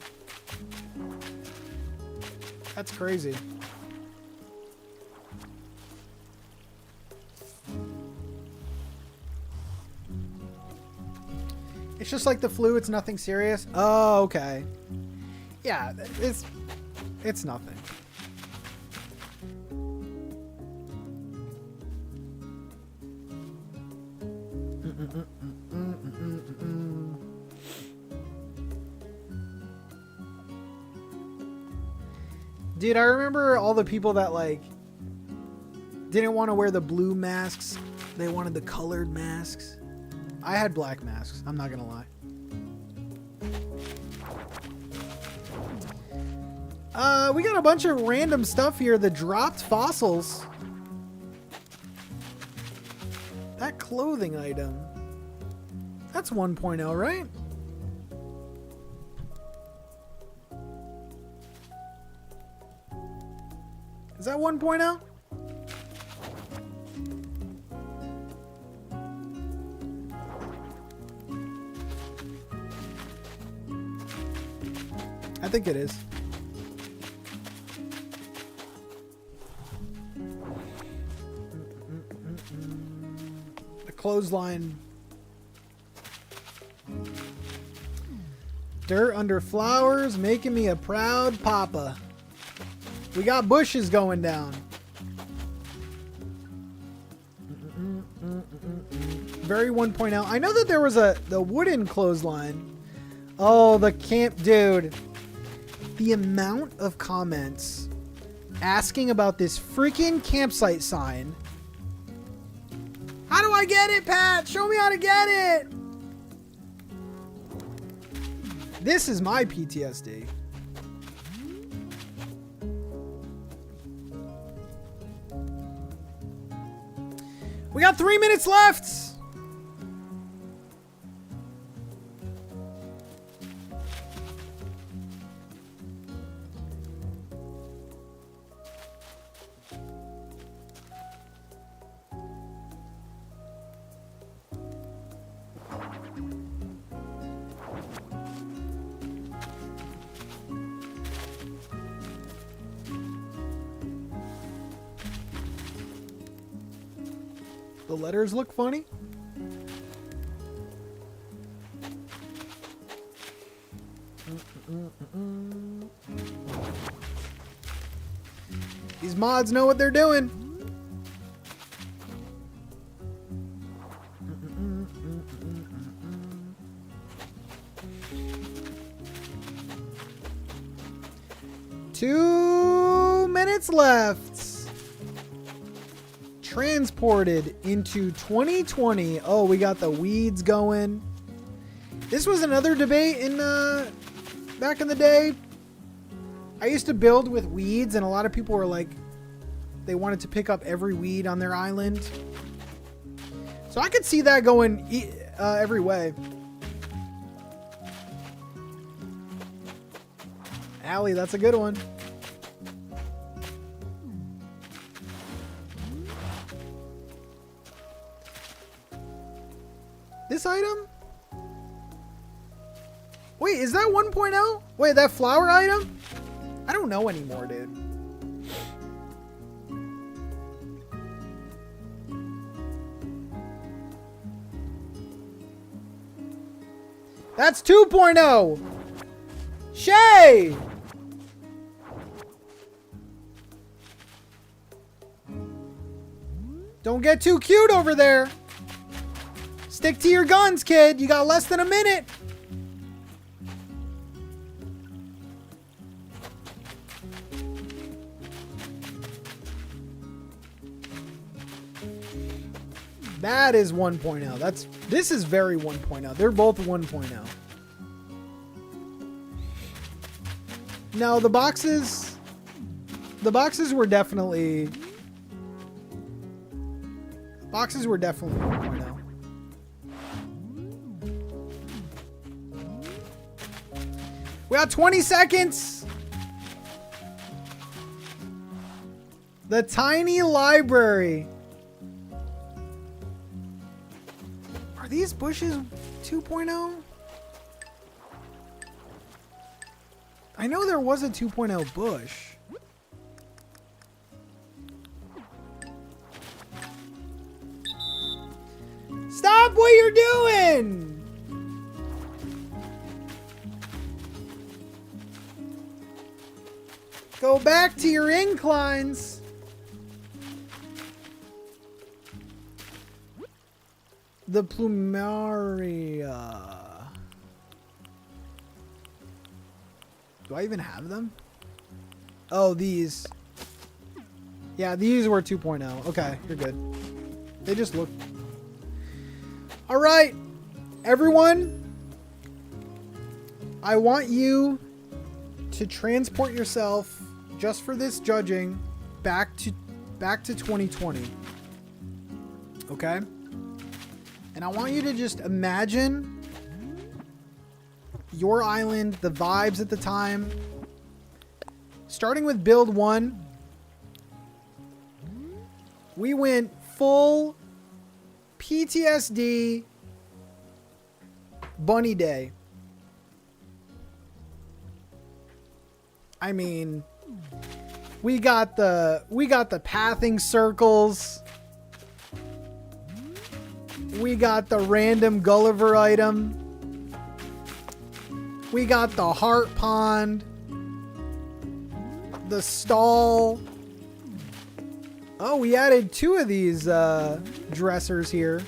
That's crazy. It's just like the flu. It's nothing serious. Oh, okay. Yeah, it's nothing. Dude, I remember all the people that like didn't want to wear the blue masks. They wanted the colored masks. I had black masks. I'm not gonna lie. We got a bunch of random stuff here. The dropped fossils. That clothing item. That's 1.0, right? Is that 1.0? I think it is. The clothesline. Dirt under flowers, making me a proud papa. We got bushes going down. Very 1.0. I know that there was the wooden clothesline. Oh, the camp, dude. The amount of comments asking about this freaking campsite sign. How do I get it, Pat? Show me how to get it. This is my PTSD. We got 3 minutes left. The letters look funny. These mods know what they're doing. 2 minutes left. Transported into 2020. Oh, we got the weeds going. This was another debate in back in the day. I used to build with weeds, and a lot of people were like, they wanted to pick up every weed on their island. So I could see that going every way. Allie, that's a good one. This item? Wait, is that 1.0? Wait, that flower item? I don't know anymore, dude. That's 2.0. Shay! Don't get too cute over there. Stick to your guns, kid. You got less than a minute. That is 1.0. This is very 1.0. They're both 1.0. No, the boxes were definitely 1.0. We got 20 seconds. The tiny library. Are these bushes 2.0? I know there was a 2.0 bush. Stop what you're doing! Go back to your inclines. The plumaria. Do I even have them? Oh, these. Yeah, these were 2.0. Okay, you're good. They just look. All right, everyone. I want you to transport yourself just for this judging back to 2020. Okay? And I want you to just imagine your island, the vibes at the time. Starting with build 1, we went full PTSD bunny day. I mean, we got the pathing circles. We got the random Gulliver item. We got the heart pond. The stall. Oh, we added 2 of these dressers here.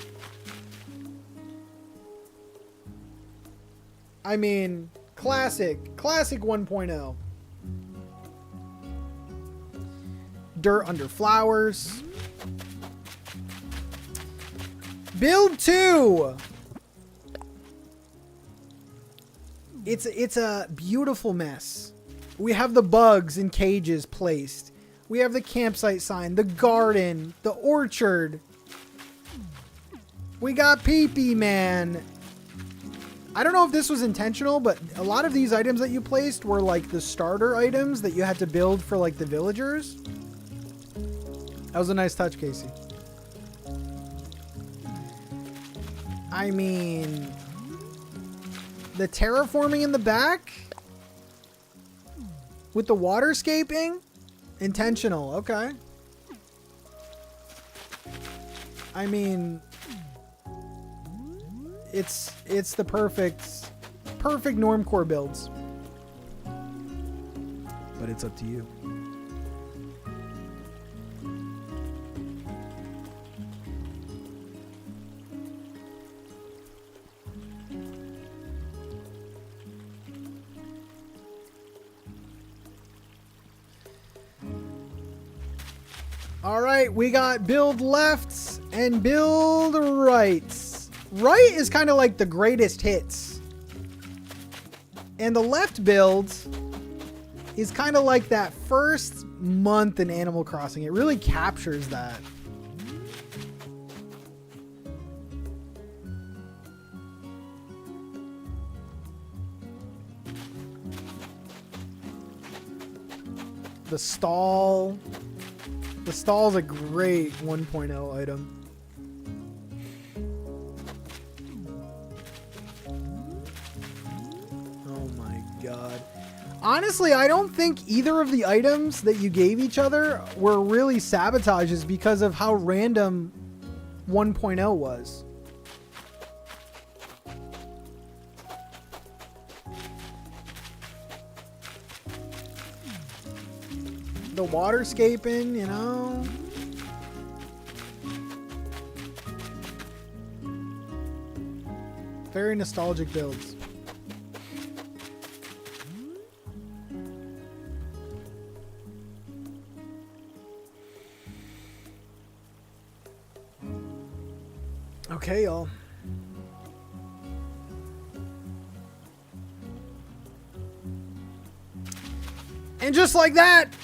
I mean, classic 1.0. Dirt under flowers. Build 2. It's a beautiful mess. We have the bugs in cages placed. We have the campsite sign, the garden, the orchard. We got Pee-Pee Man. I don't know if this was intentional, but a lot of these items that you placed were like the starter items that you had to build for like the villagers. That was a nice touch, Casey. I mean, the terraforming in the back with the waterscaping, intentional. Okay. I mean, it's the perfect normcore builds, but it's up to you. All right, we got build lefts and build rights. Right is kind of like the greatest hits. And the left build is kind of like that first month in Animal Crossing. It really captures that. The stall. The stall's a great 1.0 item. Oh my god. Honestly, I don't think either of the items that you gave each other were really sabotages because of how random 1.0 was. The waterscaping, you know. Very nostalgic builds. Okay, y'all. And just like that,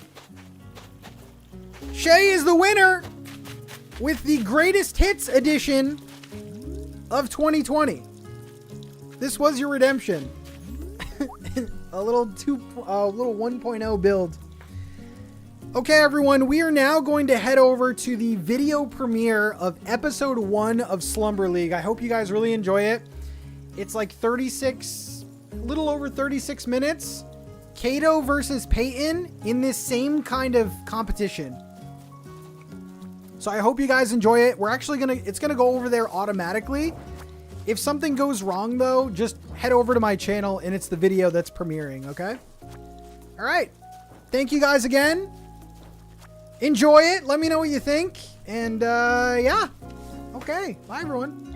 Shay is the winner with the greatest hits edition of 2020. This was your redemption. a little 1.0 build. Okay, everyone, we are now going to head over to the video premiere of episode 1 of Slumber League. I hope you guys really enjoy it. It's like a little over 36 minutes. Kato versus Peyton in this same kind of competition. So I hope you guys enjoy it. It's gonna go over there automatically. If something goes wrong though, just head over to my channel and it's the video that's premiering, okay? All right. Thank you guys again. Enjoy it. Let me know what you think. And yeah. Okay. Bye everyone.